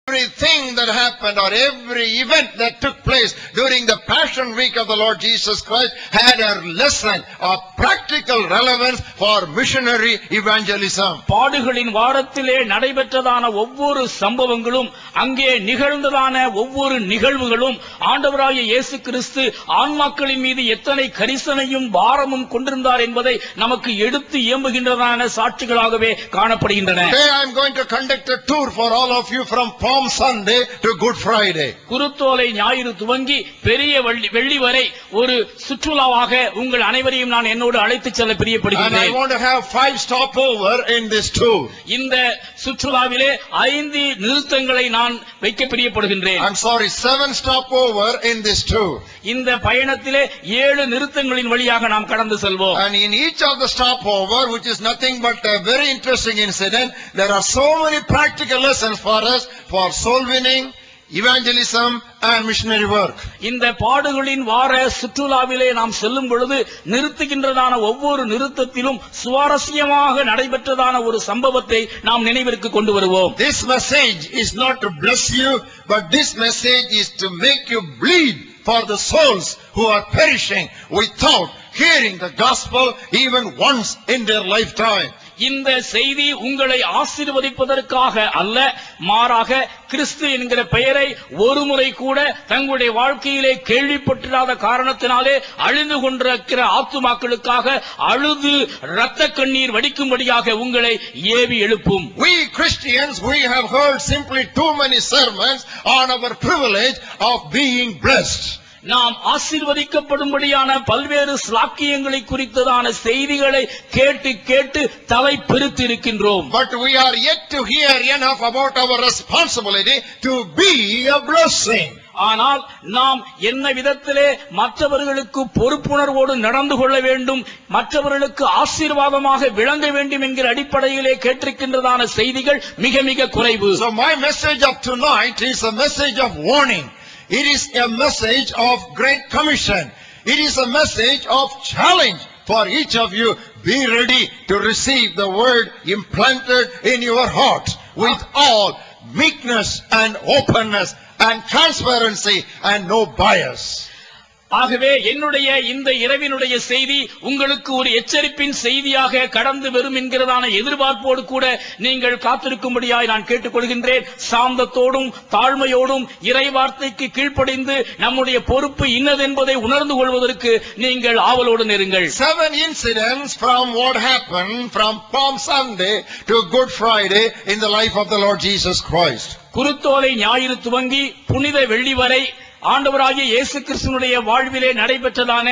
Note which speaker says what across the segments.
Speaker 1: Everything that happened or every event that took place during the Passion Week of the Lord Jesus Christ had a lesson of practical relevance for missionary evangelism.
Speaker 2: பாடுகளின் வாரத்திலே நடைபெற்றதான ஒவ்வொரு சம்பவங்களும் அங்கே நிகழ்ந்ததான ஒவ்வொரு நிகழ்வுகளும் ஆண்டவராகிய இயேசு கிறிஸ்து ஆன்மாக்களின் மீது எத்தனை கரிசனையும் பாரமும் கொண்டிருந்தார் என்பதை நமக்கு எடுத்து இயம்புகின்றதான சாட்சிகளாகவே காணப்படுகின்றன.
Speaker 1: Today I am going to conduct a tour for all of you from Palm Sunday to Good Friday.
Speaker 2: குருத்தோலை ஞாயிறு துவங்கி பெரிய வெள்ளி வரை ஒரு சுற்றுலாவாக உங்கள் அனைவரையும் நான் என்னோடு அழைத்து செல்ல பிரியப்படுகிறேன்.
Speaker 1: And I want to have 5 stopover in this tour.
Speaker 2: இந்த சுற்றுலாவிலே 5 நிறுத்தங்களை நான் வைக்க பிரியப்படுகின்றேன்.
Speaker 1: I'm sorry, 7 stopover in this tour.
Speaker 2: இந்த பயணத்திலே 7 நிறுத்தங்களின் வழியாக நாம் கடந்து செல்வோம்.
Speaker 1: And in each of the stopover, which is nothing but a very interesting incident, there are so many practical lessons for us for soul winning, evangelism and missionary work.
Speaker 2: இந்த பாடுகளின் வார சுற்றுலாவிலே நாம் செல்லும் பொழுது நிறுத்துகின்றதான ஒவ்வொரு நிறுத்தத்திலும் சுவாரஸ்யமாக நடைபெற்றதான ஒரு சம்பவத்தை நாம் நினைவிற்கு கொண்டு வருவோம்.
Speaker 1: This message is not to bless you, but this message is to make you bleed for the souls who are perishing without hearing the gospel even once in their lifetime.
Speaker 2: இந்த செய்தி உங்களை ஆசீர்வதிப்பதற்காக அல்ல, மாறாக கிறிஸ்து என்கிற பெயரை ஒருமுறை கூட தங்களுடைய வாழ்க்கையிலே கேள்விப்பட்டிராத காரணத்தினாலே அழிந்து கொண்டிருக்கிற ஆத்துமாக்களுக்காக அழுது இரத்த கண்ணீர் வடிக்கும்படியாக உங்களை ஏவி எழுப்பும்.
Speaker 1: We Christians, we have heard simply too many sermons on our privilege of being blessed.
Speaker 2: நாம் ஆசீர்வதிக்கப்படும்படியான பல்வேறு ஸ்லாக்கியங்களை குறித்ததான செய்திகளை கேட்டு கேட்டு தலை பெருத்து இருக்கின்றோம்.
Speaker 1: But we are yet to hear enough about our responsibility to be a blessing.
Speaker 2: ஆனால் நாம் என்ன விதத்திலே மற்றவர்களுக்கு பொறுப்புணர்வோடு நடந்து கொள்ள வேண்டும், மற்றவர்களுக்கு ஆசீர்வாதமாக விளங்க வேண்டும் என்கிற அடிப்படையிலே கேட்டிருக்கின்றதான செய்திகள் மிக மிக குறைவு.
Speaker 1: So my message of tonight is a message of warning. It is a message of great commission. It is a message of challenge for each of you. Be ready to receive the word implanted in your heart with all meekness and openness and transparency and no bias.
Speaker 2: ஆகவே என்னுடைய இந்த இரவினுடைய செய்தி உங்களுக்கு ஒரு எச்சரிப்பின் செய்தியாக கடந்து வரும் என்கிறதான எதிர்பார்ப்போடு கூட நீங்கள் காத்திருக்கும்படியாய் நான் கேட்டுக்கொள்கின்றேன். சாந்தத்தோடும் தாழ்மையோடும் இறை வார்த்தைக்கு கீழ்ப்படிந்து நம்முடைய பொறுப்பு இன்னதென்பதை உணர்ந்து கொள்வதற்கு நீங்கள் ஆவலோடு நெருங்கள்.
Speaker 1: 7 incidents from what happened from Palm Sunday to Good Friday in the life of the Lord Jesus Christ.
Speaker 2: குருத்தோலை ஞாயிறு துவங்கி புனித வெள்ளி வரை ஆண்டவராகிய இயேசு கிறிஸ்துவினுடைய வாழ்விலே நடைபெற்றதான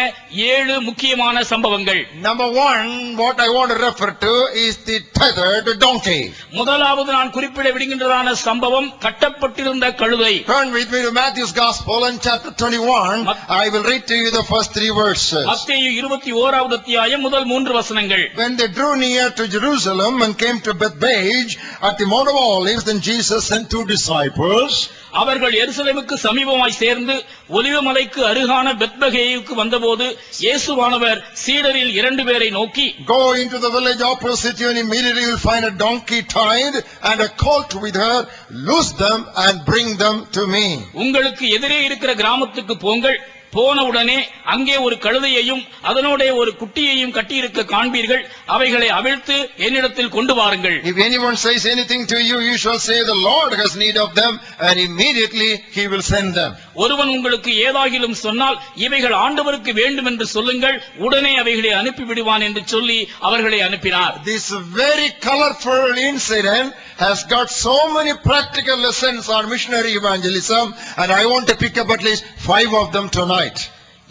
Speaker 2: 7 முக்கியமான சம்பவங்கள்.
Speaker 1: Number 1, what I want to refer to is the tethered donkey.
Speaker 2: முதலாவது நான் குறிப்பிட விடுகின்றதான சம்பவம் கட்டப்பட்டிருந்த கழுதை.
Speaker 1: Turn with me to Matthew's Gospel in chapter 21. I will read to you the first 3 verses.
Speaker 2: மத்தேயு 21வது அத்தியாயம் முதல் 3 வசனங்கள்.
Speaker 1: When they drew near to Jerusalem and came to Bethphage at the Mount of Olives, then Jesus sent 2 disciples.
Speaker 2: அவர்கள் எருசலேமுக்கு சமீபமாய் சேர்ந்து ஒலிவமலைக்கு அருகான பெத்பகேயுக்கு வந்தபோது இயேசுவானவர் சீடரில் 2 பேரை நோக்கி,
Speaker 1: Go into the village opposite you and immediately you will find a donkey tied and a colt with her. Loose them and bring them to me.
Speaker 2: உங்களுக்கு எதிரே இருக்கிற கிராமத்துக்கு போங்கள். போனவுடனே அங்கே ஒரு கழுதையையும் அதனோட ஒரு குட்டியையும் கட்டியிருக்க காண்பீர்கள். அவைகளை அவிழ்த்து என்னிடத்தில் கொண்டு வாருங்கள்.
Speaker 1: If anyone says anything to you, you shall say the Lord has need of them, and immediately he will send them.
Speaker 2: ஒருவன் உங்களுக்கு ஏதாகிலும் சொன்னால் இவைகள் ஆண்டவருக்கு வேண்டும் என்று சொல்லுங்கள், உடனே அவைகளை அனுப்பி விடுவான் என்று சொல்லி அவர்களை அனுப்பினார்.
Speaker 1: This very colorful incident has got so many practical lessons on missionary evangelism, and I want to pick up at least 5 of them tonight.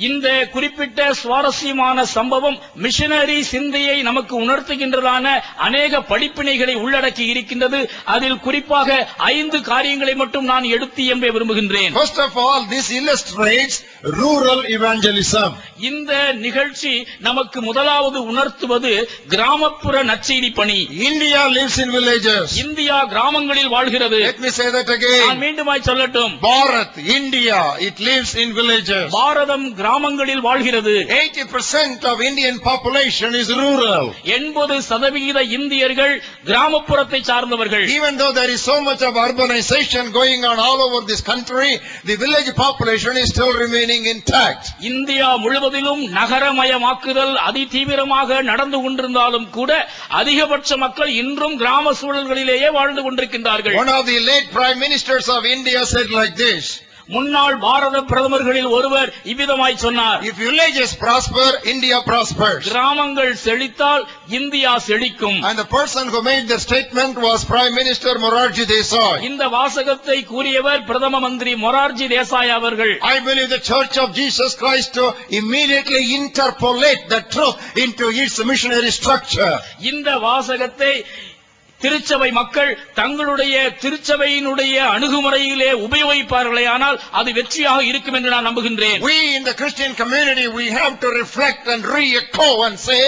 Speaker 2: இந்த குறிப்பிட்ட சுவாரஸ்யமான சம்பவம் மிஷனரி சிந்தையை நமக்கு உணர்த்துகின்றதான அநேக படிப்பினைகளை உள்ளடக்கி இருக்கின்றது. அதில் குறிப்பாக 5 காரியங்களை மட்டும் நான் எடுத்து எம்ப விரும்புகின்றேன்.
Speaker 1: First of all, this illustrates rural evangelism.
Speaker 2: இந்த நிகழ்ச்சி நமக்கு முதலாவது உணர்த்துவது கிராமப்புற நற்செய்தி பணி.
Speaker 1: India lives in villages.
Speaker 2: India கிராமங்களில் வாழ்கிறது.
Speaker 1: Let me say that again.
Speaker 2: நான் மீண்டுமாய் சொல்லட்டும்.
Speaker 1: Bharat, India, it lives in villages.
Speaker 2: பாரதம் கிராமங்களில் வாழ்கிறது.
Speaker 1: 80% of Indian population is rural.
Speaker 2: 80% இந்தியர்கள் கிராமப்புறத்தை சார்ந்தவர்கள்.
Speaker 1: Even though there is so much of urbanization going on all over this country, the village population is still remaining intact.
Speaker 2: India முழுவதிலும் நகரமயமாக்குதல் அதிதீவிரமாக நடந்து கொண்டிருந்தாலும் கூட அதிகபட்ச மக்கள் இன்றும் கிராம சூழல்களிலேயே வாழ்ந்து கொண்டிருக்கின்றார்கள்.
Speaker 1: One of the late prime ministers of India said like this.
Speaker 2: முன்னாள் பாரத பிரதமர்களில் ஒருவர் இவ்விதமாய் சொன்னார்.
Speaker 1: If villages prosper, India prospers.
Speaker 2: கிராமங்கள் செழித்தால் இந்தியா செழிக்கும்.
Speaker 1: And the person who made the statement was Prime Minister Morarji Desai.
Speaker 2: இந்த வாசகத்தை கூறியவர் பிரதம மந்திரி மொரார்ஜி தேசாய் அவர்கள்.
Speaker 1: I believe the Church of Jesus Christ to immediately interpolate the truth into its missionary structure.
Speaker 2: இந்த வாசகத்தை திருச்சபை மக்கள் தங்களுடைய திருச்சபையினுடைய அணுகுமுறையிலே உபயோகிப்பார்களே ஆனால் அது வெற்றியாக இருக்கும் என்று நான் நம்புகின்றேன்.
Speaker 1: We in the Christian community, we have to reflect and re-echo and say,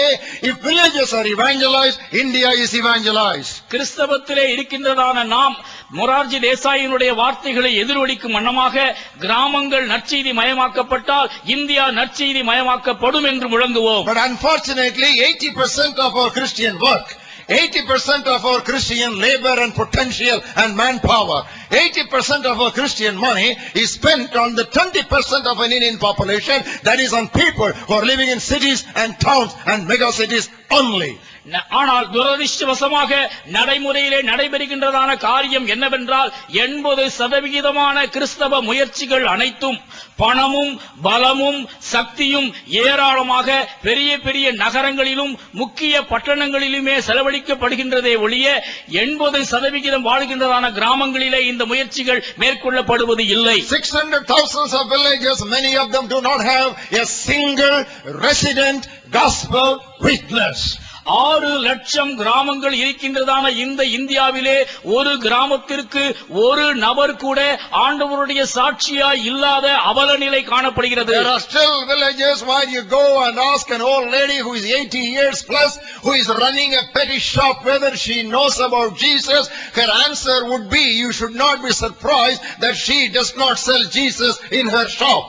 Speaker 1: if villages are evangelized, India is evangelized.
Speaker 2: கிறிஸ்தவத்திலே இருக்கின்றதான நாம் மொரார்ஜி தேசாயினுடைய வார்த்தைகளை எதிரொலிக்கும் வண்ணமாக கிராமங்கள் நற்செய்தி மயமாக்கப்பட்டால் இந்தியா நற்செய்தி மயமாக்கப்படும் என்று முழங்குவோம்.
Speaker 1: But unfortunately, 80% of our Christian work, 80% of our Christian labor and potential and manpower, 80% of our Christian money is spent on the 20% of an Indian population, that is on people who are living in cities and towns and mega cities only.
Speaker 2: ஆனால் துரதிர்ஷ்டவசமாக நடைமுறையிலே நடைபெறுகின்றதான காரியம் என்னவென்றால் 80% கிறிஸ்தவ முயற்சிகள் அனைத்தும் பணமும் பலமும் சக்தியும் ஏராளமாக பெரிய பெரிய நகரங்களிலும் முக்கிய பட்டணங்களிலுமே செலவழிக்கப்படுகின்றதே ஒழிய 80% வாழ்கின்றதான கிராமங்களிலே இந்த முயற்சிகள் மேற்கொள்ளப்படுவது இல்லை.
Speaker 1: 600,000 of villages, many of them do not have a single resident gospel witness.
Speaker 2: 6 லட்சம் கிராமங்கள் இருக்கின்றதான இந்த இந்தியாவிலே ஒரு கிராமத்திற்கு ஒரு நபர் கூட ஆண்டவருடைய சாட்சியாய் இல்லாத அவல நிலை காணப்படுகிறது.
Speaker 1: There are still villages where you go and ask an old lady who is 80 years plus, who is running a petty shop, whether she knows about Jesus. Her answer would be, you should not be surprised that she does not sell Jesus in her shop.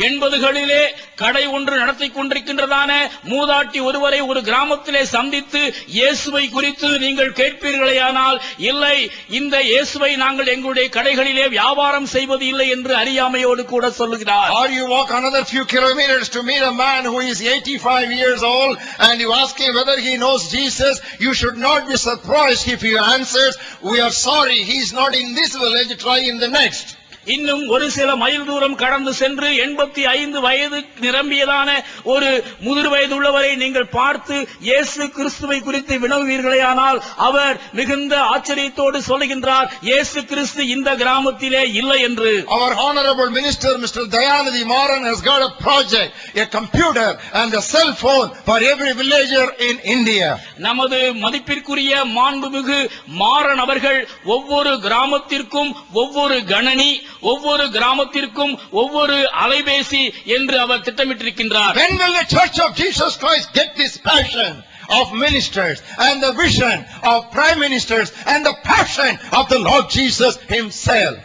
Speaker 2: 80களிலே கடை ஒன்று நடத்திக் கொண்டிருக்கின்றதான மூதாட்டி ஒருவரை ஒரு கிராமத்திலே சந்தித்து இயேசுவை குறித்து நீங்கள் கேட்பீர்களேயானால், இல்லை, இந்த இயேசுவை நாங்கள் எங்களுடைய கடைகளிலே வியாபாரம் செய்வது இல்லை என்று அறியாமையோடு கூட சொல்லுகிறார்.
Speaker 1: Or you walk another few kilometers to meet a man who is 85 years old and you ask him whether he knows Jesus. You should not be surprised if he answers, we are sorry, he is not in this village, try in the next.
Speaker 2: இன்னும் ஒரு சில mile தூரம் கடந்து சென்று 85 வயது நிரம்பியதான ஒரு முதிர் வயது உள்ளவரை நீங்கள் பார்த்து இயேசு கிறிஸ்துவை குறித்து வினவுவீர்களேயானால், அவர் மிகுந்த ஆச்சரியத்தோடு சொல்லுகின்றார், இயேசு கிறிஸ்து இந்த கிராமத்திலே இல்லை என்று.
Speaker 1: Our honorable minister Mr. Dayanidhi Maran has got a project, a computer and a cell phone for every villager in India.
Speaker 2: நமது மதிப்பிற்குரிய மாண்புமிகு மாறன் அவர்கள் ஒவ்வொரு கிராமத்திற்கும் ஒவ்வொரு கணனி, ஒவ்வொரு கிராமத்திற்கும் ஒவ்வொரு அலைபேசி என்று அவர் திட்டமிட்டிருக்கின்றார்.
Speaker 1: When will the Church of Jesus Christ get this passion of ministers and the vision of prime ministers and the passion of the Lord Jesus himself?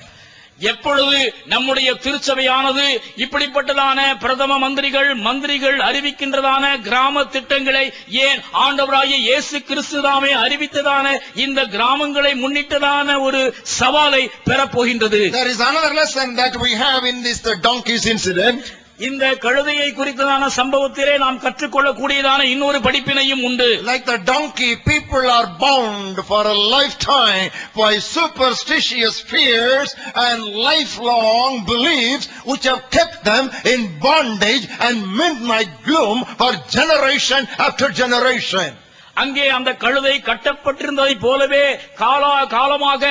Speaker 2: எப்பொழுது நம்முடைய திருச்சபையானது இப்படிப்பட்டதான பிரதம மந்திரிகள் அறிவிக்கின்றதான கிராம திட்டங்களை, ஏன் ஆண்டவராகிய இயேசு கிறிஸ்துதாமே அறிவித்ததான இந்த கிராமங்களை முன்னிட்டதான ஒரு சவாலை பெறப்போகின்றது?
Speaker 1: There is another lesson that we have in this donkeys incident.
Speaker 2: இந்த கழுதையை குறித்ததான சம்பவத்திலே நாம் கற்றுக்கொள்ளக்கூடியதான இன்னொரு படிப்பினையும் உண்டு.
Speaker 1: Like the donkey, people are bound for a lifetime by superstitious fears and lifelong beliefs which have kept them in bondage and midnight gloom for generation after generation.
Speaker 2: அங்கே அந்த கழுதை கட்டப்பட்டிருந்ததைப் போலவே காலமாக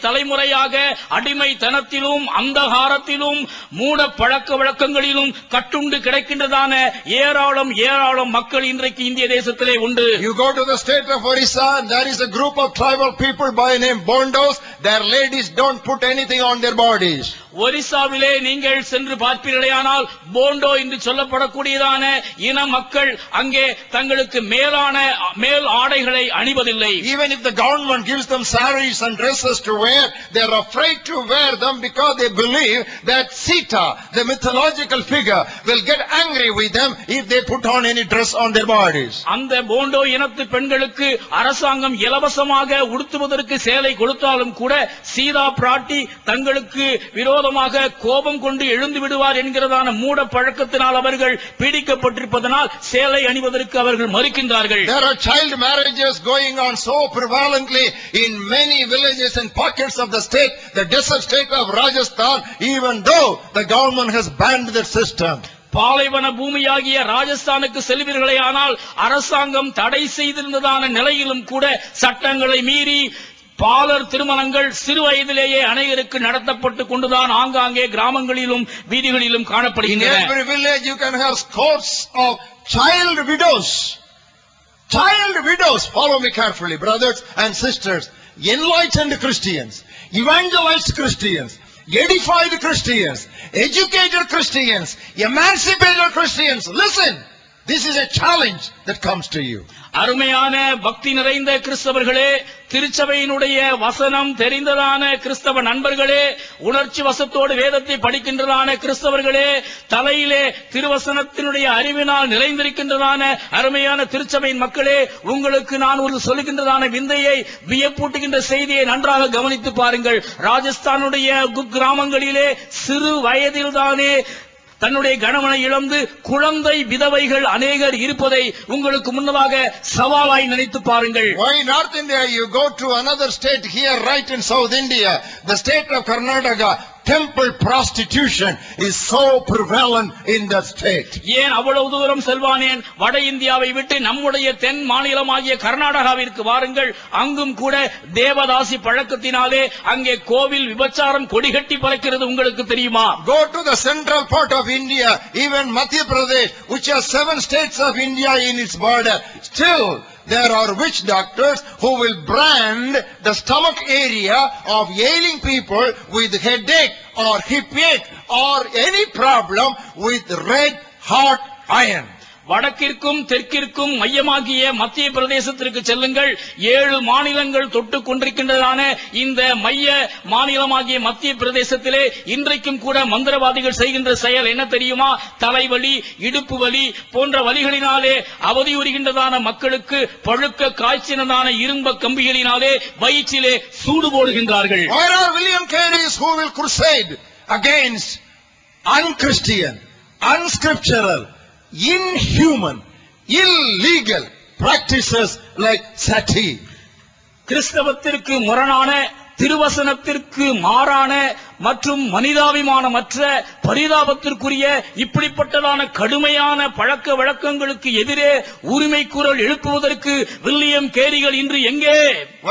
Speaker 2: தலைமுறையாக அடிமைத்தனத்திலும் அந்தகாரத்திலும் மூட பழக்க வழக்கங்களிலும் கட்டுண்டு கிடக்கின்றதான ஏராளம் மக்கள் இன்றைக்கு இந்திய தேசத்திலே உண்டு.
Speaker 1: You go to the state of Orissa and there is a group of tribal people by name Bondos. Their ladies don't put anything on their bodies.
Speaker 2: ஒரிசாவிலே நீங்கள் சென்று பார்ப்பீர்களேயானால் போண்டோ என்று சொல்லப்படக்கூடியதான இன மக்கள் அங்கே தங்களுக்கு மேல் ஆடைகளை அணிவதில்லை.
Speaker 1: Even if the government gives them saris and dresses to wear, they are afraid to wear them because they believe that Sita, the mythological figure, will get angry with them if they put on any dress on their bodies.
Speaker 2: அந்த போண்டோ இனத்து பெண்களுக்கு அரசாங்கம் இலவசமாக உடுத்துவதற்கு சேலை கொடுத்தாலும் கூட சீதா பிராட்டி தங்களுக்கு விரோதமாக கோபம் கொண்டு எழுந்து விடுவார் என்கிறதான மூட பழக்கத்தினால் அவர்கள் பீடிக்கப்பட்டிருப்பதனால் சேலை அணிவதற்கு அவர்கள் மறுக்கின்றார்கள்.
Speaker 1: There are child marriages going on so prevalently in many villages and pockets of the state, the desert state of Rajasthan, even though the government has banned that system.
Speaker 2: பாலைவன பூமியாகிய ராஜஸ்தானுக்கு செல்வீர்களே, ஆனால் அரசாங்கம் தடை செய்திருந்ததான நிலையிலும் கூட சட்டங்களை மீறி பாலர் திருமணங்கள் சிறு வயதிலேயே அனைவருக்கு நடத்தப்பட்டு கொண்டுதான் ஆங்காங்கே கிராமங்களிலும் வீதிகளிலும் காணப்படுகின்றன.
Speaker 1: In every village you can have scores of child widows. Child widows, follow me carefully, brothers and sisters. Enlightened Christians, evangelized Christians, edified Christians, educated Christians, emancipated Christians. Listen, this is a challenge that comes to you.
Speaker 2: அருமையான பக்தி நிறைந்த கிறிஸ்தவர்களே, திருச்சபையினுடைய வசனம் தெரிந்ததான கிறிஸ்தவ நண்பர்களே, உணர்ச்சி வசத்தோடு வேதத்தை படிக்கின்றதான கிறிஸ்தவர்களே, தலையிலே திருவசனத்தினுடைய அறிவினால் நிறைந்திருக்கின்றதான அருமையான திருச்சபையின் மக்களே, உங்களுக்கு நான் ஒரு சொல்லுகின்றதான விந்தையை, வியப்பூட்டுகின்ற செய்தியை நன்றாக கவனித்து பாருங்கள். ராஜஸ்தானுடைய குக்கிராமங்களிலே சிறு வயதில்தானே தன்னுடைய கணவனை இழந்து குழந்தை விதவைகள் அநேகர் இருப்பதை உங்களுக்கு முன்னதாக சவாலாய் நினைத்து பாருங்கள்.
Speaker 1: Why North India? You go to another state here, right in South India, the state of Karnataka. Temple prostitution is so prevalent in that state.
Speaker 2: ஏன் அவ்வளவு தூரம் செல்வானேன்? வட இந்தியாவை விட்டு நம்முடைய தென் மாநிலமாகிய கர்நாடகாவிற்கு வாருங்கள். அங்கும் கூட தேவதாசி பழக்கத்தினாலே அங்கே கோவில் விபச்சாரம் கொடிகட்டி பறக்கிறது. உங்களுக்கு தெரியுமா?
Speaker 1: Go to the central part of India, even Madhya Pradesh, which has 7 states of India in its border. Still, there are witch doctors who will brand the stomach area of ailing people with headache or hip ache or any problem with red hot iron.
Speaker 2: வடக்கிற்கும் தெற்கிற்கும் மையமாகிய மத்திய பிரதேசத்திற்கு செல்லுங்கள். 7 மாநிலங்கள் தொட்டுக் கொண்டிருக்கின்றதான இந்த மைய மாநிலமாகிய மத்திய பிரதேசத்திலே இன்றைக்கும் கூட மந்திரவாதிகள் செய்கின்ற செயல் என்ன தெரியுமா? தலைவலி, இடுப்பு வலி போன்ற வலிகளினாலே அவதியுறுகின்றதான மக்களுக்கு பழுக்க காய்ச்சினதான இரும்ப கம்பிகளினாலே வயிற்றிலே சூடு போடுகின்றார்கள்.
Speaker 1: Where are William Carey's who will crusade against unchristian, unscriptural, inhuman, illegal practices like sati?
Speaker 2: கிறிஸ்தவத்திற்கு முரணான, திருவசனத்திற்கு மாறான மற்றும் மனிதாபிமானமற்ற பரிதாபத்திற்குரிய இப்படிப்பட்டதான கடுமையான பழக்க வழக்கங்களுக்கு எதிரே உரிமை குரல் எழுப்புவதற்கு வில்லியம் கேரிகள் இன்று எங்கே?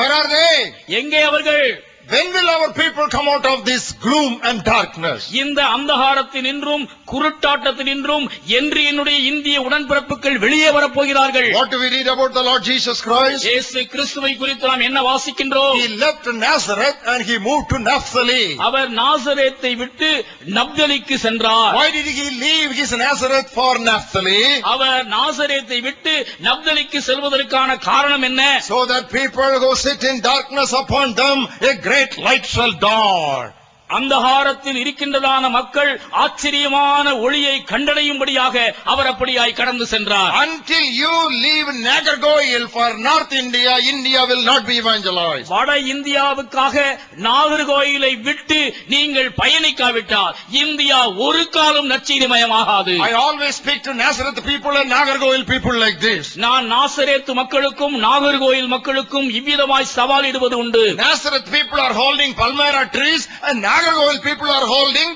Speaker 1: Where are they?
Speaker 2: எங்கே அவர்கள்?
Speaker 1: When will our people come out of this gloom and darkness?
Speaker 2: இந்த அந்தகாரத்தினின்றும் குருட்டாட்டத்தினின்றும் என்று என்னுடைய இந்திய உடன்பிறப்புகள் வெளியே வரப்போகிறார்கள்.
Speaker 1: What do we read about the Lord Jesus Christ?
Speaker 2: இயேசு கிறிஸ்துவை குறித்து நாம் என்ன வாசிக்கின்றோம்?
Speaker 1: He left Nazareth and he moved to Naphtali.
Speaker 2: அவர் நாசரேத்தை விட்டு நப்தலிக்கு சென்றார்.
Speaker 1: Why did he leave his Nazareth for Naphtali?
Speaker 2: அவர் நாசரேத்தை விட்டு நப்தலிக்கு செல்வதற்கான காரணம் என்ன?
Speaker 1: So that people who sit in darkness upon them a great light shall dawn.
Speaker 2: அந்தகாரத்தில் இருக்கின்றதான மக்கள் ஆச்சரியமான ஒளியை கண்டடையும்படியாக அவர் அப்படியாய் கடந்து சென்றார்.
Speaker 1: Until you leave Nagargoil for North India, India will not be evangelized.
Speaker 2: வட இந்தியாவுக்காக நாகர்கோயிலை விட்டு நீங்கள் பயணிக்காவிட்டால் இந்தியா ஒரு காலம் நற்செய்திமயமாகாது.
Speaker 1: I always speak to Nazareth people and Nagargoil people like this.
Speaker 2: நான் நாசரேத்து மக்களுக்கும் நாகர்கோயில் மக்களுக்கும் இவ்விதமாய் சவாலிடுவது உண்டு.
Speaker 1: Nazareth people are holding palmyra trees and Nagargoil people are holding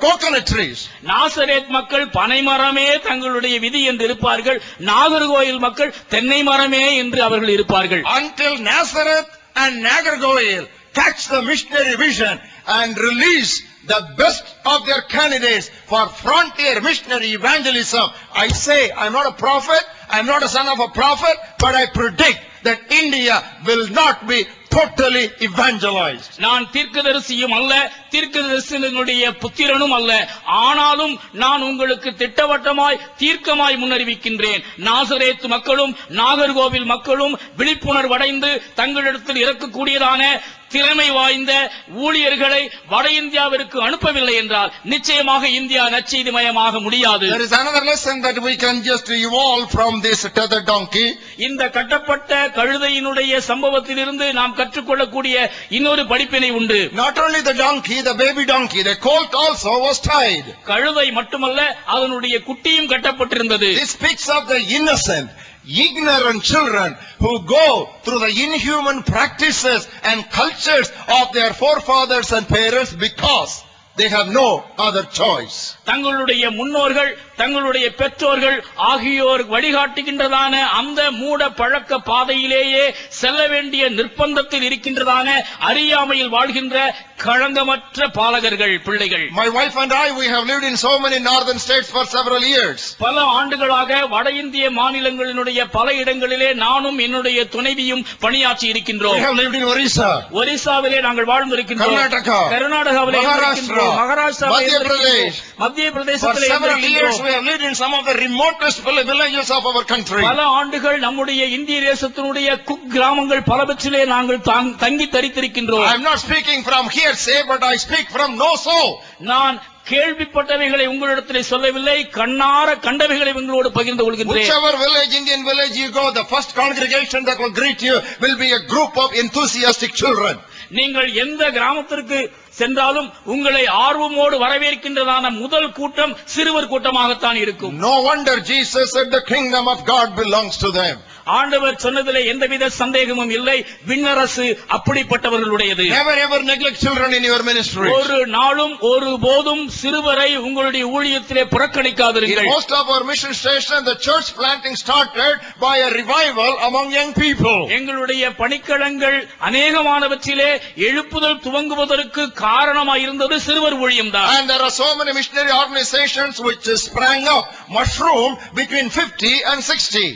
Speaker 1: coconut trees.
Speaker 2: Nazareth மக்கள் பனை மரமே தங்களுடைய விதி என்று இருப்பார்கள். நாகர்கோயில் மக்கள் தென்னை மரமே என்று அவர்கள் இருப்பார்கள்.
Speaker 1: Until Nazareth and Nagargoil catch the missionary vision and release the best of their candidates for frontier missionary evangelism. I say, I'm not a prophet, I'm not a son of a prophet, but I predict that India will not be totally evangelized.
Speaker 2: நான் தீர்க்கதரிசியும் அல்ல, தீர்க்கதரிசியினுடைய புத்திரனும் அல்ல. ஆனாலும் நான் உங்களுக்கு திட்டவட்டமாய் தீர்க்கமாய் முன்னறிவிக்கின்றேன். நாசரேத் மக்களும் நாகர்கோவில் மக்களும் விழிப்புணர்வடைந்து தங்களிடத்தில் இறக்கக்கூடியதான திறமை வாய்ந்த ஊழியர்களை வட இந்தியாவிற்கு அனுப்பவில்லை என்றால் நிச்சயமாக இந்தியா நற்செய்திமயமாக முடியாது.
Speaker 1: There is another lesson that we can just evolve from this tethered donkey.
Speaker 2: இந்த கட்டப்பட்ட கழுதையினுடைய சம்பவத்திலிருந்து நாம் கற்றுக்கொள்ளக்கூடிய இன்னொரு படிப்பினை உண்டு.
Speaker 1: Not only the donkey, the baby donkey, the colt also was tied.
Speaker 2: கழுதை மட்டுமல்ல, அதனுடைய குட்டியும் கட்டப்பட்டிருந்தது.
Speaker 1: This speaks of the innocent, ignorant children who go through the inhuman practices and cultures of their forefathers and parents because they have no other choice.
Speaker 2: தங்களுடைய முன்னோர்கள், தங்களுடைய பெற்றோர்கள் ஆகியோர் வழிகாட்டுகின்றதான அந்த மூட பழக்க பாதையிலேயே செல்ல வேண்டிய நிர்பந்தத்தில் இருக்கின்றதான அறியாமையில் வாழ்கின்ற களங்கமற்ற பாலகர்கள், பிள்ளைகள்.
Speaker 1: My wife and I, we have lived in so many northern states for several years.
Speaker 2: பல ஆண்டுகளாக வட இந்திய மாநிலங்களினுடைய பல இடங்களிலே நானும் என்னுடைய துணைவியும் பணியாற்றி இருக்கின்றோம்.
Speaker 1: We have lived in Orissa,
Speaker 2: ஒரிசாவிலே நாங்கள் வாழ்ந்திருக்கின்றோம்.
Speaker 1: Karnataka,
Speaker 2: கர்நாடகாவிலே
Speaker 1: Maharashtra,
Speaker 2: மகாராஷ்டிராவிலே
Speaker 1: Madhya Pradesh.
Speaker 2: மத்திய
Speaker 1: For
Speaker 2: பிரதேசத்திலே
Speaker 1: several years we have lived in some of the remotest villages of our country.
Speaker 2: பல ஆண்டுகள் நம்முடைய இந்திய தேசத்தினுடைய குக் கிராமங்கள் பலவற்றிலே நாங்கள் தங்கி தரித்திருக்கின்றோம்.
Speaker 1: I am not speaking from hearsay, but I speak from know-so.
Speaker 2: நான் கேள்விப்பட்டவைகளை உங்களிடத்திலே சொல்லவில்லை, கண்ணார கண்டவைகளை உங்களோடு பகிர்ந்து கொள்கின்றேன்.
Speaker 1: Whichever village, Indian village you go, the first congregation that will greet you will be a group of enthusiastic children.
Speaker 2: நீங்கள் எந்த கிராமத்திற்கு சென்றாலும் உங்களை ஆர்வமோடு வரவேற்கின்றதான முதல் கூட்டம் சிறுவர் கூட்டமாகத்தான் இருக்கும்.
Speaker 1: No wonder Jesus said the kingdom of God belongs to them.
Speaker 2: ஆண்டவர் சொன்னதிலே எந்தவித சந்தேகமும் இல்லை, விண்ணரசு அப்படிப்பட்டவர்களுடையது.
Speaker 1: Never ever neglect children in your ministry.
Speaker 2: ஒரு நாளும் ஒரு போதும் சிறுவரை உங்களுடைய ஊழியத்திலே புறக்கணிக்காதிருங்கள்.
Speaker 1: In most of our mission stations, the church planting started by a revival among young people.
Speaker 2: எங்களுடைய பணிக்களங்கள் அநேகமானவற்றிலே எழுப்புதல் துவங்குவதற்கு காரணமாக இருந்தது சிறுவர் ஊழியம்தான்.
Speaker 1: And there are so many missionary organizations which sprang up, mushroom between 50 and 60.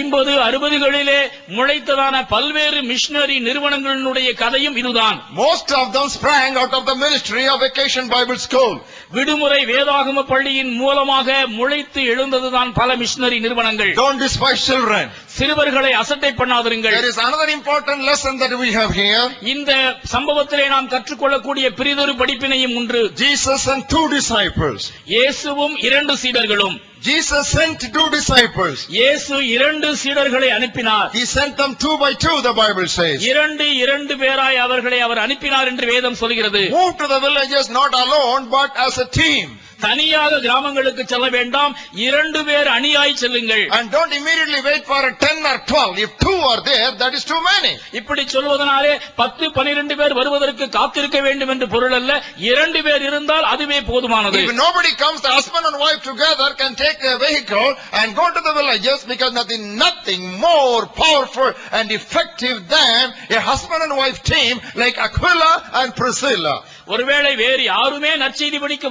Speaker 2: 1950-60களிலே முளைத்ததான பல்வேறு மிஷனரி நிறுவனங்களுடைய கதையும் இதுதான்.
Speaker 1: Most of them sprang out of the ministry of Vacation Bible School.
Speaker 2: விடுமுறை வேதாகம பள்ளியின் மூலமாக முளைத்து எழுந்ததுதான் பல மிஷனரி நிறுவனங்கள்.
Speaker 1: Don't despise children.
Speaker 2: சிறுவர்களை அசட்டை பண்ணாதிருங்கள்.
Speaker 1: There is another important lesson that we have here.
Speaker 2: இந்த சம்பவத்திலே நாம் கற்றுக்கொள்ளக்கூடிய பிரிதொரு படிப்பினையும் உண்டு.
Speaker 1: Jesus and 2 disciples.
Speaker 2: இயேசுவும் 2 சீடர்களும்.
Speaker 1: Jesus sent 2 disciples.
Speaker 2: இயேசு 2 சீடர்களை அனுப்பினார்.
Speaker 1: He sent them 2 by 2, the Bible says.
Speaker 2: 2 பேராய் அவர்களை அவர் அனுப்பினார் என்று வேதம் சொல்கிறது.
Speaker 1: Move to the villages not alone but as a team.
Speaker 2: தனியாக கிராமங்களுக்கு செல்ல வேண்டாம், 2 பேர் அணியாய் செல்லுங்கள்.
Speaker 1: And don't immediately wait for a 10 or 12. If 2 are there, that is too many.
Speaker 2: இப்படி சொல்வதனாலே 10-12 பேர் வருவதற்கு காத்திருக்க வேண்டும் என்று பொருள் அல்ல. 2 பேர் இருந்தால் அதுவே போதுமானது.
Speaker 1: If nobody comes, the husband and wife together can take a vehicle and go to the villages, because nothing more powerful and effective than a husband and wife team like Aquila and Priscilla.
Speaker 2: ஒருவேளை வேறு யாருமே நற்செய்தி படிக்க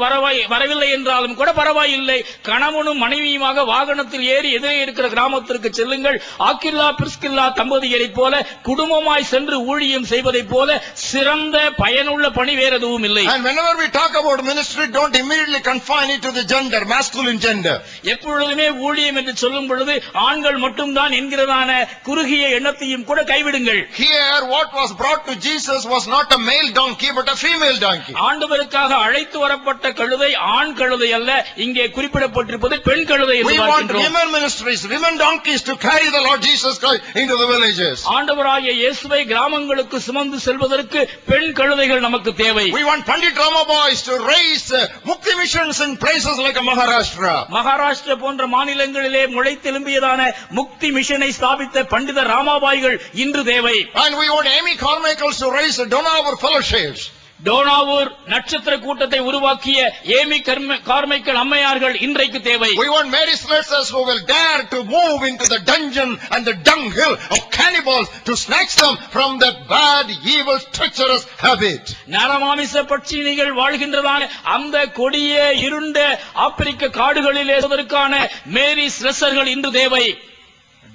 Speaker 2: வரவில்லை என்றாலும் கூட பரவாயில்லை, கணவனும் மனைவியுமாக வாகனத்தில் ஏறி எதிரே இருக்கிற கிராமத்திற்கு செல்லுங்கள். ஆக்கில்லா பிரிஸ்கில்லா தம்பதியரைப் போல குடும்பமாய் சென்று ஊழியம் செய்வதைப் போல சிறந்த பயனுள்ள பணி வேறு எதுவும் இல்லை.
Speaker 1: And whenever we talk about ministry, don't immediately confine it to the gender, masculine gender.
Speaker 2: எப்பொழுதுமே ஊழியம் என்று சொல்லும் பொழுது ஆண்கள் மட்டும்தான் என்கிறதான குறுகிய எண்ணத்தையும் கூட கைவிடுங்கள்.
Speaker 1: Here what was brought to Jesus was not a male donkey but a female donkey.
Speaker 2: ஆண்டவருக்காக அழைத்து வரப்பட்ட கழுதை ஆண் கழுதை அல்ல, இங்கே குறிப்பிடப்பட்டிருப்பது பெண் கழுதை என்று பார்க்கின்றோம்.
Speaker 1: We want women ministries, women donkeys to carry the Lord Jesus Christ into the villages.
Speaker 2: ஆண்டவராகிய இயேசுவை கிராமங்களுக்கு சுமந்து செல்வதற்கு பெண் கழுதைகள் நமக்கு தேவை.
Speaker 1: We want Pandit Rama boys to raise Mukti missions in places like Maharashtra.
Speaker 2: Maharashtra போன்ற மாநிலங்களிலே முளைத்தெழும்பியதான முக்தி மிஷனை ஸ்தாபித்த பண்டித ராமாபாய்கள் இன்று தேவை.
Speaker 1: And we want Amy Carmichaels to raise Donauer fellowships.
Speaker 2: Dohnavur நட்சத்திர கூட்டத்தை உருவாக்கிய ஏமி கார்மைக்கல் அம்மையார்கள் இன்றைக்கு தேவை.
Speaker 1: We want Mary Slessors who will dare to move into the dungeon and the dunghill of cannibals to snatch them from that bad, evil, treacherous habit.
Speaker 2: நரமாமிச பட்சிணிகள் வாழ்கின்றதான அந்த கொடிய இருண்ட ஆப்பிரிக்க காடுகளிலே அதற்கான மேரி ஸ்லெசர்கள் இன்று தேவை.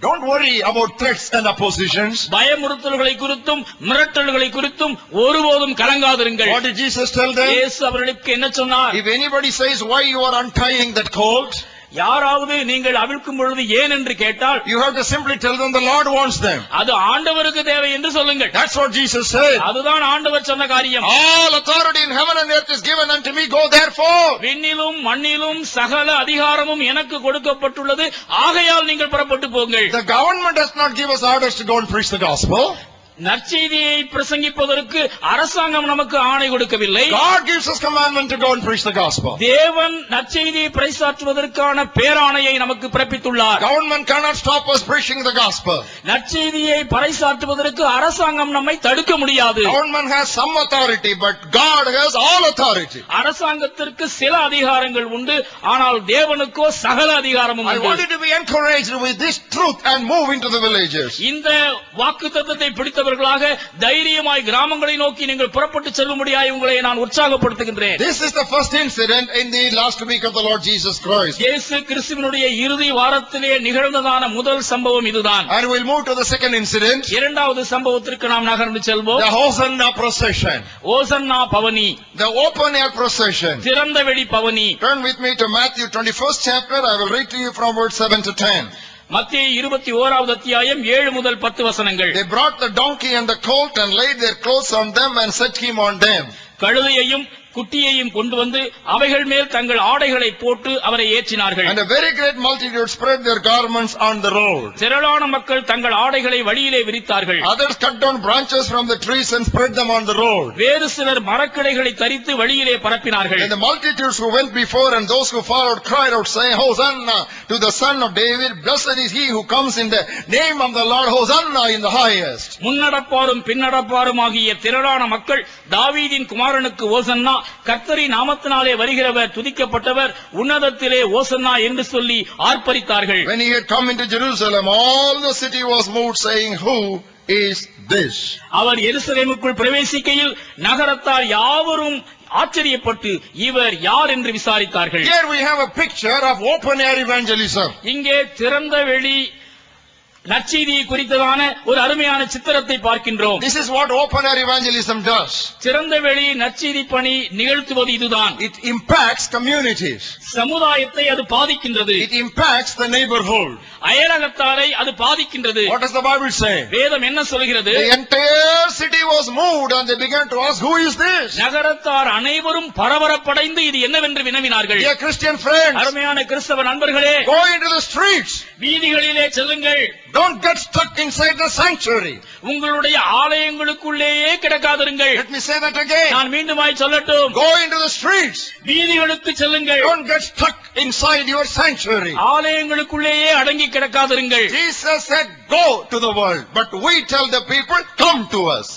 Speaker 1: Don't worry about threats and oppositions.
Speaker 2: பயமுறுத்தல்களை குறித்தும் மிரட்டல்களை குறித்தும் ஒருபோதும் கலங்காதிருங்கள்.
Speaker 1: What did Jesus tell them?
Speaker 2: இயேசு அவர்களுக்கு என்ன சொன்னார்?
Speaker 1: If anybody says why you are untying that colt,
Speaker 2: யாராவது நீங்கள் அவிழ்க்கும் பொழுது ஏன் என்று கேட்டால்,
Speaker 1: you have to simply tell them the Lord wants them.
Speaker 2: அது ஆண்டவருக்கு தேவை என்று சொல்லுங்கள்.
Speaker 1: That's what Jesus said.
Speaker 2: அதுதான் ஆண்டவர் சொன்ன காரியம்.
Speaker 1: All authority in heaven and earth is given unto me, go therefore.
Speaker 2: விண்ணிலும் மண்ணிலும் சகல அதிகாரமும் எனக்கு கொடுக்கப்பட்டுள்ளது, ஆகையால் நீங்கள் புறப்பட்டு போங்கள்.
Speaker 1: The government does not give us orders to go and preach the gospel.
Speaker 2: நற்செய்தியை பிரசங்கிப்பதற்கு அரசாங்கம் நமக்கு ஆணை கொடுக்கவில்லை.
Speaker 1: God gives us commandment to go and preach the gospel.
Speaker 2: தேவன் நற்செய்தியை பறைசாற்றுவதற்கான பேராணையை நமக்கு பிறப்பித்துள்ளார்.
Speaker 1: Government cannot stop us preaching the gospel.
Speaker 2: நற்செய்தியை பறைசாற்றுவதற்கு அரசாங்கம் நம்மை தடுக்க முடியாது.
Speaker 1: Government has some authority, but God has all authority.
Speaker 2: அரசாங்கத்திற்கு சில அதிகாரங்கள் உண்டு, ஆனால் தேவனுக்கோ சகல அதிகாரமும்
Speaker 1: I
Speaker 2: உண்டு.
Speaker 1: want you to be encouraged with this truth and move into the villages.
Speaker 2: இந்த வாக்குத்தத்தத்தை பிடித்தவர்களாக தைரியமாய் கிராமங்களை நோக்கி நீங்கள் புறப்பட்டு செல்லும்படியாய் உங்களை நான் உற்சாகப்படுத்துகின்றேன்.
Speaker 1: This is the first incident in the last week of the Lord Jesus Christ.
Speaker 2: இயேசு கிறிஸ்துவினுடைய இறுதி வாரத்திலே நிகழ்ந்ததான முதல் சம்பவம் இதுதான்.
Speaker 1: And we'll move to the second incident.
Speaker 2: இரண்டாவது சம்பவத்திற்கு நாம் நகர்ந்து செல்வோம்.
Speaker 1: The Hosanna procession.
Speaker 2: ஓசன்னா பவனி.
Speaker 1: The open air procession.
Speaker 2: திறந்த வெளி பவனி.
Speaker 1: Turn with me to Matthew 21st chapter. I will read to you from verse 7 to 10.
Speaker 2: மத்தேயு 21வது அத்தியாயம் 7 முதல் 10 வசனங்கள்.
Speaker 1: They brought the donkey and the colt and laid their clothes on them and set him on them.
Speaker 2: கழுதையையும் குட்டியையும் கொண்டு வந்து அவைகள் மேல் தங்கள் ஆடைகளை போட்டு அவரை ஏற்றினார்கள்.
Speaker 1: And a very great multitude spread their garments on the road.
Speaker 2: திரளான மக்கள் தங்கள் ஆடைகளை வழியிலே விரித்தார்கள்.
Speaker 1: Others cut down branches from the trees and spread them on the road.
Speaker 2: வேறு சிலர் மரக்கிளைகளை தரித்து வழியிலே பரப்பினார்கள்.
Speaker 1: And the multitudes who went before and those who followed cried out, saying, Hosanna to the Son of David, blessed is he who comes in the name of the Lord, Hosanna in the highest.
Speaker 2: முன்னடப்பாரும் பின்னடப்பாரும் ஆகிய திரளான மக்கள் தாவீதின் குமாரனுக்கு ஓசன்னா, கர்த்தரின் நாமத்தினாலே வருகிறவர் துதிக்கப்பட்டவர், உன்னதத்திலே ஓசன்னா என்று சொல்லி ஆர்ப்பரித்தார்கள்.
Speaker 1: When he had come into Jerusalem, all the city was moved, saying, Who is this?
Speaker 2: அவர் எருசலேமுக்குள் பிரவேசிக்கையில் நகரத்தார் யாவரும் ஆச்சரியப்பட்டு இவர் யார் என்று விசாரித்தார்கள்.
Speaker 1: Here we have a picture of open air evangelism.
Speaker 2: இங்கே திறந்த வெளி நற்செய்தியை குறித்ததான ஒரு அருமையான சித்திரத்தை பார்க்கின்றோம்.
Speaker 1: This is what open air evangelism does.
Speaker 2: திறந்த வெளி நற்செய்தி பணி நிகழ்த்துவது இதுதான்.
Speaker 1: It impacts communities.
Speaker 2: சமுதாயத்தை அது பாதிக்கின்றது.
Speaker 1: It impacts the neighborhood.
Speaker 2: அயலகத்தாரை அது பாதிக்கின்றது.
Speaker 1: What does the Bible say?
Speaker 2: வேதம் என்ன சொல்கிறது?
Speaker 1: The entire city was moved and they began to ask, Who is this?
Speaker 2: நகரத்தார் அனைவரும் பரபரப்படைந்து இது என்னவென்று வினவினார்கள்.
Speaker 1: Dear Christian friends,
Speaker 2: அருமையான கிறிஸ்தவ நண்பர்களே,
Speaker 1: go into the streets.
Speaker 2: வீதிகளிலே செல்லுங்கள்.
Speaker 1: Don't get stuck inside the sanctuary.
Speaker 2: உங்களுடைய ஆலயங்களுக்குள்ளேயே கிடக்காதிருங்கள்.
Speaker 1: Let me say that again.
Speaker 2: நான் மீண்டுமாய் சொல்லட்டும்.
Speaker 1: Go into the streets.
Speaker 2: வீதிகளுக்கு செல்லுங்கள்.
Speaker 1: Don't get stuck inside your sanctuary.
Speaker 2: ஆலயங்களுக்குள்ளேயே அடங்கி கிடக்காதிருங்கள்.
Speaker 1: Jesus said, Go to the world. But we tell the people, Come to us.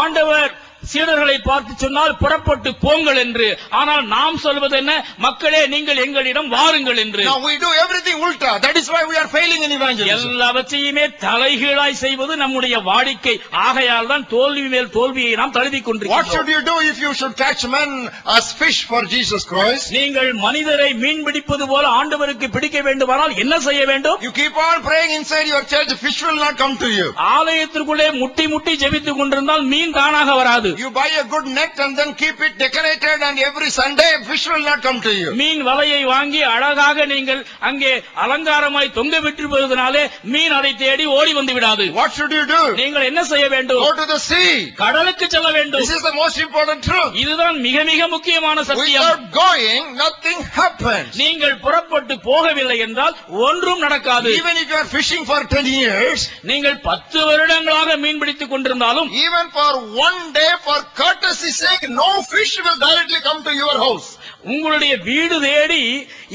Speaker 2: ஆண்டவர் சீடர்களை பார்த்து சொன்னால் புறப்பட்டு போங்கள் என்று. ஆனால் நாம் சொல்வது என்ன? மக்களே நீங்கள் எங்களிடம் வாருங்கள் என்று.
Speaker 1: Now we do everything ulta. That is why we are failing in evangelism.
Speaker 2: எல்லாவற்றையுமே தலைகீழாய் செய்வது நம்முடைய வாடிக்கை. ஆகையால் தான் தோல்வி மேல் தோல்வியை நாம் தழுவிக்
Speaker 1: What
Speaker 2: கொண்டிருக்கிறோம்.
Speaker 1: should you do if you should catch men as fish for Jesus Christ?
Speaker 2: நீங்கள் மனிதரை மீன் பிடிப்பது போல ஆண்டவருக்கு பிடிக்க வேண்டுமானால் என்ன செய்ய வேண்டும்?
Speaker 1: You keep on praying inside your church, fish will not come to you.
Speaker 2: ஆலயத்திற்குள்ளே முட்டி முட்டி ஜெபித்துக் கொண்டிருந்தால் மீன் தானாக வராது.
Speaker 1: You buy a good net and then keep it decorated and every Sunday fish will not come to you.
Speaker 2: மீன் வலையை வாங்கி அழகாக நீங்கள் அங்கே அலங்காரமாய் தொங்க விட்டிருப்பதனாலே மீன் அதை தேடி ஓடி வந்து விடாது.
Speaker 1: What should you do?
Speaker 2: நீங்கள் என்ன செய்ய வேண்டும்?
Speaker 1: Go to the sea.
Speaker 2: கடலுக்கு செல்ல வேண்டும்.
Speaker 1: This is the most important truth.
Speaker 2: இதுதான் மிக மிக முக்கியமான சத்தியம்.
Speaker 1: Without going, nothing happens.
Speaker 2: நீங்கள் புறப்பட்டு போகவில்லை என்றால் ஒன்றும் நடக்காது.
Speaker 1: Even if you are fishing for 10 years,
Speaker 2: நீங்கள் 10 வருடங்களாக மீன் பிடித்துக் கொண்டிருந்தாலும்,
Speaker 1: even for one day, for courtesy's sake, no fish will directly come to your house.
Speaker 2: உங்களுடைய வீடு தேடி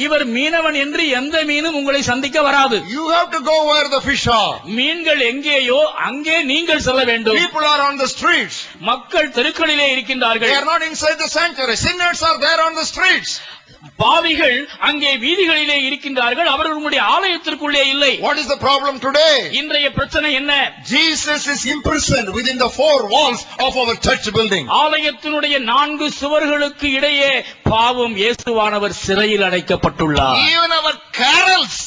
Speaker 2: இவர் மீனவன் என்று எந்த மீனும் உங்களை சந்திக்க வராது.
Speaker 1: You have to go where the fish are.
Speaker 2: மீன்கள் எங்கேயோ அங்கே நீங்கள் செல்ல வேண்டும்.
Speaker 1: People are on the streets.
Speaker 2: மக்கள் தெருக்களிலே இருக்கின்றார்கள்.
Speaker 1: They are not inside the sanctuary. Sinners are there on the streets.
Speaker 2: பாவிகள் அங்கே வீதிகளிலே இருக்கின்றார்கள். அவர்கள் உங்களுடைய ஆலயத்திற்குள்ளே இல்லை.
Speaker 1: What is the problem today?
Speaker 2: இன்றைய பிரச்சனை என்ன?
Speaker 1: Jesus is imprisoned within the 4 walls of our church building.
Speaker 2: ஆலயத்தினுடைய 4 சுவர்களுக்கு இடையே பாவம் இயேசுவானவர் சிறையில் அடைக்கப்பட்டுள்ளார்.
Speaker 1: Even our carols,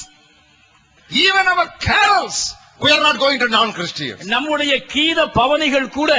Speaker 1: we are not going to non-Christians.
Speaker 2: நம்முடைய கீத பவனிகள் கூட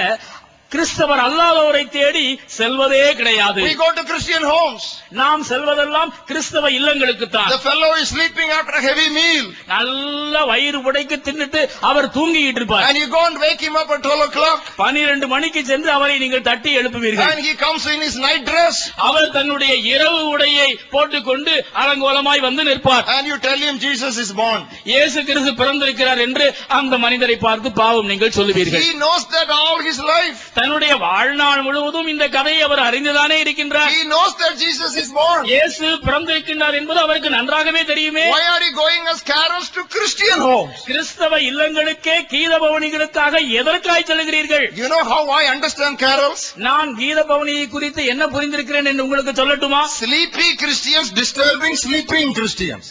Speaker 2: கிறிஸ்தவர் அல்லாதவரை தேடி செல்வதே கிடையாது.
Speaker 1: We go to Christian homes.
Speaker 2: நாம் செல்வதெல்லாம் கிறிஸ்தவ இல்லங்களுக்கு தான்.
Speaker 1: The fellow is sleeping after a heavy meal.
Speaker 2: நல்ல வயிறு உடைக்கு தின்னுட்டு அவர் தூங்கிட்டு இருப்பார்.
Speaker 1: And you go and wake him up at 12 o'clock.
Speaker 2: 12 மணிக்கு சென்று அவரை நீங்கள் தட்டி எழுப்புவீர்கள்.
Speaker 1: And he comes in his night dress.
Speaker 2: அவர் தன்னுடைய இரவு உடையை போட்டுக்கொண்டு அலங்கோலமாய் வந்து நிற்பார்.
Speaker 1: And you tell him Jesus is born.
Speaker 2: இயேசு கிறிஸ்து பிறந்திருக்கிறார் என்று அந்த மனிதரை பார்த்து பாவம் நீங்கள் சொல்லுவீர்கள்.
Speaker 1: He knows that all his life.
Speaker 2: தன்னுடைய வாழ்நாள் முழுவதும் இந்த கதையை அவர் அறிந்துதானே இருக்கின்றார்.
Speaker 1: He knows that Jesus is born.
Speaker 2: இயேசு பிறந்திருக்கின்றார் என்பது அவருக்கு நன்றாகவே தெரியுமே.
Speaker 1: Why are you going as carols to Christian homes?
Speaker 2: கிறிஸ்தவ இல்லங்களுக்கே கீத பவனிகளுக்காக எதற்காய் செல்கிறீர்கள்?
Speaker 1: You know how I understand carols?
Speaker 2: நான் கீத பவனியை குறித்து என்ன புரிந்திருக்கிறேன் என்று உங்களுக்கு சொல்லட்டுமா?
Speaker 1: Sleepy Christians disturbing sleeping Christians.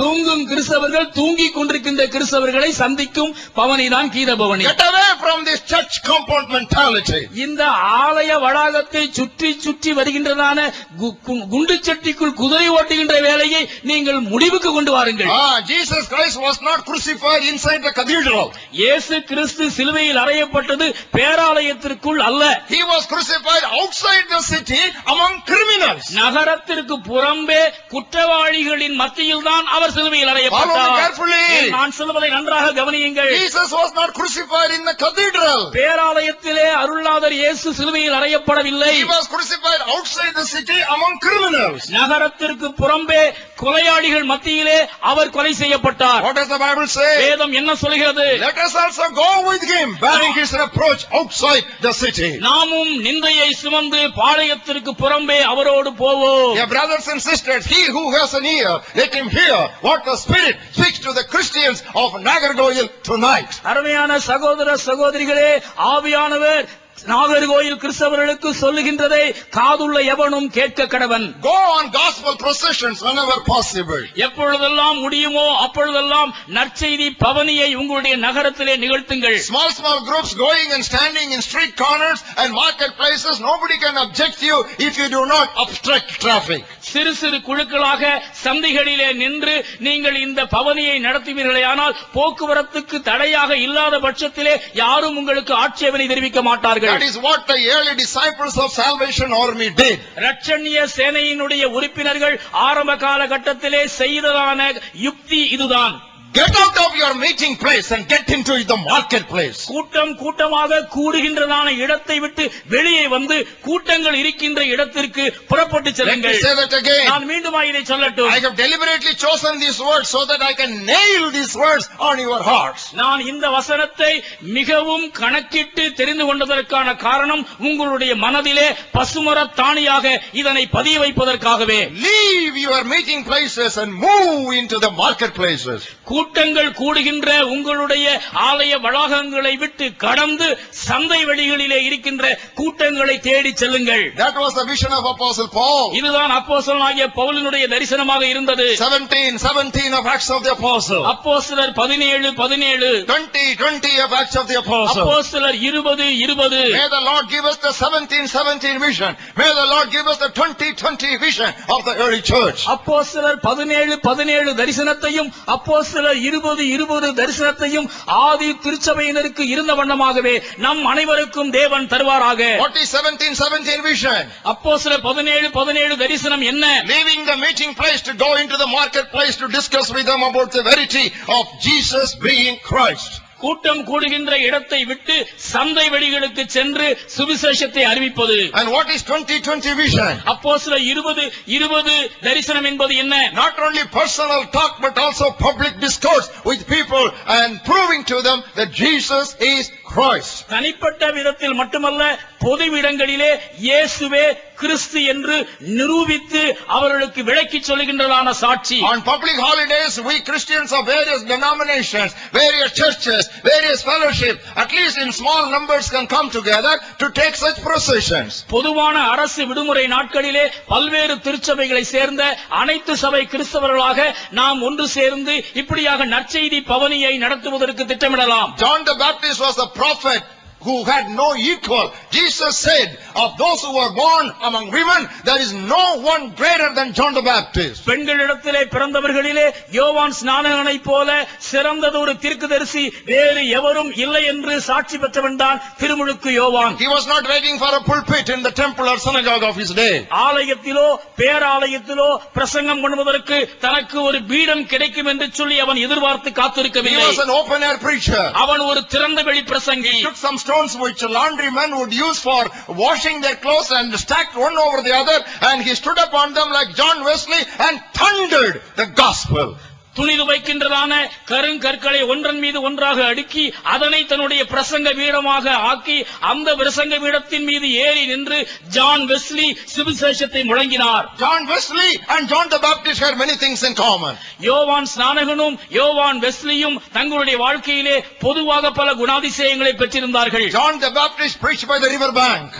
Speaker 2: தூங்கும் கிறிஸ்தவர்கள் தூங்கிக் கொண்டிருக்கின்ற கிறிஸ்தவர்களை சந்திக்கும் பவனிதான் கீத பவனி.
Speaker 1: Get away from this church compound mentality.
Speaker 2: இந்த ஆலய வளாகத்தை சுற்றி சுற்றி வருகின்றதான குண்டு சட்டிக்குள் குதிரை ஓட்டுகின்ற வேலையை நீங்கள் முடிவுக்கு கொண்டு வாருங்கள்.
Speaker 1: Jesus Christ was not crucified inside the cathedral.
Speaker 2: இயேசு கிறிஸ்து சிலுவையில் அறையப்பட்டது பேராலயத்திற்குள் அல்ல.
Speaker 1: He was crucified outside the city among criminals.
Speaker 2: நகரத்திற்கு புறம்பே குற்றவாளிகளின் மத்தியில் தான் தான் அவர் சிலுவையில்
Speaker 1: Follow me
Speaker 2: அறையப்பட்டார்.
Speaker 1: carefully.
Speaker 2: நான் சொல்வதை நன்றாக கவனியுங்கள்.
Speaker 1: Jesus was not crucified in the cathedral.
Speaker 2: பேராலயத்திலே அருள்நாதர் இயேசு சிலுவையில் அறையப்படவில்லை.
Speaker 1: He was crucified outside the city among criminals.
Speaker 2: நகரத்திற்கு புறம்பே கொலையாளிகள் மத்தியிலே அவர் கொலை செய்யப்பட்டார்.
Speaker 1: What does the Bible say?
Speaker 2: வேதம் என்ன சொல்கிறது?
Speaker 1: Let us also go with him, bearing his reproach outside the city.
Speaker 2: நாமும் நிந்தையை சுமந்து பாளையத்திற்கு புறம்பே அவரோடு போவோம்.
Speaker 1: Dear brothers and sisters, he who has an ear, let him hear what the Spirit speaks to the Christians of Nagargoil tonight.
Speaker 2: அருமையான சகோதர சகோதரிகளே, ஆவியானவர் நாகர்கோயில் கிறிஸ்தவர்களுக்கு சொல்லுகின்றதை காதுள்ள எவனும் கேட்க கடவன்.
Speaker 1: Go on gospel processions whenever possible.
Speaker 2: எப்பொழுதெல்லாம் முடியுமோ அப்பொழுதெல்லாம் நற்செய்தி பவனியை உங்களுடைய நகரத்திலே நிகழ்த்துங்கள்.
Speaker 1: Small groups going and standing in street corners and marketplaces, nobody can object you if you do not obstruct traffic.
Speaker 2: சிறு சிறு குழுக்களாக சந்தைகளிலே நின்று நீங்கள் இந்த பவனியை நடத்துவீர்களேயானால் போக்குவரத்துக்கு தடையாக இல்லாத பட்சத்திலே யாரும் உங்களுக்கு ஆட்சேபனை தெரிவிக்க மாட்டார்கள்.
Speaker 1: That is what the early disciples of Salvation Army did.
Speaker 2: இரட்சணிய சேனையினுடைய உறுப்பினர்கள் ஆரம்ப காலகட்டத்திலே செய்ததான யுக்தி இதுதான்.
Speaker 1: Get out of your meeting place and get into the marketplace.
Speaker 2: கூட்டமாக கூடுகின்றதான இடத்தை விட்டு வெளியே வந்து கூட்டங்கள் இருக்கின்ற இடத்திற்கு புறப்பட்டு
Speaker 1: Let me
Speaker 2: செல்லுங்கள்.
Speaker 1: say that again.
Speaker 2: நான் மீண்டும் இதை சொல்லட்டும்.
Speaker 1: I have deliberately chosen these words so that I can nail these words on your hearts.
Speaker 2: நான் இந்த வசனத்தை மிகவும் கணக்கிட்டு தெரிந்து கொண்டதற்கான காரணம் உங்களுடைய மனதிலே பசுமரத்தாணியாக இதனை பதிய வைப்பதற்காகவே.
Speaker 1: Leave your meeting places and move into the marketplaces.
Speaker 2: கூட்டங்கள் கூடுகின்ற உங்களுடைய ஆலய வளாகங்களை விட்டு கடந்து சந்தை வெளிகளிலே இருக்கின்ற கூட்டங்களை தேடி செல்லுங்கள்.
Speaker 1: That was the vision of Apostle Paul.
Speaker 2: இதுதான் அப்போஸ்தலனாகிய பவுலினுடைய தரிசனமாக இருந்தது.
Speaker 1: 17 of Acts of the Apostle.
Speaker 2: அப்போஸ்தலர் 17
Speaker 1: 20 of Acts of the Apostle.
Speaker 2: அப்போஸ்தலர் 20.
Speaker 1: May the Lord give us the 17 vision. May the Lord give us the 20 vision of the early church.
Speaker 2: அப்போஸ்தலர் 17 தரிசனத்தையும் அப்போஸ்தலர் 20 தரிசனத்தையும் ஆதி திருச்சபையினருக்கு இருந்த வண்ணமாகவே நம் அனைவருக்கும் தேவன் தருவாராக.
Speaker 1: What is 17 vision?
Speaker 2: அப்போஸ்தலர் 17 தரிசனம் என்ன?
Speaker 1: Leaving the meeting place to go into the marketplace to discuss with them about the verity of Jesus being Christ.
Speaker 2: கூட்டம் கூடுகின்ற இடத்தை விட்டு சந்தை வெளிகளுக்கு சென்று சுவிசேஷத்தை அறிவிப்பது.
Speaker 1: And what is 20 vision?
Speaker 2: அப்போஸ்தலர் 20 தரிசனம் என்பது என்ன?
Speaker 1: Not only personal talk but also public discourse with people and proving to them that Jesus is Christ.
Speaker 2: தனிப்பட்ட விதத்தில் மட்டுமல்ல, பொதுவிடங்களிலே இயேசுவே கிறிஸ்து என்று நிரூபித்து அவர்களுக்கு விளக்கிச் சொல்கின்றதான சாட்சி.
Speaker 1: On public holidays, we Christians of various denominations, various churches, various fellowships, at least in small numbers can come together to take such processions.
Speaker 2: பொதுவான அரசு விடுமுறை நாட்களிலே பல்வேறு திருச்சபைகளை சேர்ந்த அனைத்து சபை கிறிஸ்தவர்களாக நாம் ஒன்று சேர்ந்து இப்படியாக நற்செய்தி பவனியை நடத்துவதற்கு திட்டமிடலாம்.
Speaker 1: John the Baptist was a prophet who had no equal. Jesus said, of those who were born among women, there is no one greater than John the Baptist.
Speaker 2: பெண்களிடத்திலே பிறந்தவர்களிலே யோவான் ஸ்நானகனைப் போல சிறந்ததொரு தீர்க்கதரிசி வேறு எவரும் இல்லை என்று சாட்சி பெற்றவன் தான் திருமுழுக்கு யோவான்.
Speaker 1: He was not waiting for a pulpit in the temple or synagogue of his day.
Speaker 2: ஆலயத்திலோ பேராலயத்திலோ பிரசங்கம் பண்ணுவதற்கு தனக்கு ஒரு பீடம் கிடைக்கும் என்று சொல்லி அவன் எதிர்பார்த்து
Speaker 1: He
Speaker 2: காத்திருக்கவில்லை.
Speaker 1: was an open air preacher.
Speaker 2: அவன் ஒரு திறந்த வெளி பிரசங்கி.
Speaker 1: Took some stones which laundrymen would use for washing their clothes and stacked one over the other, and he stood upon them like John Wesley and thundered the gospel.
Speaker 2: துணி துவைக்கின்றதான கருங்கற்களை ஒன்றன் மீது ஒன்றாக அடுக்கி அதனை தன்னுடைய பிரசங்க பீடமாக ஆக்கி அந்த பிரசங்க பீடத்தின் மீது ஏறி நின்று ஜான் வெஸ்லி சுவிசேஷத்தை முழங்கினார்.
Speaker 1: John Wesley and John the Baptist had many things in common.
Speaker 2: யோவான் ஸ்நானகனும் யோவான் வெஸ்லியும் தங்களுடைய வாழ்க்கையிலே பொதுவாக பல குணாதிசயங்களை பெற்றிருந்தார்கள்.
Speaker 1: John the Baptist preached by the river bank.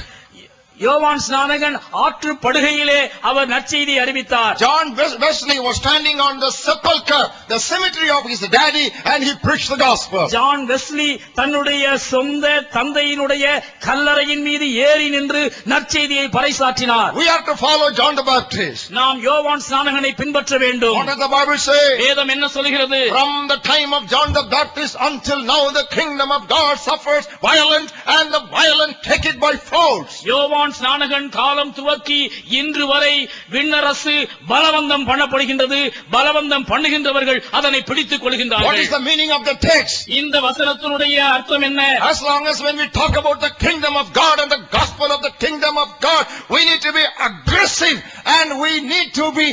Speaker 2: யோவான் ஸ்நானகன் ஆற்று படுகையிலே அவர் நற்செய்தி அறிவித்தார்.
Speaker 1: John Wesley was standing on the sepulchre, the cemetery of his daddy, and he preached the gospel.
Speaker 2: John Wesley தன்னுடைய சொந்த தந்தையினுடைய கல்லறையின் மீது ஏறி நின்று நற்செய்தியை பறைசாற்றினார்.
Speaker 1: We have to follow John the Baptist.
Speaker 2: நாம் யோவான் ஸ்நானகனை பின்பற்ற வேண்டும்.
Speaker 1: What does the Bible say?
Speaker 2: வேதம் என்ன சொல்கிறது?
Speaker 1: From the time of John the Baptist until now the kingdom of God suffers violence and the violent take it by force.
Speaker 2: யோவான் யோவான் ஸ்நானகன் காலம் துவக்கி இன்று வரை விண்ணரசு பலவந்தம் பண்ணப்படுகின்றது. பலவந்தம் பண்ணுகின்றவர்கள் அதனை பிடித்துக்
Speaker 1: What is
Speaker 2: கொள்கின்றார்கள்.
Speaker 1: the meaning of the text?
Speaker 2: இந்த வசனத்தினுடைய அர்த்தம் என்ன?
Speaker 1: As long as when we talk about the kingdom of God and the gospel of the kingdom of God, we need to be aggressive and we need to be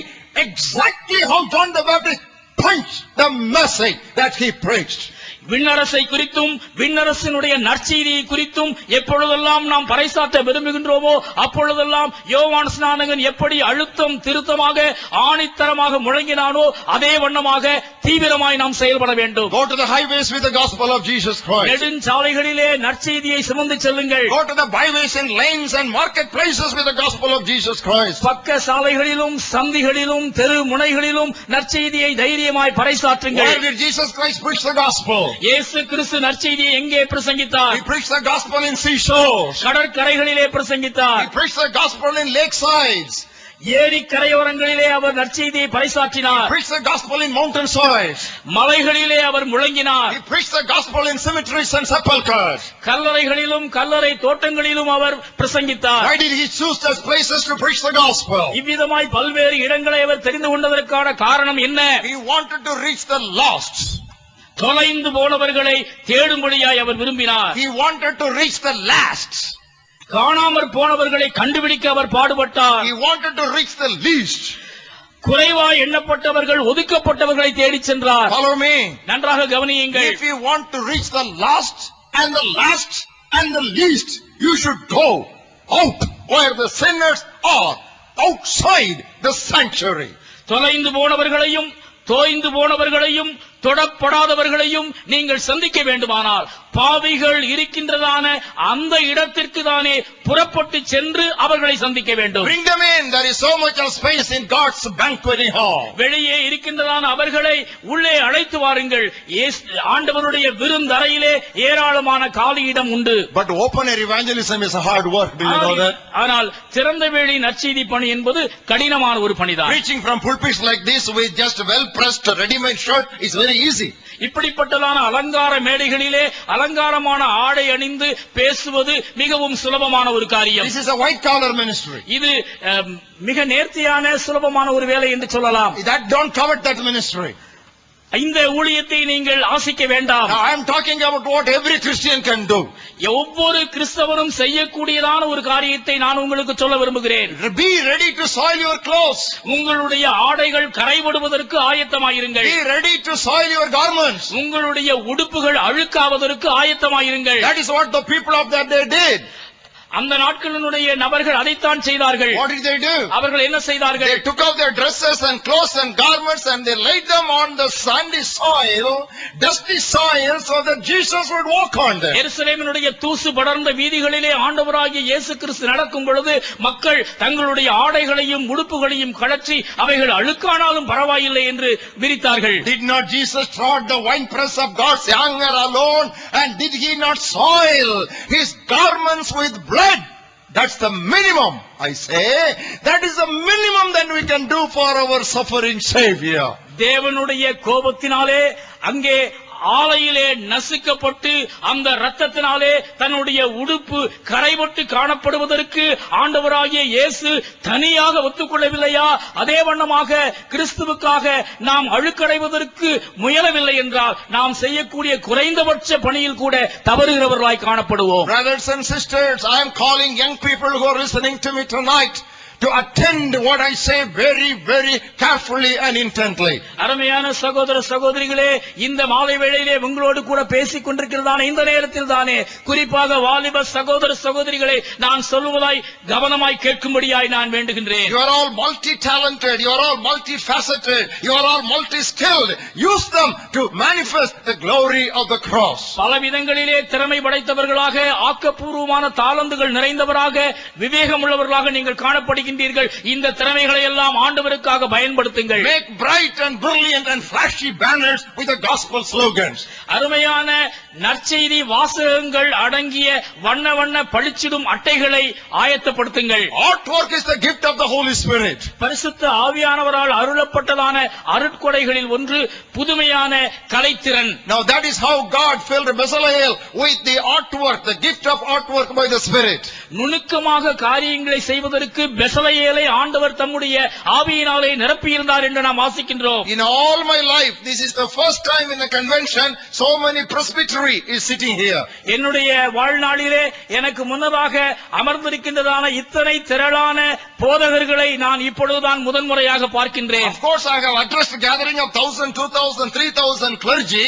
Speaker 1: exactly how John the Baptist punched the message that he preached.
Speaker 2: விண்ணரசை குறித்தும் விண்ணரசினுடைய நற்செய்தியை குறித்தும் எப்பொழுதெல்லாம் நாம் பறைசாற்ற விரும்புகின்றோமோ அப்பொழுதெல்லாம் யோவான் ஸ்நானகன் எப்படி அழுத்தம் திருத்தமாக ஆணித்தரமாக முழங்கினானோ அதே வண்ணமாக தீவிரமாய் நாம் செயல்பட வேண்டும்.
Speaker 1: Go to the highways with the gospel of Jesus Christ.
Speaker 2: நெடுஞ்சாலைகளிலே நற்செய்தியை சுமந்து செல்லுங்கள்.
Speaker 1: Go to the byways and lanes and marketplaces with the gospel of Jesus Christ.
Speaker 2: பக்க சாலைகளிலும் சந்திகளிலும் தெரு முனைகளிலும் நற்செய்தியை தைரியமாய் பறைசாற்றுங்கள்.
Speaker 1: Where did Jesus Christ preach the gospel?
Speaker 2: இயேசு கிறிஸ்து நற்செய்தியை எங்கே பிரசங்கித்தார்?
Speaker 1: He preached the gospel in seashores.
Speaker 2: கடற்கரைகளிலே பிரசங்கித்தார்.
Speaker 1: He preached the gospel in lakesides.
Speaker 2: ஏரி கரையோரங்களிலே அவர் நற்செய்தியை
Speaker 1: He
Speaker 2: பறைசாற்றினார்.
Speaker 1: preached the gospel in mountainsides.
Speaker 2: மலைகளிலே our முழங்கினார்.
Speaker 1: He preached the gospel in cemeteries and sepulchres.
Speaker 2: கல்லறைகளிலும் கல்லறை தோட்டங்களிலும் அவர் பிரசங்கித்தார்.
Speaker 1: Why did he choose those places to preach the gospel?
Speaker 2: இவ்விதமாய் பல்வேறு இடங்களை அவர் தெரிந்து கொண்டதற்கான காரணம் என்ன?
Speaker 1: He wanted to reach the lost.
Speaker 2: தொலைந்து போனவர்களை தேடும்படியாய் அவர் விரும்பினார்.
Speaker 1: He wanted to reach the last.
Speaker 2: காணாமற் போனவர்களை கண்டுபிடிக்க அவர் பாடுபட்டார்.
Speaker 1: He wanted to reach the least.
Speaker 2: குறைவாய் எண்ணப்பட்டவர்கள் ஒதுக்கப்பட்டவர்களை தேடிச் சென்றார்.
Speaker 1: Follow me.
Speaker 2: நன்றாக கவனியுங்கள்.
Speaker 1: If you want to reach the last and the last and the least, you should go out where the sinners are, outside the sanctuary.
Speaker 2: தொலைந்து போனவர்களையும் தோய்ந்து போனவர்களையும் தொடப்படாதவர்களையும் நீங்கள் சந்திக்க வேண்டுமானால் பாவிகள் இருக்கின்றதான அந்த இடத்திற்கு தானே புறப்பட்டு சென்று அவர்களை சந்திக்க வேண்டும்.
Speaker 1: Bring them in. There is so much of space in God's banqueting hall.
Speaker 2: வெளியே இருக்கின்றதான அவர்களை உள்ளே அழைத்து வாருங்கள். ஆண்டவருடைய விருந்தறையிலே ஏராளமான காலியிடம் உண்டு.
Speaker 1: But open air evangelism is a hard work. Do you know that?
Speaker 2: ஆனால் திறந்த வெளி நற்செய்தி பணி என்பது கடினமான ஒரு பணிதான்.
Speaker 1: Preaching from pulpits like this with just well pressed ready-made shirt is very easy.
Speaker 2: இப்படிப்பட்டதான அலங்கார மேடைகளிலே அலங்காரமான ஆடை அணிந்து பேசுவது மிகவும் சுலபமான ஒரு காரியம்.
Speaker 1: This is a white collar ministry.
Speaker 2: இது மிக நேர்த்தியான சுலபமான ஒரு வேலை என்று சொல்லலாம்.
Speaker 1: That don't covet that ministry.
Speaker 2: இந்த ஊழியத்தை நீங்கள் ஆசிக்க வேண்டாம்.
Speaker 1: Now I am talking about what every Christian can do.
Speaker 2: ஒவ்வொரு கிறிஸ்தவரும் செய்யக்கூடியதான ஒரு காரியத்தை நான் உங்களுக்கு சொல்ல விரும்புகிறேன்.
Speaker 1: Be ready to soil your clothes.
Speaker 2: உங்களுடைய ஆடைகள் கரைபடுவதற்கு ஆயத்தமாயிருங்கள்.
Speaker 1: Be ready to soil your garments.
Speaker 2: உங்களுடைய உடுப்புகள் அழுக்காவதற்கு ஆயத்தமாயிருங்கள்.
Speaker 1: That is what the people of that day did.
Speaker 2: அந்த நாட்களினுடைய நபர்கள் அதைத்தான் செய்தார்கள்.
Speaker 1: What did they do?
Speaker 2: அவர்கள் என்ன செய்தார்கள்?
Speaker 1: They took off their dresses and clothes and garments and they laid them on the sandy soil, dusty soil, so that Jesus would walk on them.
Speaker 2: எருசலேமினுடைய தூசு படர்ந்த வீதிகளிலே ஆண்டவராகிய இயேசு கிறிஸ்து நடக்கும் பொழுது மக்கள் தங்களுடைய ஆடைகளையும் உடுப்புகளையும் கழற்றி அவைகள் அழுக்கானாலும் பரவாயில்லை என்று விரித்தார்கள்.
Speaker 1: Did not Jesus trod the winepress of God's anger alone, and did he not soil his garments with blood? That's the minimum, I say. That is the minimum that we can do for our suffering Savior.
Speaker 2: தேவனுடைய கோபத்தினாலே அங்கே ஆலையிலே நசுக்கப்பட்டு அந்த இரத்தத்தினாலே தன்னுடைய உடுப்பு கரைபட்டு காணப்படுவதற்கு ஆண்டவராகிய இயேசு தனியாக ஒத்துக்கொள்ளவில்லையா? அதே வண்ணமாக கிறிஸ்துவுக்காக நாம் அழுக்கடைவதற்கு முயலவில்லை என்றால் நாம் செய்யக்கூடிய குறைந்தபட்ச பணியில் கூட தவறுகிறவர்களாய் காணப்படுவோம்.
Speaker 1: Brothers and sisters, I am calling young people who are listening to me tonight to attend what I say very, very carefully and intently.
Speaker 2: அருமையான சகோதர சகோதரிகளே, இந்த மாலை வேளையிலே உங்களோடு கூட பேசிக் கொண்டிருக்கிறதான இந்த நேரத்தில் தானே குறிப்பாக வாலிப சகோதர சகோதரிகளை நான் சொல்லுவதாய் கவனமாய் கேட்கும்படியாய் நான் வேண்டுகின்றேன்.
Speaker 1: You are all multi-talented, you are all multi-faceted, you are all multi-skilled. Use them to manifest the glory of the cross.
Speaker 2: பல விதங்களிலே திறமை படைத்தவர்களாக, ஆக்கப்பூர்வமான தாளந்துகள் நிறைந்தவராக, விவேகம் உள்ளவர்களாக நீங்கள் காணப்படுகிறீர்கள். இந்த திறமைகளை எல்லாம் ஆண்டவருக்காக பயன்படுத்துங்கள்.
Speaker 1: Make bright and brilliant and flashy banners with the gospel slogans.
Speaker 2: அருமையான நற்செய்தி வாசகங்கள் அடங்கிய வண்ண வண்ண பளிச்சிடும் அட்டைகளை ஆயத்தப்படுத்துங்கள்.
Speaker 1: Artwork is the gift of the Holy Spirit.
Speaker 2: பரிசுத்த ஆவியானவரால் அருளப்பட்டதான அருட்கொடைகளில் ஒன்று புதுமையான கலைத்திறன்.
Speaker 1: Now that is how God filled Bezalel with the artwork, the gift of artwork by the Spirit.
Speaker 2: நுணுக்கமாக காரியங்களை செய்வதற்கு பெசலெயேலை ஆண்டவர் தம்முடைய ஆவியினாலே நிரப்பியிருந்தார் என்று நாம் வாசிக்கின்றோம்.
Speaker 1: In all my life, this is the first time in a convention so many presbytery is sitting here.
Speaker 2: என்னுடைய வாழ்நாளிலே எனக்கு முன்னதாக அமர்ந்திருக்கின்றதான இத்தனை திரளான போதகர்களை நான் இப்பொழுதுதான் முதன்முறையாக பார்க்கின்றேன்.
Speaker 1: Of course, I have addressed a gathering of 1,000, 2,000, 3,000 clergy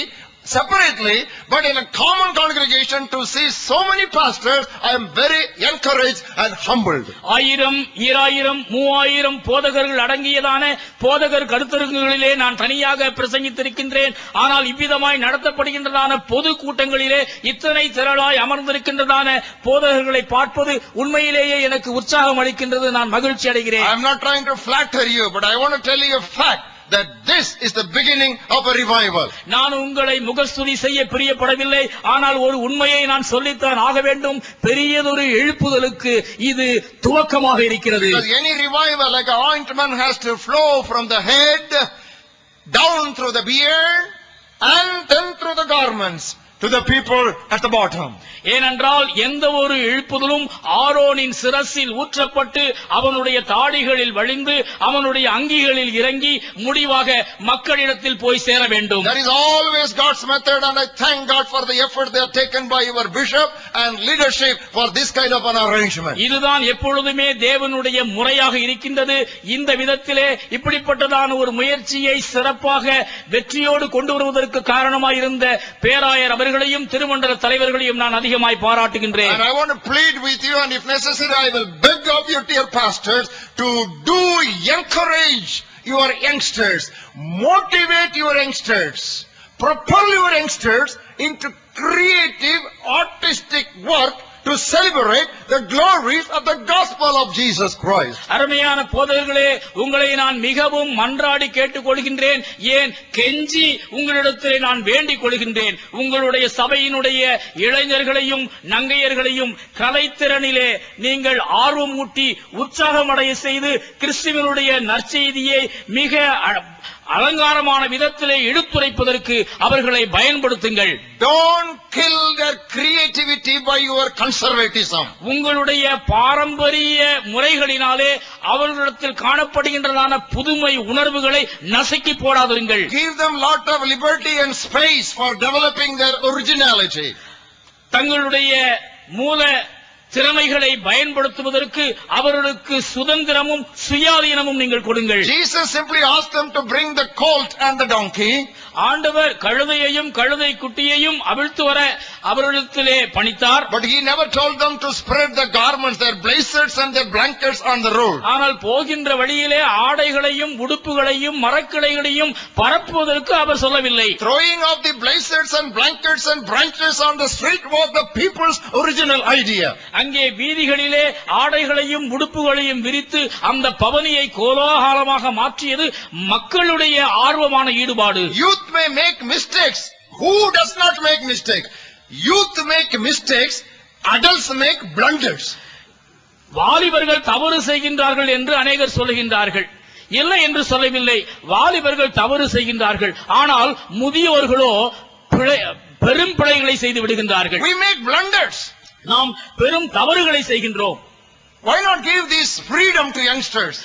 Speaker 1: separately, but in a common congregation to see so many pastors, I am very encouraged and humbled.
Speaker 2: 1000, 2000, 3000 போதகர்கள் அடங்கியதான போதகர் கருத்தரங்குகளிலே நான் தனியாக பிரசங்கித்திருக்கின்றேன். ஆனால் இவ்விதமாய் நடத்தப்படுகின்றதான பொது கூட்டங்களிலே இத்தனை திரளாய் அமர்ந்திருக்கின்றதான போதகர்களை பார்ப்பது உண்மையிலேயே எனக்கு உற்சாகம் அளிக்கின்றது. நான் மகிழ்ச்சி அடைகிறேன்.
Speaker 1: I am not trying to flatter you, but I want to tell you a fact that this is the beginning of a revival.
Speaker 2: நான் உங்களை முகஸ்துதி செய்ய பிரியப்படவில்லை, ஆனால் ஒரு உண்மையை நான் சொல்லித்தான் ஆக வேண்டும். பெரியதொரு எழுப்புதலுக்கு இது துவக்கமாக இருக்கிறது.
Speaker 1: Because any revival, like an ointment, has to flow from the head down through the beard and then through the garments to the people at the bottom.
Speaker 2: ஏனென்றால் எந்த ஒரு எழுப்புதலும் ஆரோனின் சிரசில் ஊற்றப்பட்டு அவனுடைய தாடிகளில் வழிந்து அவனுடைய அங்கிகளில் இறங்கி முடிவாக மக்களிடத்தில் போய் சேர வேண்டும்.
Speaker 1: That is always God's method, and I thank God for the effort they have taken by your bishop and leadership for this kind of an arrangement.
Speaker 2: இதுதான் எப்பொழுதுமே தேவனுடைய முறையாக இருக்கின்றது. இந்த விதத்திலே இப்படிப்பட்டதான ஒரு முயற்சியை சிறப்பாக வெற்றியோடு கொண்டு வருவதற்கு காரணமாயிருந்த பேராயர் அவர்களையும் திருமண்டல தலைவர்களையும் நான் அதிகமாய் பாராட்டுகின்றேன்.
Speaker 1: And I want to plead with you, and if necessary I will beg of you, dear pastors, to encourage your youngsters, motivate your youngsters, propel your youngsters into creative artistic work to celebrate the glories of the gospel of Jesus Christ.
Speaker 2: அருமையான போதகர்களே, உங்களை நான் மிகவும் மன்றாடி கேட்டுக் கொள்கின்றேன். ஏன் கெஞ்சி உங்களிடத்திலே நான் வேண்டிக் கொள்கின்றேன். உங்களுடைய சபையினுடைய இளைஞர்களையும் நங்கையர்களையும் கலைத்திறனிலே நீங்கள் ஆர்வம் ஊட்டி உற்சாகமடைய செய்து கிறிஸ்துவினுடைய நற்செய்தியை மிக அலங்காரமான விதத்திலே எடுத்துரைப்பதற்கு அவர்களை பயன்படுத்துங்கள்.
Speaker 1: Don't kill their creativity by your conservatism.
Speaker 2: உங்களுடைய பாரம்பரிய முறைகளினாலே அவர்களிடத்தில் காணப்படுகின்றதான புதுமை உணர்வுகளை நசுக்கி போடாதீர்கள்.
Speaker 1: Give them lot of liberty and space for developing their originality.
Speaker 2: தங்களுடைய மூல திறமைகளை பயன்படுத்துவதற்கு அவர்களுக்கு சுதந்திரமும் சுயாதீனமும் நீங்கள் கொடுங்கள்.
Speaker 1: Jesus simply asked them to bring the colt and the donkey.
Speaker 2: ஆண்டவர் கழுதையையும் கழுதை குட்டியையும் அவிழ்த்து வர அவர்களிடத்திலே பணித்தார்.
Speaker 1: But he never told them to spread the garments, their blazers and their blankets on the road.
Speaker 2: ஆனால் போகின்ற வழியிலே ஆடைகளையும் உடுப்புகளையும் மரக்கிளைகளையும் பரப்புவதற்கு அவர் சொல்லவில்லை.
Speaker 1: Throwing off the blazers and blankets and branches on the street was the people's original idea.
Speaker 2: அங்கே வீதிகளிலே ஆடைகளையும் உடுப்புகளையும் விரித்து அந்த பவனியை கோலாகலமாக மாற்றியது மக்களுடைய ஆர்வமான ஈடுபாடு.
Speaker 1: Youth may make mistakes. Who does not make mistakes? Youth make mistakes. Adults make blunders.
Speaker 2: வாலிபர்கள் தவறு செய்கின்றார்கள் என்று அநேகர் சொல்லுகின்றார்கள். இல்லை என்று சொல்லவில்லை. வாலிபர்கள் தவறு செய்கின்றார்கள். ஆனால் முதியோர்களோ பெரும் பிழைகளை செய்து விடுகின்றார்கள்.
Speaker 1: We make blunders.
Speaker 2: நாம் பெரும் தவறுகளை செய்கின்றோம்.
Speaker 1: Why not give this freedom to youngsters?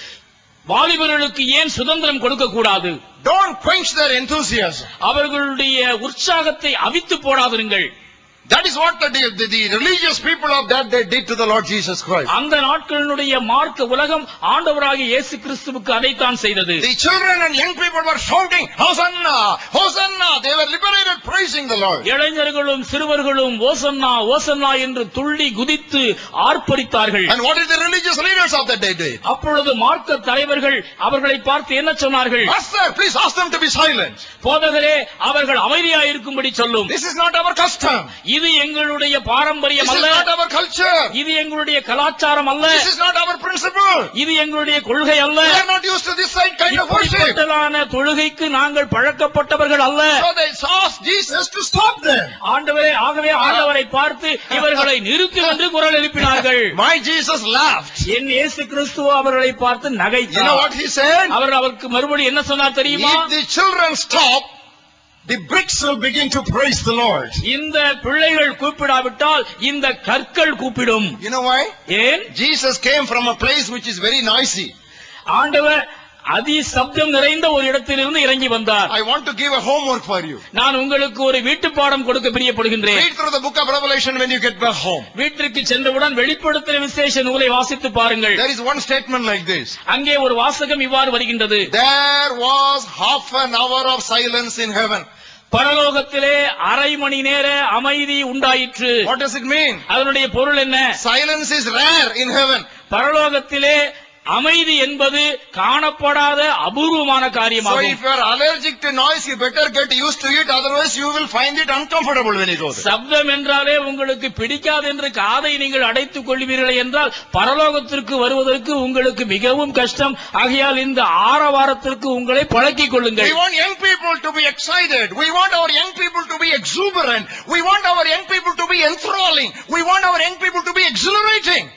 Speaker 2: வாலிபர்களுக்கு ஏன் சுதந்திரம் கொடுக்க கூடாது?
Speaker 1: Don't quench their enthusiasm.
Speaker 2: அவர்களுடைய உற்சாகத்தை அவித்து போடாதீர்கள்.
Speaker 1: That is what the religious people of that day did to the Lord Jesus Christ.
Speaker 2: அந்த நாட்களினுடைய மார்க்க உலகம் ஆண்டவராகிய இயேசு கிறிஸ்துவுக்கு அதைத்தான் செய்தது.
Speaker 1: The children and young people were shouting, Hosanna, Hosanna. They were liberated, praising the Lord.
Speaker 2: இளைஞர்களும் சிறுவர்களும் ஓசன்னா ஓசன்னா என்று துள்ளி குதித்து ஆர்ப்பரித்தார்கள்.
Speaker 1: And what did the religious leaders of that day do?
Speaker 2: அப்பொழுது மார்க்க தலைவர்கள் அவர்களை பார்த்து என்ன சொன்னார்கள்?
Speaker 1: Pastor, please ask them to be silent.
Speaker 2: போதகரே, அவர்கள் அமைதியாக இருக்கும்படி சொல்லும்.
Speaker 1: This is not our custom.
Speaker 2: இது எங்களுடைய பாரம்பரியம் அல்ல.
Speaker 1: This is not our culture.
Speaker 2: இது எங்களுடைய கலாச்சாரம் அல்ல.
Speaker 1: This is not our principle.
Speaker 2: இது எங்களுடைய கொள்கை அல்ல.
Speaker 1: We are not used to this kind of worship.
Speaker 2: இப்படிப்பட்டதான தொழுகைக்கு நாங்கள் பழக்கப்பட்டவர்கள் அல்ல.
Speaker 1: So they asked Jesus to stop them.
Speaker 2: ஆண்டவரே, ஆகவே ஆண்டவரை பார்த்து இவர்களை நிறுத்து என்று குரல் எழுப்பினார்கள்.
Speaker 1: My Jesus laughed.
Speaker 2: என் இயேசு கிறிஸ்து அவர்களை பார்த்து நகைத்தார்.
Speaker 1: You know what he said?
Speaker 2: அவர் அவருக்கு மறுபடி என்ன சொன்னார் தெரியுமா?
Speaker 1: If the children stop, the bricks will begin to praise the Lord.
Speaker 2: இந்த பிள்ளைகள் கூப்பிடாவிட்டால் இந்த கற்கள் கூப்பிடும்.
Speaker 1: You know why?
Speaker 2: ஏன்?
Speaker 1: Jesus came from a place which is very noisy.
Speaker 2: ஆண்டவர் அதி சப்தம் நிறைந்த ஒரு இடத்திலிருந்து இறங்கி வந்தார்.
Speaker 1: I want to give a homework for you.
Speaker 2: நான் உங்களுக்கு ஒரு வீட்டு பாடம் கொடுக்க பிரியப்படுகின்றேன்.
Speaker 1: Read through the book of Revelation when you get back home.
Speaker 2: வீட்டிற்கு சென்றவுடன் வெளிப்படுத்தின விசேஷ நூலை வாசித்து பாருங்கள்.
Speaker 1: There is one statement like this.
Speaker 2: அங்கே ஒரு வாசகம் இவ்வாறு வருகின்றது.
Speaker 1: There was half an hour of silence in heaven.
Speaker 2: பரலோகத்திலே அரை மணி நேர அமைதி உண்டாயிற்று.
Speaker 1: What does it mean?
Speaker 2: அதனுடைய பொருள் என்ன?
Speaker 1: Silence is rare in heaven.
Speaker 2: பரலோகத்திலே அமைதி என்பது காணப்படாத அபூர்வமான
Speaker 1: So
Speaker 2: காரியமாகும்.
Speaker 1: if you are allergic to noise, you better get used to it, otherwise you will find it uncomfortable when you go there.
Speaker 2: சப்தம் என்றாலே உங்களுக்கு பிடிக்காது என்று காதை நீங்கள் அடைத்துக் கொள்வீர்கள் என்றால் பரலோகத்திற்கு வருவதற்கு உங்களுக்கு மிகவும் கஷ்டம். ஆகையால் இந்த ஆரவாரத்திற்கு உங்களை பழக்கிக் கொள்ளுங்கள்.
Speaker 1: We want young people to be excited. We want our young people to be exuberant. We want our young people to be enthralling. We want our young people to be exhilarating.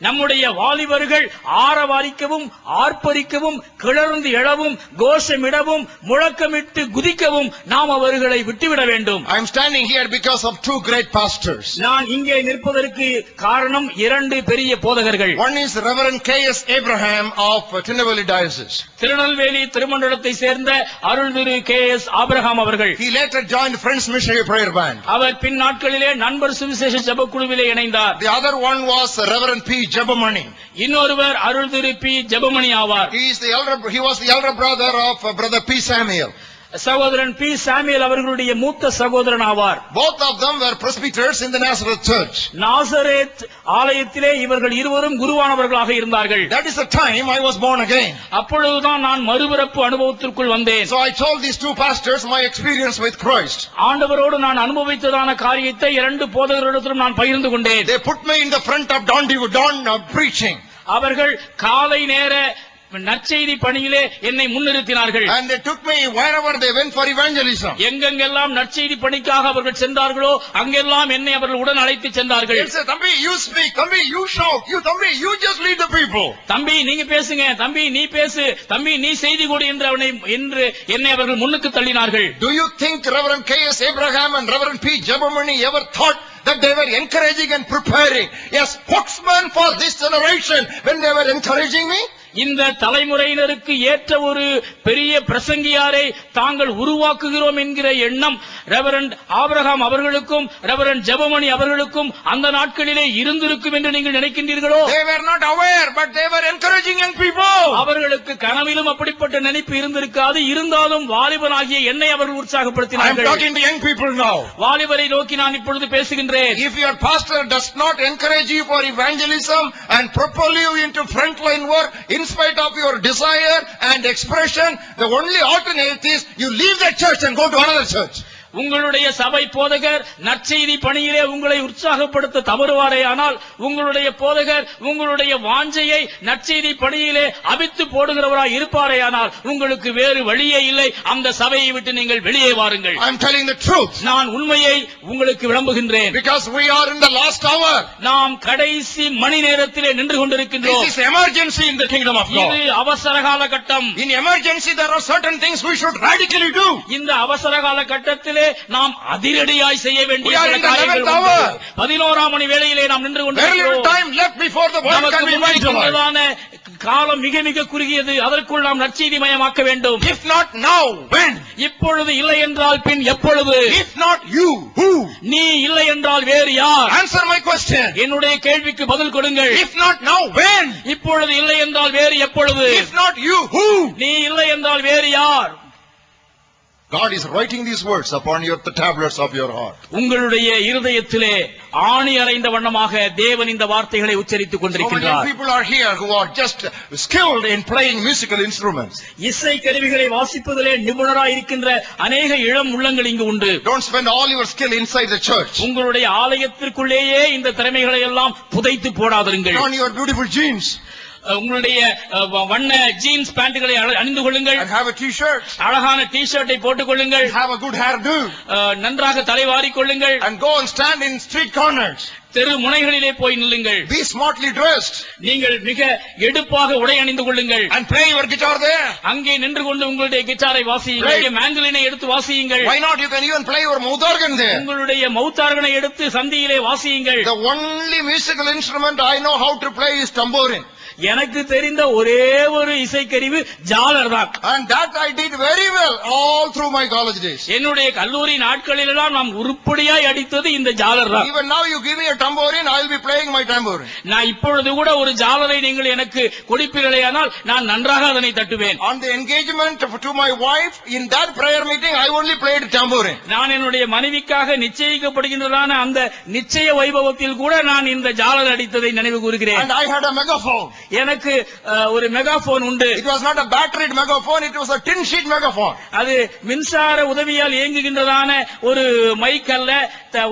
Speaker 2: நம்முடைய வாலிபர்கள் ஆரவாரிக்கவும் ஆர்ப்பரிக்கவும் கிளர்ந்து எழவும் கோஷமிடவும் முழக்கமிட்டு குதிக்கவும் நாம் அவர்களை விட்டுவிட வேண்டும்.
Speaker 1: I am standing here because of two great pastors.
Speaker 2: நான் இங்கே நிற்பதற்கு காரணம் இரண்டு பெரிய போதகர்கள்.
Speaker 1: One is Reverend K.S. Abraham of Tinnevelly Diocese.
Speaker 2: Tirunelveli திருமண்டலத்தை சேர்ந்த அருள் திரு K.S. ஆபிரகாம் அவர்கள்.
Speaker 1: He later joined Friends Missionary Prayer Band.
Speaker 2: அவர் பின் நாட்களிலே நண்பர் சுவிசேஷ ஜெபக்குழுவிலே இணைந்தார்.
Speaker 1: The other one was Reverend P. Jabamani.
Speaker 2: இன்னொருவர் அருள் திரு பி ஜெபமணி ஆவார்.
Speaker 1: He was the elder brother of Brother P. Samuel.
Speaker 2: சகோதரன் B Samuel அவர்களுடைய மூத்த சகோதரன் ஆவார்.
Speaker 1: Both of them were presbyters in the Nazareth church.
Speaker 2: Nazareth ஆலயத்திலே இவர்கள் இருவரும் குருவானவர்களாக இருந்தார்கள்.
Speaker 1: That is the time I was born again.
Speaker 2: அப்பொழுதுதான் நான் மறுபிறப்பு அனுபவத்திற்குள் வந்தேன்.
Speaker 1: So I told these two pastors my experience with Christ.
Speaker 2: ஆண்டவரோடு நான் அனுபவித்ததான காரியத்தை இரண்டு போதகர்களிடத்திலும் நான் பகிர்ந்து கொண்டேன்.
Speaker 1: They put me in the front of dawn preaching.
Speaker 2: அவர்கள் காலை நேர நற்செய்தி பணியிலே என்னை முன்னிறுத்தினார்கள்.
Speaker 1: And they took me wherever they went for evangelism.
Speaker 2: எங்கெங்கெல்லாம் நற்செய்தி பணிக்காக அவர்கள் சென்றார்களோ அங்கெல்லாம் என்னை அவர்கள் உடன் அழைத்து சென்றார்கள்.
Speaker 1: They said, "Thambi, you speak. Thambi, you shout. Thambi, you just lead the people."
Speaker 2: தம்பி நீங்க பேசுங்க, தம்பி நீ பேசு, தம்பி நீ செய்தி கொடு என்று என்னை அவர்கள் முன்னுக்கு தள்ளினார்கள்.
Speaker 1: Do you think Reverend K.S. Abraham and Reverend P. Jabamani ever thought that they were encouraging and preparing a spokesman for this generation when they were encouraging me?
Speaker 2: இந்த தலைமுறையினருக்கு ஏற்ற ஒரு பெரிய பிரசங்கியாரை தாங்கள் உருவாக்குகிறோம் என்கிற எண்ணம் ரெவரண்ட் ஆபிரகாம் அவர்களுக்கும் ரெவரண்ட் ஜெபமணி அவர்களுக்கும் அந்த நாட்களிலே இருந்திருக்கும் என்று நீங்கள் நினைக்கின்றீர்களோ?
Speaker 1: They were not aware, but they were encouraging young people.
Speaker 2: அவர்களுக்கு கனவிலும் அப்படிப்பட்ட நினைப்பு இருந்திருக்காது. இருந்தாலும் வாலிபனாகிய என்னை அவர்கள்
Speaker 1: I am
Speaker 2: உற்சாகப்படுத்தினார்கள்.
Speaker 1: talking to young people now.
Speaker 2: வாலிபரை நோக்கி நான் இப்பொழுது பேசுகின்றேன்.
Speaker 1: If your pastor does not encourage you for evangelism and propel you into frontline work in spite of your desire and expression, the only alternate is you leave that church and go to another church.
Speaker 2: உங்களுடைய சபை போதகர் நற்செய்தி பணியிலே உங்களை உற்சாகப்படுத்த தவறுவாரே ஆனால் உங்களுடைய போதகர் உங்களுடைய வாஞ்சையை நற்செய்தி பணியிலே அபித்து போடுகிறவராய் இருப்பாரே ஆனால் உங்களுக்கு வேறு வழியே இல்லை. அந்த சபையை விட்டு நீங்கள் வெளியே வாருங்கள்.
Speaker 1: I am telling the truth.
Speaker 2: நான் உண்மையை உங்களுக்கு விளம்புகின்றேன்.
Speaker 1: Because we are in the last hour.
Speaker 2: நாம் கடைசி மணி நேரத்திலே நின்று கொண்டிருக்கின்றோம்.
Speaker 1: This is emergency in the kingdom of God.
Speaker 2: இது அவசர கால கட்டம்.
Speaker 1: In emergency there are certain things we should radically do.
Speaker 2: இந்த அவசர கால கட்டத்திலே நாம் அதிரடியாய் செய்ய வேண்டிய சில காரியங்கள் உண்டு. 11ஆம் மணி வேளையிலே நாம் நின்று கொண்டிருக்கிறோம்.
Speaker 1: Time left before the world can be evangelized.
Speaker 2: காலம் மிக மிக குறுகியது. அதற்குள் நாம் நற்செய்தி மயமாக்க வேண்டும்.
Speaker 1: If not now, when?
Speaker 2: இப்பொழுது இல்லை என்றால் பின் எப்பொழுது?
Speaker 1: If not you, who?
Speaker 2: நீ இல்லை என்றால் வேறு யார்?
Speaker 1: Answer my question.
Speaker 2: என்னுடைய கேள்விக்கு பதில் கொடுங்கள்.
Speaker 1: If not now, when?
Speaker 2: இப்பொழுது இல்லை என்றால் வேறு எப்பொழுது?
Speaker 1: If not you, who?
Speaker 2: நீ இல்லை என்றால் வேறு யார்?
Speaker 1: God is writing these words upon the tablets of your heart.
Speaker 2: உங்களுடைய இருதயத்திலே ஆணி அறைந்த வண்ணமாக தேவன் இந்த வார்த்தைகளை உச்சரித்துக் கொண்டிருக்கிறார்.
Speaker 1: So many people are here who are just skilled in playing musical instruments.
Speaker 2: இசை கருவிகளை வாசிப்பதிலே நிபுணராய் இருக்கின்ற அநேக இளம் உள்ளங்கள் இங்கு உண்டு.
Speaker 1: Don't spend all your skill inside the church.
Speaker 2: உங்களுடைய ஆலயத்திற்குள்ளேயே இந்த திறமைகளை எல்லாம் புதைத்து போடாதீர்கள்.
Speaker 1: On your beautiful jeans.
Speaker 2: உங்களுடைய வண்ண ஜீன்ஸ் பேண்ட்களை அணிந்து கொள்ளுங்கள்.
Speaker 1: And have a t-shirt.
Speaker 2: அழகான டி-ஷர்ட்டை போட்டுக் கொள்ளுங்கள்.
Speaker 1: Have a good hairdo.
Speaker 2: நன்றாக தலைவாரிக் கொள்ளுங்கள்.
Speaker 1: And go and stand in street corners.
Speaker 2: தெரு முனைகளிலே போய் நில்லுங்கள்.
Speaker 1: Be smartly dressed.
Speaker 2: நீங்கள் மிக எடுப்பாக உடை அணிந்து கொள்ளுங்கள்.
Speaker 1: And play your guitar there.
Speaker 2: அங்கே நின்று கொண்டு உங்களுடைய கிட்டாரை வாசியுங்கள். மேண்டலினை எடுத்து வாசியுங்கள்.
Speaker 1: Why not? You can even play your mouth organ there.
Speaker 2: உங்களுடைய மவுத் ஆர்கனை எடுத்து சந்தியிலே வாசியுங்கள்.
Speaker 1: The only musical instrument I know how to play is tambourine.
Speaker 2: எனக்கு தெரிந்த ஒரே ஒரு இசைக்கருவி ஜாலர் தான்.
Speaker 1: And that I did very well all through my college days.
Speaker 2: என்னுடைய கல்லூரி நாட்களிலெல்லாம் நாம் உருப்படியாய் அடித்தது இந்த ஜாலர் தான்.
Speaker 1: Even now you give me a tambourine, I will be playing my tambourine.
Speaker 2: நான் இப்பொழுது கூட ஒரு ஜாலரை நீங்கள் எனக்கு கொடுப்பீர்களேயானால் நான் நன்றாக அதனை தட்டுவேன்.
Speaker 1: On the engagement to my wife, in that prayer meeting, I only played tambourine.
Speaker 2: நான் என்னுடைய மனைவிக்காக நிச்சயிக்கப்படுகின்றதான அந்த நிச்சய வைபவத்தில் கூட நான் இந்த ஜாலர் அடித்ததை நினைவு கூறுகிறேன்.
Speaker 1: And I had a megaphone.
Speaker 2: எனக்கு ஒரு மெகாபோன் உண்டு.
Speaker 1: It was not a battery megaphone, it was a tin sheet megaphone.
Speaker 2: அது மின்சார உதவியால் இயங்குகின்றதான ஒரு மைக் அல்ல,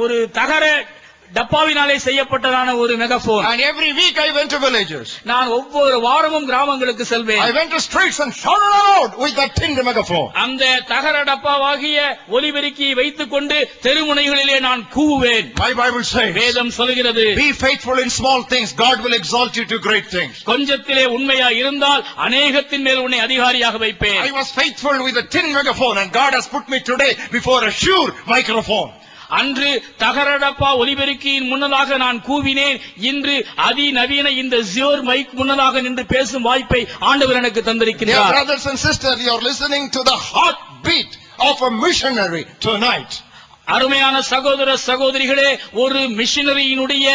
Speaker 2: ஒரு தகர டப்பாவினாலே செய்யப்பட்டதான ஒரு megaphone.
Speaker 1: And every week I went to villages.
Speaker 2: நான் ஒவ்வொரு வாரமும் கிராமங்களுக்கு செல்வேன்.
Speaker 1: I went to streets and shouted out with that tin megaphone.
Speaker 2: அந்த தகர டப்பாவாகிய ஒலிபெருக்கியை வைத்துக் கொண்டு தெருமுனைகளிலே நான் கூவுவேன்.
Speaker 1: My Bible says,
Speaker 2: வேதம் சொல்கிறது,
Speaker 1: be faithful in small things, God will exalt you to great things.
Speaker 2: கொஞ்சத்திலே உண்மையா இருந்தால் அநேகத்தின் மேல் உன்னை அதிகாரியாக வைப்பேன்.
Speaker 1: I was faithful with a tin megaphone and God has put me today before a sure microphone.
Speaker 2: அன்று தகரடப்பா ஒலிபெருக்கியின் முன்னதாக நான் கூவினேன். இன்று அதிநவீன இந்த ஜியோர் மைக் முன்னதாக நின்று பேசும் வாய்ப்பை ஆண்டவர் எனக்கு தந்திருக்கிறார்.
Speaker 1: Dear brothers and sisters, you are listening to the heartbeat of a missionary tonight.
Speaker 2: அருமையான சகோதர சகோதரிகளே, ஒரு மிஷனரியினுடைய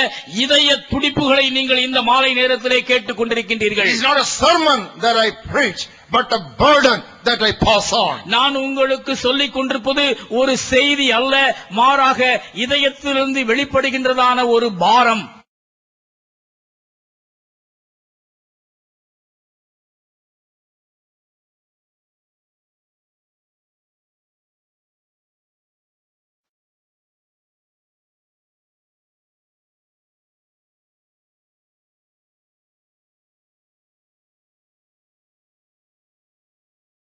Speaker 2: இதய துடிப்புகளை நீங்கள் இந்த மாலை நேரத்திலே கேட்டுக் கொண்டிருக்கின்றீர்கள்.
Speaker 1: It is not a sermon that I preach, but a burden that I pass on.
Speaker 2: நான் உங்களுக்கு சொல்லிக் கொண்டிருப்பது ஒரு செய்தி அல்ல, மாறாக இதயத்திலிருந்து வெளிப்படுகின்றதான ஒரு பாரம்.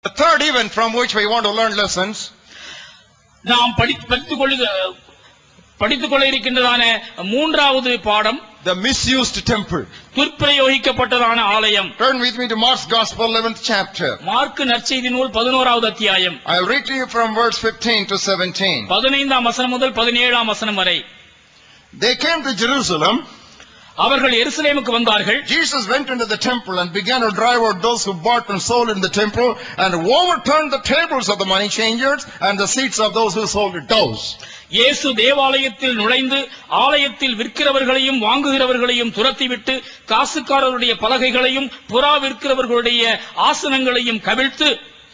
Speaker 1: The third event from which we want to learn lessons,
Speaker 2: நாம் படித்துக் கொள்ள இருக்கின்றதான மூன்றாவது பாடம்,
Speaker 1: the misused temple.
Speaker 2: துர்ப்பிரயோகிக்கப்பட்டதான ஆலயம்.
Speaker 1: Turn with me to Mark's Gospel, 11th chapter.
Speaker 2: Mark நற்செய்தி நூல் 11வது அத்தியாயம்.
Speaker 1: I'll read to you from verse 15 to 17.
Speaker 2: 15ஆம் வசனம் முதல் 17ஆம் வசனம் வரை.
Speaker 1: They came to Jerusalem.
Speaker 2: அவர்கள் எருசலேமுக்கு வந்தார்கள்.
Speaker 1: Jesus went into the temple and began to drive out those who bought and sold in the temple and overturned the tables of the money changers and the seats of those who sold doves.
Speaker 2: இயேசு தேவாலயத்தில் நுழைந்து ஆலயத்தில் விற்கிறவர்களையும் வாங்குகிறவர்களையும் துரத்திவிட்டு காசுக்காரருடைய பலகைகளையும் புறா விற்கிறவர்களுடைய ஆசனங்களையும் கவிழ்த்து,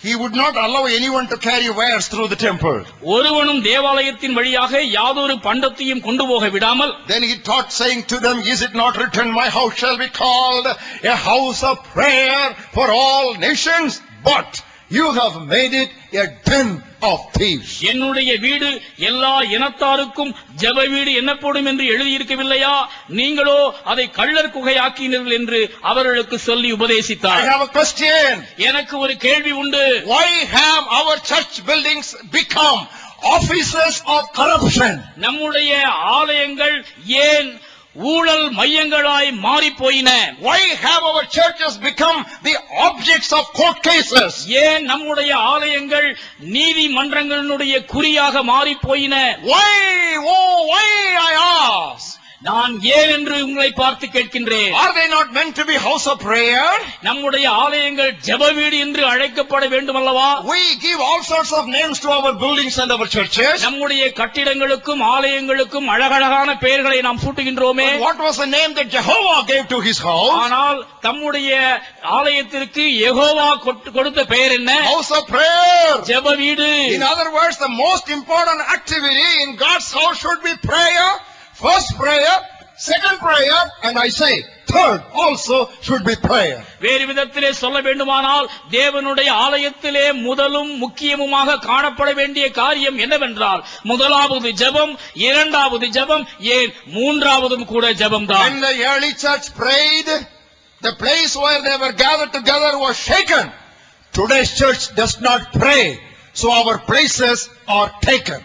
Speaker 1: He would not allow anyone to carry wares through the temple.
Speaker 2: ஒருவனும் தேவாலயத்தின் வழியாக யாதொரு பண்டத்தையும் கொண்டு போக விடாமல்,
Speaker 1: Then he taught, saying to them, Is it not written, My house shall be called a house of prayer for all nations? But you have made it a den of thieves.
Speaker 2: என்னுடைய வீடு எல்லா இனத்தாருக்கும் ஜெப வீடு என்னப்படும் என்று எழுதியிருக்கவில்லையா? நீங்களோ அதை கள்ளர் குகையாக்கினீர்கள் என்று அவர்களுக்கு சொல்லி உபதேசித்தார்.
Speaker 1: I have a question.
Speaker 2: எனக்கு ஒரு கேள்வி உண்டு.
Speaker 1: Why have our church buildings become offices of corruption?
Speaker 2: நம்முடைய ஆலயங்கள் ஏன் ஊழல் மையங்களாய் மாறி போயின?
Speaker 1: Why have our churches become the objects of court cases?
Speaker 2: ஏன் நம்முடைய ஆலயங்கள் நீதிமன்றங்களுடைய குறியாக மாறி போயின?
Speaker 1: Why, oh why, I ask.
Speaker 2: நான் ஏன் என்று உங்களை பார்த்து கேட்கின்றேன்.
Speaker 1: Are they not meant to be house of prayer?
Speaker 2: நம்முடைய ஆலயங்கள் ஜெப வீடு என்று அழைக்கப்பட வேண்டும் அல்லவா?
Speaker 1: We give all sorts of names to our buildings and our churches.
Speaker 2: நம்முடைய கட்டிடங்களுக்கும் ஆலயங்களுக்கும் அழகழகான பெயர்களை நாம் சூட்டுகின்றோமே.
Speaker 1: What was the name that Jehovah gave to his house?
Speaker 2: ஆனால் தம்முடைய ஆலயத்திற்கு யெகோவா கொடுத்த பெயர் என்ன?
Speaker 1: House of prayer.
Speaker 2: ஜெப வீடு.
Speaker 1: In other words, the most important activity in God's house should be prayer. First prayer, second prayer, and I say third also should be prayer.
Speaker 2: வேறு விதத்திலே சொல்ல வேண்டுமானால் தேவனுடைய ஆலயத்திலே முதலும் முக்கியமுமாக காணப்பட வேண்டிய காரியம் என்னவென்றால் முதலாவது ஜெபம், இரண்டாவது ஜெபம், ஏன் மூன்றாவதும் கூட ஜெபம்தான்.
Speaker 1: When the early church prayed, The place where they were gathered together was shaken. Today's church does not pray, so our places are taken.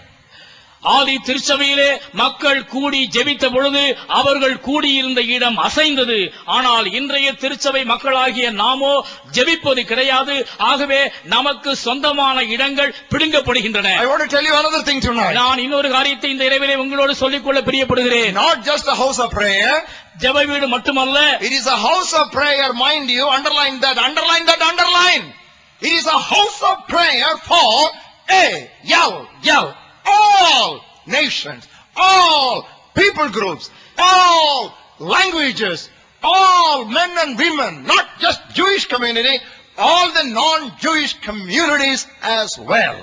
Speaker 2: ஆதி திருச்சபையிலே மக்கள் கூடி ஜெபித்த பொழுது அவர்கள் கூடியிருந்த இடம் அசைந்தது. ஆனால் இன்றைய திருச்சபை மக்களாகிய நாமோ ஜெபிப்பது கிடையாது. ஆகவே நமக்கு சொந்தமான இடங்கள் பிடுங்கப்படுகின்றன.
Speaker 1: I want to tell you another thing tonight.
Speaker 2: நான் இன்னொரு காரியத்தை இந்த இரவிலே உங்களோடு சொல்லிக்கொள்ள பிரியப்படுகிறேன்.
Speaker 1: Not just a house of prayer.
Speaker 2: ஜெப வீடு மட்டுமல்ல.
Speaker 1: It is a house of prayer, mind you. Underline that, underline that, underline. It is a house of prayer for all nations, all people groups, all languages, all men and women, not just Jewish community, all the non-Jewish communities as well.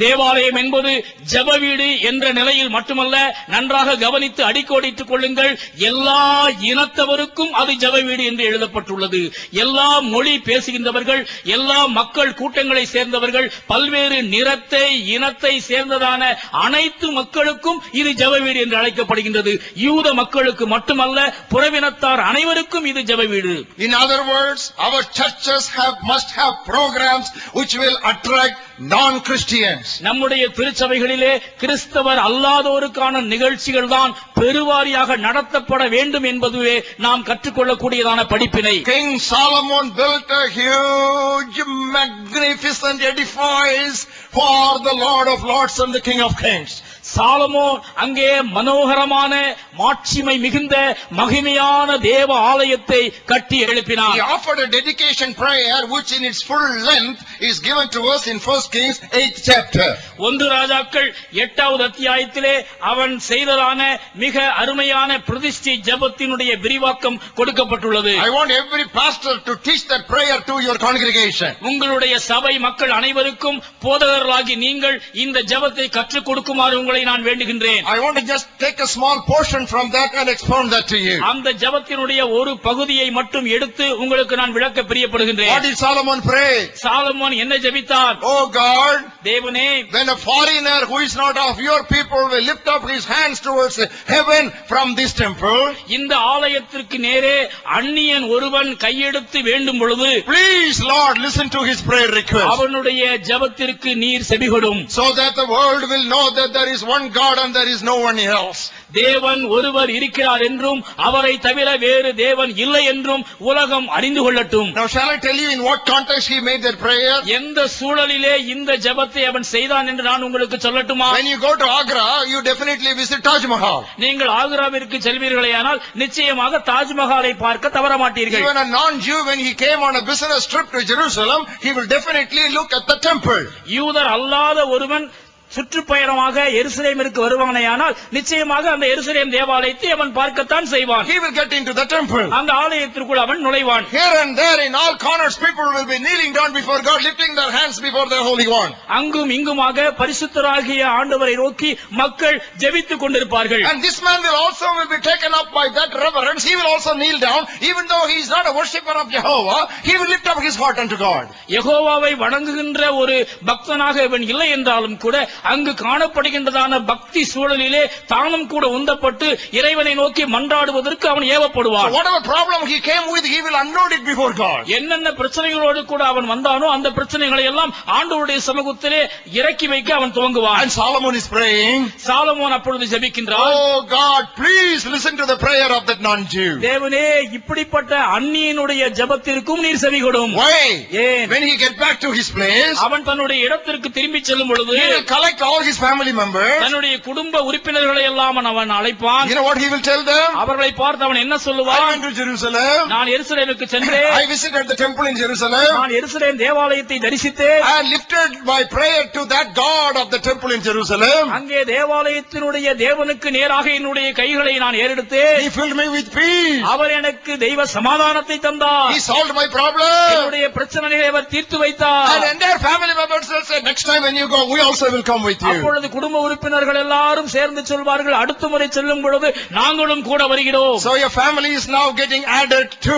Speaker 2: தேவாலயம் என்பது ஜெப வீடு என்ற நிலையில் மட்டுமல்ல, நன்றாக கவனித்து அடிக்கோடிட்டுக் கொள்ளுங்கள், எல்லா இனத்தவருக்கும் அது ஜெப வீடு என்று எழுதப்பட்டுள்ளது. எல்லா மொழி பேசுகின்றவர்கள், எல்லா மக்கள் கூட்டங்களை சேர்ந்தவர்கள், பல்வேறு நிறத்தை இனத்தை சேர்ந்ததான அனைத்து மக்களுக்கும் இது ஜெப வீடு என்று அழைக்கப்படுகின்றது. யூத மக்களுக்கு மட்டுமல்ல, புறவினத்தார் அனைவருக்கும் இது ஜெப வீடு.
Speaker 1: In other words, our churches must have programs which will attract non-Christians.
Speaker 2: நம்முடைய திருச்சபைகளிலே கிறிஸ்தவர் அல்லாதோருக்கான நிகழ்ச்சிகள் தான் பெருவாரியாக நடத்தப்பட வேண்டும் என்பதுவே நாம் கற்றுக்கொள்ளக்கூடியதான படிப்பினை.
Speaker 1: King Solomon built a huge, magnificent edifice for the Lord of Lords and the King of Kings.
Speaker 2: Solomon அங்கே மனோகரமான மாட்சிமை மிகுந்த மகிமையான தேவ ஆலயத்தை கட்டி எழுப்பினார்.
Speaker 1: He offered a dedication prayer which in its full length is given to us in 1 Kings 8th chapter.
Speaker 2: 1 ராஜாக்கள் 8வது அத்தியாயத்திலே அவன் செய்ததான மிக அருமையான பிரதிஷ்டை ஜெபத்தினுடைய விரிவாக்கம் கொடுக்கப்பட்டுள்ளது.
Speaker 1: I want every pastor to teach that prayer to your congregation.
Speaker 2: உங்களுடைய சபை மக்கள் அனைவருக்கும் போதகர்களாகி நீங்கள் இந்த ஜெபத்தை கற்றுக் கொடுக்குமாறு உங்களை நான் வேண்டுகின்றேன்.
Speaker 1: I want to just take a small portion from that and expound that to you.
Speaker 2: அந்த ஜெபத்தினுடைய ஒரு பகுதியை மட்டும் எடுத்து உங்களுக்கு நான் விளக்க பிரியப்படுகின்றேன்.
Speaker 1: What did Solomon pray?
Speaker 2: Solomon என்ன ஜெபித்தார்?
Speaker 1: Oh God,
Speaker 2: தேவனே,
Speaker 1: when a foreigner who is not of your people will lift up his hands towards heaven from this temple,
Speaker 2: இந்த ஆலயத்திற்கு நேரே அந்நியன் ஒருவன் கையெடுத்து வேண்டும் பொழுது,
Speaker 1: please Lord listen to his prayer request.
Speaker 2: அவனுடைய ஜெபத்திற்கு நீர் செவிகொடும்.
Speaker 1: So that the world will know that there is one God and there is no one else.
Speaker 2: தேவன் ஒருவர் இருக்கிறார் என்றும் அவரை தவிர வேறு தேவன் இல்லை என்றும் உலகம் அறிந்து கொள்ளட்டும்.
Speaker 1: Now shall I tell you in what context he made that prayer?
Speaker 2: எந்த சூழலிலே இந்த ஜெபத்தை அவன் செய்தான் என்று நான் உங்களுக்கு சொல்லட்டுமா?
Speaker 1: When you go to Agra, you definitely visit Taj Mahal.
Speaker 2: நீங்கள் ஆக்ராவிற்கு செல்வீர்களேயானால் நிச்சயமாக தாஜ்மஹாலை பார்க்க தவற மாட்டீர்கள்.
Speaker 1: Even a non-Jew, when he came on a business trip to Jerusalem, he will definitely look at the temple.
Speaker 2: யூதர் அல்லாத ஒருவன் சுற்றுப்பயணமாக எருசலேமிற்கு வருவானேயானால் நிச்சயமாக அந்த எருசலேம் தேவாலயத்தை அவன் பார்க்கத்தான் செய்வான்.
Speaker 1: He will get into the temple.
Speaker 2: அந்த ஆலயத்திற்குள் அவன் நுழைவான்.
Speaker 1: Here and there in all corners people will be kneeling down before God, lifting their hands before the Holy One.
Speaker 2: அங்கும் இங்குமாக பரிசுத்தராகிய ஆண்டவரை நோக்கி மக்கள் ஜெபித்துக் கொண்டிருப்பார்கள்.
Speaker 1: And this man will also be taken up by that reverence. He will also kneel down, even though he is not a worshipper of Jehovah. He will lift up his heart unto God.
Speaker 2: யெகோவாவை வணங்குகின்ற ஒரு பக்தனாக இவன் இல்லை என்றாலும் கூட அங்கு காணப்படுகின்றதான பக்தி சூழலிலே தானும் கூட உந்தப்பட்டு இறைவனை நோக்கி மன்றாடுவதற்கு அவன் ஏவப்படுவான்.
Speaker 1: So whatever problem he came with, he will unload it before God.
Speaker 2: என்னென்ன பிரச்சனைகளோடு கூட அவன் வந்தானோ அந்த பிரச்சனைகளை எல்லாம் ஆண்டவருடைய சமூகத்திலே இறக்கி வைக்க அவன் துவங்குவான்.
Speaker 1: And Solomon is praying.
Speaker 2: Solomon அப்பொழுது ஜெபிக்கின்றான்.
Speaker 1: Oh God, please listen to the prayer of that non-Jew.
Speaker 2: தேவனே, இப்படிப்பட்ட அந்நியனுடைய ஜெபத்திற்கும் நீர் செவிகொடும்.
Speaker 1: Why?
Speaker 2: ஏன்?
Speaker 1: When he get back to his place,
Speaker 2: அவன் தன்னுடைய இடத்திற்கு திரும்பி செல்லும் பொழுது
Speaker 1: he will collect all his family members.
Speaker 2: தன்னுடைய குடும்ப உறுப்பினர்களை எல்லாம் அவன் அழைப்பான்.
Speaker 1: You know what he will tell them?
Speaker 2: அவர்களை பார்த்து அவன் என்ன
Speaker 1: I
Speaker 2: சொல்லுவான்?
Speaker 1: went to Jerusalem.
Speaker 2: நான் எருசலேமுக்கு சென்றேன்.
Speaker 1: I visited the temple in Jerusalem.
Speaker 2: நான் எருசலேம் தேவாலயத்தை தரிசித்தேன்.
Speaker 1: I lifted my prayer to that God of the temple in Jerusalem.
Speaker 2: அங்கே தேவாலயத்தினுடைய தேவனுக்கு நேராக என்னுடைய கைகளை நான் ஏறெடுத்தேன்.
Speaker 1: He filled me with peace.
Speaker 2: அவர் எனக்கு தெய்வ சமாதானத்தை தந்தார்.
Speaker 1: He solved my problem.
Speaker 2: என்னுடைய பிரச்சனைகளை அவர் தீர்த்து வைத்தார்.
Speaker 1: And entire family members will say, next time when you go, we also will come with you.
Speaker 2: அப்பொழுது குடும்ப உறுப்பினர்கள் எல்லாரும் சேர்ந்து சொல்வார்கள், அடுத்த முறை செல்லும் பொழுது நாங்களும் கூட வருகிறோம்.
Speaker 1: So your family is now getting added to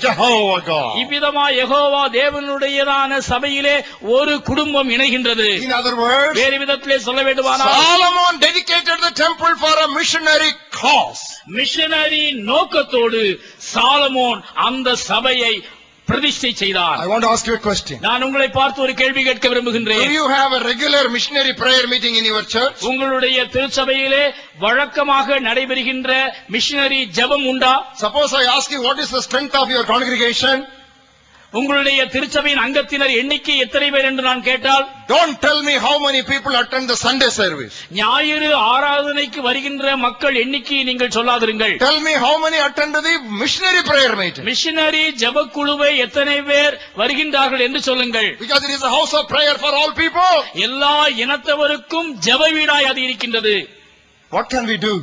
Speaker 1: Jehovah God.
Speaker 2: இவ்விதமா Jehovah தேவனுடையதான சபையிலே ஒரு குடும்பம் இணைகின்றது.
Speaker 1: In other words,
Speaker 2: வேறு விதத்திலே சொல்ல வேண்டுமானால்
Speaker 1: Solomon dedicated the temple for a missionary cause.
Speaker 2: Missionary நோக்கத்தோடு சாலமோன் அந்த சபையை பிரதிஷ்டை செய்தார்.
Speaker 1: I want to ask you a question.
Speaker 2: நான் உங்களை பார்த்து ஒரு கேள்வி கேட்க விரும்புகின்றேன்.
Speaker 1: Do you have a regular missionary prayer meeting in your church?
Speaker 2: உங்களுடைய திருச்சபையிலே வழக்கமாக நடைபெறுகின்ற மிஷனரி ஜெபம் உண்டா?
Speaker 1: Suppose I ask you what is the strength of your congregation?
Speaker 2: உங்களுடைய திருச்சபையின் அங்கத்தினர் எண்ணிக்கை எத்தனை பேர் என்று நான் கேட்டால்,
Speaker 1: Don't tell me how many people attend the Sunday service.
Speaker 2: ஞாயிறு ஆராதனைக்கு வருகின்ற மக்கள் எண்ணிக்கையை நீங்கள் சொல்லாதிருங்கள்.
Speaker 1: Tell me how many attend the missionary prayer meeting.
Speaker 2: Missionary ஜெபக்குழுவை எத்தனை பேர் வருகின்றார்கள் என்று சொல்லுங்கள்.
Speaker 1: Because it is a house of prayer for all people.
Speaker 2: எல்லா இனத்தவருக்கும் ஜெப வீடாய் அது இருக்கின்றது.
Speaker 1: What can we do?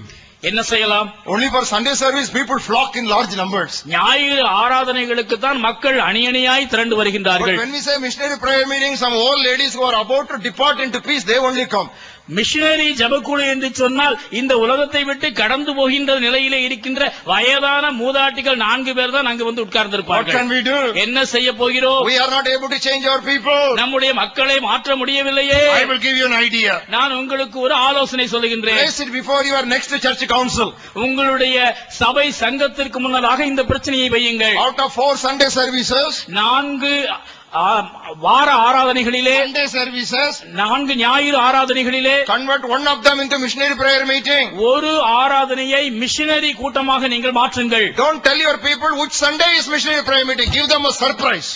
Speaker 2: என்ன செய்யலாம்?
Speaker 1: Only for Sunday service people flock in large numbers.
Speaker 2: ஞாயிறு ஆராதனைகளுக்கு தான் மக்கள் அணியணியாய் திரண்டு
Speaker 1: But
Speaker 2: வருகின்றார்கள்.
Speaker 1: when we say missionary prayer meeting, some old ladies who are about to depart into peace, they only come.
Speaker 2: Missionary ஜெபக்குழு என்று சொன்னால் இந்த உலகத்தை விட்டு கடந்து போகின்ற நிலையிலே இருக்கின்ற வயதான மூதாட்டிகள் 4 பேர் தான் அங்கு வந்து
Speaker 1: What
Speaker 2: உட்கார்ந்திருப்பார்கள்.
Speaker 1: can we do?
Speaker 2: என்ன செய்ய போகிறோம்?
Speaker 1: We are not able to change our people.
Speaker 2: நம்முடைய மக்களை மாற்ற முடியவில்லையே.
Speaker 1: I will give you an idea.
Speaker 2: நான் உங்களுக்கு ஒரு ஆலோசனை சொல்லுகின்றேன்.
Speaker 1: Place it before your next church council.
Speaker 2: உங்களுடைய சபை சங்கத்திற்கு முன்னதாக இந்த பிரச்சனையை வையுங்கள்.
Speaker 1: Out of 4 Sunday services,
Speaker 2: 4 வார ஆராதனைகளிலே,
Speaker 1: Sunday services,
Speaker 2: 4 ஞாயிறு ஆராதனைகளிலே
Speaker 1: convert one of them into missionary prayer meeting.
Speaker 2: ஒரு ஆராதனையை மிஷனரி கூட்டமாக நீங்கள் மாற்றுங்கள்.
Speaker 1: Don't tell your people which Sunday is missionary prayer meeting. Give them a surprise.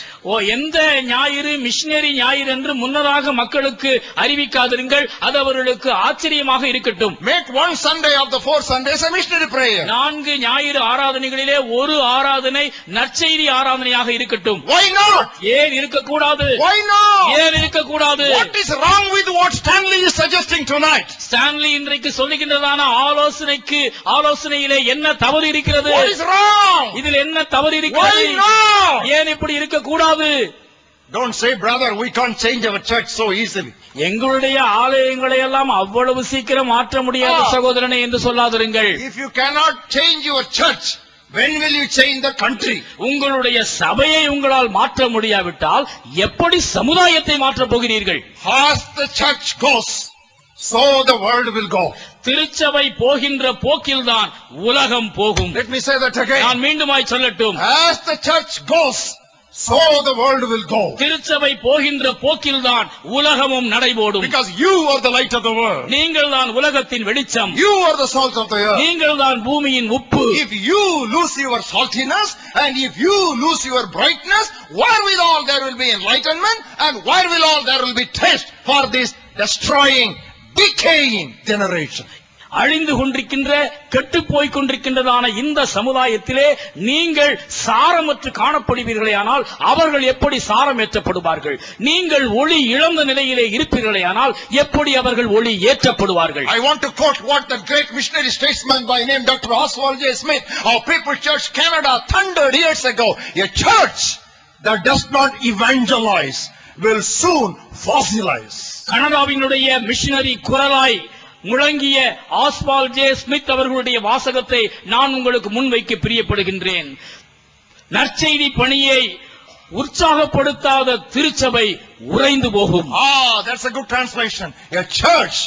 Speaker 2: எந்த ஞாயிறு மிஷனரி ஞாயிறு என்று முன்னதாக மக்களுக்கு அறிவிக்காதிருங்கள். அது அவர்களுக்கு ஆச்சரியமாக இருக்கட்டும்.
Speaker 1: Make one Sunday of the 4 Sundays a missionary prayer.
Speaker 2: 4 ஞாயிறு ஆராதனைகளிலே ஒரு ஆராதனை நற்செய்தி ஆராதனையாக இருக்கட்டும்.
Speaker 1: Why not?
Speaker 2: ஏன் இருக்கக்கூடாது?
Speaker 1: Why not?
Speaker 2: ஏன் இருக்கக்கூடாது?
Speaker 1: What is wrong with what Stanley is suggesting tonight?
Speaker 2: Stanley இன்றைக்கு சொல்லுகின்றதான ஆலோசனையிலே என்ன தவறு இருக்கிறது?
Speaker 1: What is wrong?
Speaker 2: இதில் என்ன தவறு இருக்கிறது?
Speaker 1: Why not?
Speaker 2: ஏன் இப்படி இருக்கக்கூடாது?
Speaker 1: Don't say, brother, we can't change our church so easily.
Speaker 2: எங்களுடைய ஆலயங்களை எல்லாம் அவ்வளவு சீக்கிரம் மாற்ற முடியாத சகோதரனே என்று சொல்லாதிருங்கள்.
Speaker 1: If you cannot change your church, when will you change the country?
Speaker 2: உங்களுடைய சபையை உங்களால் மாற்ற முடியாவிட்டால் எப்படி சமுதாயத்தை மாற்றப் போகிறீர்கள்?
Speaker 1: As the church goes, so the world will go.
Speaker 2: திருச்சபை போகின்ற போக்கில்தான் உலகம் போகும்.
Speaker 1: Let me say that again.
Speaker 2: நான் மீண்டுமாய் சொல்லட்டும்.
Speaker 1: As the church goes, so the world will go.
Speaker 2: திருச்சபை போகின்ற போக்கில்தான் உலகமும் நடைபோடும்.
Speaker 1: Because you are the light of the world.
Speaker 2: நீங்கள் தான் உலகத்தின் வெளிச்சம்.
Speaker 1: You are the salt of the earth.
Speaker 2: நீங்கள் தான் பூமியின் உப்பு.
Speaker 1: If you lose your saltiness and if you lose your brightness, wherewithal there will be enlightenment and wherewithal there will be taste for this destroying, decaying generation.
Speaker 2: அழிந்து கொண்டிருக்கின்ற கெட்டுப் போய்க் கொண்டிருக்கின்றதான இந்த சமுதாயத்திலே நீங்கள் சாரமற்று காணப்படுவீர்களே ஆனால் அவர்கள் எப்படி சாரமேற்றப்படுவார்கள்? நீங்கள் ஒளி இழந்த நிலையிலே இருப்பீர்களே ஆனால் எப்படி அவர்கள் ஒளி ஏற்றப்படுவார்கள்?
Speaker 1: I want to quote what the great missionary statesman by name Dr. Oswald J. Smith of People's Church Canada thundered years ago. A church that does not evangelize will soon fossilize.
Speaker 2: கனடாவினுடைய missionary குரலாய் முழங்கிய Oswald J Smith அவர்களுடைய வாசகத்தை நான் உங்களுக்கு முன்வைக்க பிரியப்படுகின்றேன். நற்செய்தி பணியை உற்சாகப்படுத்தாத திருச்சபை உறைந்து போகும்.
Speaker 1: That's a good translation. A church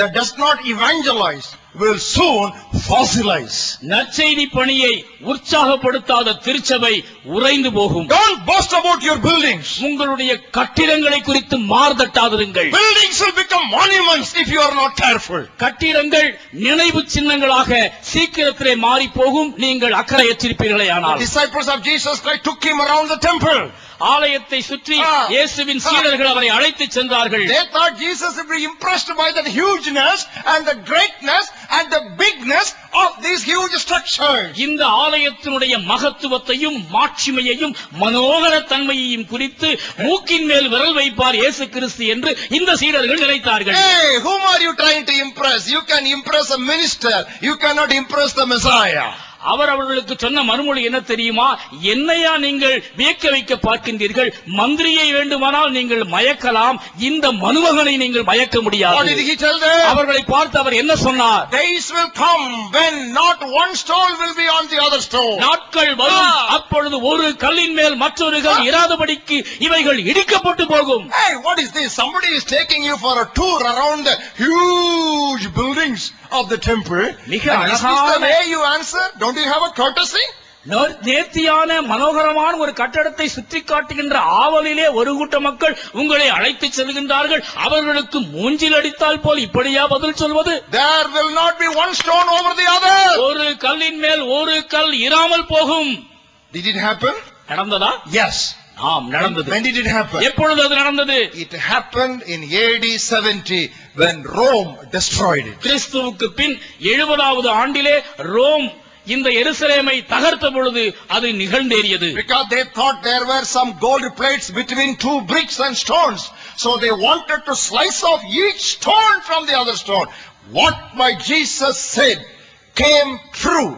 Speaker 1: that does not evangelize will soon fossilize.
Speaker 2: நற்செய்தி பணியை உற்சாகப்படுத்தாத திருச்சபை உறைந்து போகும்.
Speaker 1: Don't boast about your buildings.
Speaker 2: உங்களுடைய கட்டிடங்களை குறித்து மார்தட்டாதிருங்கள்.
Speaker 1: Buildings will become monuments if you are not careful.
Speaker 2: கட்டிடங்கள் நினைவு சின்னங்களாக சீக்கிரத்திலே மாறி போகும் நீங்கள் அக்கறையற்றிருப்பீர்களே ஆனால்.
Speaker 1: The disciples of Jesus Christ took him around the temple.
Speaker 2: ஆலயத்தை சுற்றி இயேசுவின் சீடர்கள் அவரை அழைத்து சென்றார்கள்.
Speaker 1: They thought Jesus would be impressed by the hugeness and the greatness and the bigness of these huge structures.
Speaker 2: இந்த ஆலயத்தினுடைய மகத்துவத்தையும் மாட்சிமையையும் மனோகர தன்மையையும் குறித்து மூக்கின் மேல் விரல் வைப்பார் இயேசு கிறிஸ்து என்று இந்த சீடர்கள் நினைத்தார்கள்.
Speaker 1: Hey, whom are you trying to impress? You can impress a minister. You cannot impress the Messiah.
Speaker 2: அவர் அவர்களுக்கு சொன்ன மறுமொழி என்ன தெரியுமா? என்னையா நீங்கள் வியக்க வைக்க பார்க்கின்றீர்கள்? மந்திரியை வேண்டுமானால் நீங்கள் மயக்கலாம், இந்த மனுமகனை நீங்கள் மயக்க முடியாது.
Speaker 1: What did he tell them?
Speaker 2: அவர்களை பார்த்து அவர் என்ன சொன்னார்?
Speaker 1: Days will come when not one stone will be on the other stone.
Speaker 2: நாட்கள் வரும், அப்பொழுது ஒரு கல்லின் மேல் மற்றொரு கல் இராதபடிக்கு இவைகள் இடிக்கப்பட்டு போகும்.
Speaker 1: Hey, what is this? Somebody is taking you for a tour around the huge buildings of the temple.
Speaker 2: மிக
Speaker 1: And this is the
Speaker 2: அழகான
Speaker 1: way you answer? Don't you have a courtesy?
Speaker 2: நேர்த்தியான மனோகரமான ஒரு கட்டடத்தை சுற்றி காட்டுகின்ற ஆவலிலே ஒரு கூட்ட மக்கள் உங்களை அழைத்து செல்கின்றார்கள். அவர்களுக்கு மூஞ்சில் அடித்தால் போல் இப்படியா பதில் சொல்வது?
Speaker 1: There will not be one stone over the other.
Speaker 2: ஒரு கல்லின் மேல் ஒரு கல் இராமல் போகும்.
Speaker 1: Did it happen?
Speaker 2: நடந்ததா?
Speaker 1: Yes.
Speaker 2: ஆம், நடந்தது.
Speaker 1: When did it happen?
Speaker 2: எப்பொழுது அது நடந்தது?
Speaker 1: It happened in AD 70 when Rome destroyed it.
Speaker 2: கிறிஸ்துவுக்கு பின் 70வது ஆண்டிலே ரோம் இந்த எருசலேமை தகர்த்த பொழுது அது நிகழ்ந்தேறியது.
Speaker 1: Because they thought there were some gold plates between two bricks and stones. So they wanted to slice off each stone from the other stone. What my Jesus said came true,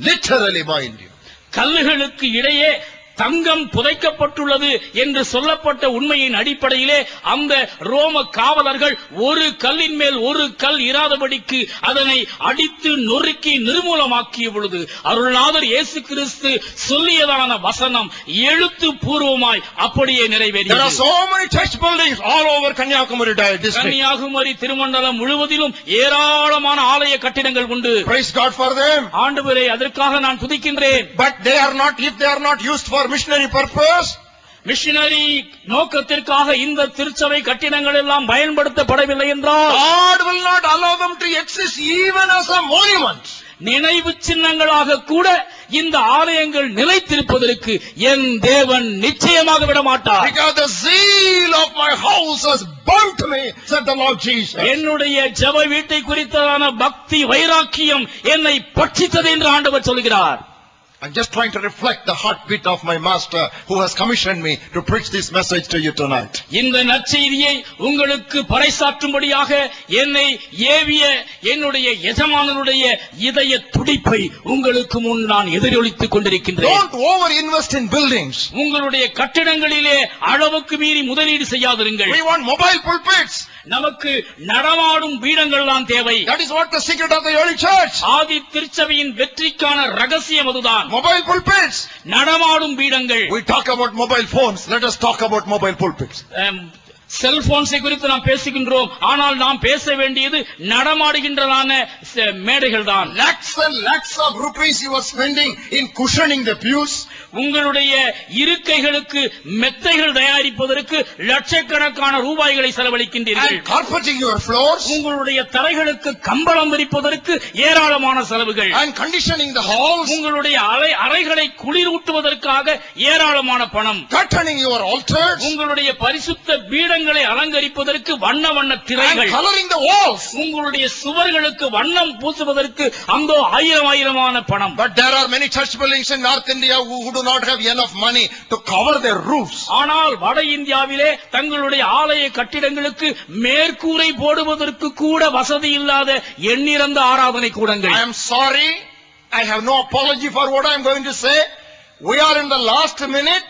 Speaker 1: literally mind you.
Speaker 2: கல்லுகளுக்கு இடையே தங்கம் புதைக்கப்பட்டுள்ளது என்று சொல்லப்பட்ட உண்மையின் அடிப்படையிலே அந்த ரோம காவலர்கள் ஒரு கல்லின் மேல் ஒரு கல் இராதபடிக்கு அதனை அடித்து நொறுக்கி நிர்மூலமாக்கிய பொழுது அருள்நாதர் இயேசு கிறிஸ்து சொல்லியதான வசனம் எழுத்து பூர்வமாய் அப்படியே நிறைவேறியது.
Speaker 1: There are so many church buildings all over Kanyakumari district.
Speaker 2: Kanyakumari திருமண்டலம் முழுவதிலும் ஏராளமான ஆலய கட்டிடங்கள் உண்டு.
Speaker 1: Praise God for them.
Speaker 2: ஆண்டவரே, அதற்காக நான் துதிக்கின்றேன்.
Speaker 1: But they are not, if they are not used for missionary purpose,
Speaker 2: missionary நோக்கத்திற்காக இந்த திருச்சபை கட்டிடங்கள் எல்லாம் பயன்படுத்தப்படவில்லை என்றால்
Speaker 1: God will not allow them to exist even as a monument.
Speaker 2: நினைவு சின்னங்களாக கூட இந்த ஆலயங்கள் நிலைத்திருப்பதற்கு என் தேவன் நிச்சயமாக விட மாட்டார்.
Speaker 1: Because the zeal of my house has burnt me, said the Lord Jesus.
Speaker 2: என்னுடைய ஜெப வீட்டை குறித்ததான பக்தி வைராக்கியம் என்னை பட்சித்தது என்று ஆண்டவர் சொல்கிறார்.
Speaker 1: I'm just trying to reflect the heartbeat of my master who has commissioned me to preach this message to you tonight.
Speaker 2: இந்த நற்செய்தியை உங்களுக்கு பறைசாற்றும்படியாக என்னை ஏவிய என்னுடைய எஜமானனுடைய இதய துடிப்பை உங்களுக்கு முன் நான் எதிரொலித்துக் கொண்டிருக்கின்றேன்.
Speaker 1: Don't over invest in buildings.
Speaker 2: உங்களுடைய கட்டிடங்களிலே அளவுக்கு மீறி முதலீடு செய்யாதிருங்கள்.
Speaker 1: We want mobile pulpits.
Speaker 2: நமக்கு நடமாடும் பீடங்கள் தான் தேவை.
Speaker 1: That is what the secret of the early church.
Speaker 2: ஆதி திருச்சபையின் வெற்றிக்கான ரகசியம் அதுதான்.
Speaker 1: Mobile pulpits.
Speaker 2: நடமாடும் பீடங்கள்.
Speaker 1: We talk about mobile phones. Let us talk about mobile pulpits.
Speaker 2: செல்போன்ஸை குறித்து நாம் பேசுகின்றோம். ஆனால் நாம் பேச வேண்டியது நடமாடுகின்றதான மேடைகள் தான்.
Speaker 1: Lakhs and lakhs of rupees you are spending in cushioning the pews.
Speaker 2: உங்களுடைய இருக்கைகளுக்கு மெத்தைகள் தயாரிப்பதற்கு லட்சக்கணக்கான ரூபாய்களை செலவழிக்கின்றீர்கள்.
Speaker 1: And carpeting your floors.
Speaker 2: உங்களுடைய தரைகளுக்கு கம்பளம் விரிப்பதற்கு ஏராளமான செலவுகள்.
Speaker 1: And conditioning the halls.
Speaker 2: உங்களுடைய அறைகளை குளிரூட்டுவதற்காக ஏராளமான பணம்.
Speaker 1: Curtaining your altars.
Speaker 2: உங்களுடைய பரிசுத்த பீடங்களை அலங்கரிப்பதற்கு வண்ண வண்ண திரைகள்.
Speaker 1: And coloring the walls.
Speaker 2: உங்களுடைய சுவர்களுக்கு வண்ணம் பூசுவதற்கு அந்தோ ஆயிரமான பணம்.
Speaker 1: But there are many church buildings in North India who do not have enough money to cover their roofs.
Speaker 2: ஆனால் வட இந்தியாவிலே தங்களுடைய ஆலய கட்டிடங்களுக்கு மேற்கூரை போடுவதற்கு கூட வசதி இல்லாத எண்ணிறந்த ஆராதனை கூடங்கள்.
Speaker 1: I am sorry, I have no apology for what I am going to say. We are in the last minute.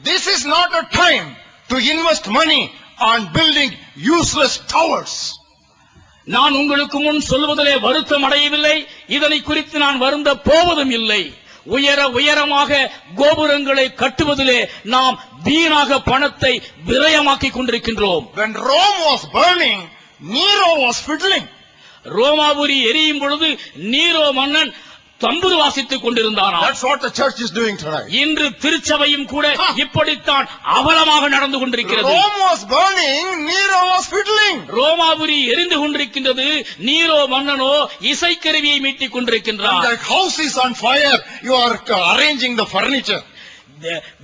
Speaker 1: This is not a time to invest money on building useless towers.
Speaker 2: நான் உங்களுக்கு முன் சொல்வதிலே வருத்தம் அடையவில்லை. இதனை குறித்து நான் வருந்த போவதும் இல்லை. உயரமாக கோபுரங்களை கட்டுவதிலே நாம் வீணாக பணத்தை விரயமாக்கிக் கொண்டிருக்கின்றோம்.
Speaker 1: When Rome was burning, Nero was fiddling.
Speaker 2: ரோமாபுரி எரியும் பொழுது நீரோ மன்னன் தம்புரு வாசித்துக் கொண்டிருந்தாராம்.
Speaker 1: That's what the church is doing tonight.
Speaker 2: இன்று திருச்சபையும் கூட இப்படித்தான் அவலமாக நடந்து கொண்டிருக்கிறது.
Speaker 1: Rome was burning, Nero was fiddling.
Speaker 2: ரோமாபுரி எரிந்து கொண்டிருக்கின்றது, நீரோ மன்னனோ இசைக்கருவியை மீட்டிக் கொண்டிருக்கின்றார்.
Speaker 1: The house is on fire, you are arranging the furniture.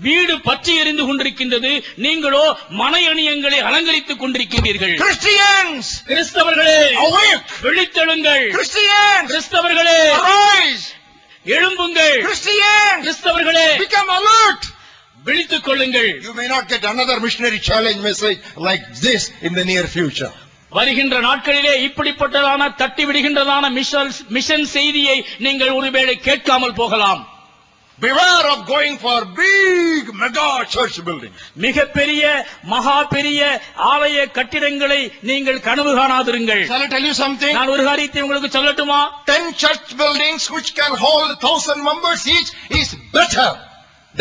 Speaker 2: வீடு பற்றி எரிந்து கொண்டிருக்கின்றது, நீங்களோ மனையணியங்களை அலங்கரித்துக் கொண்டிருக்கின்றீர்கள்.
Speaker 1: Christians,
Speaker 2: கிறிஸ்தவர்களே
Speaker 1: awake.
Speaker 2: விழித்தெழுங்கள்.
Speaker 1: Christians,
Speaker 2: கிறிஸ்தவர்களே
Speaker 1: arise.
Speaker 2: எழும்புங்கள்.
Speaker 1: Christians,
Speaker 2: கிறிஸ்தவர்களே
Speaker 1: become alert.
Speaker 2: விழித்துக் கொள்ளுங்கள்.
Speaker 1: You may not get another missionary challenge message like this in the near future.
Speaker 2: வருகின்ற நாட்களிலே இப்படிப்பட்டதான தட்டி விடுகின்றதான மிஷன் செய்தியை நீங்கள் ஒருவேளை கேட்காமல் போகலாம்.
Speaker 1: Beware of going for big mega church buildings.
Speaker 2: மிகப்பெரிய மகா பெரிய ஆலய கட்டிடங்களை நீங்கள் கனவு காணாதிருங்கள்.
Speaker 1: Shall I tell you something?
Speaker 2: நான் ஒரு காரியத்தை உங்களுக்கு சொல்லட்டுமா?
Speaker 1: 10 church buildings which can hold 1,000 members each is better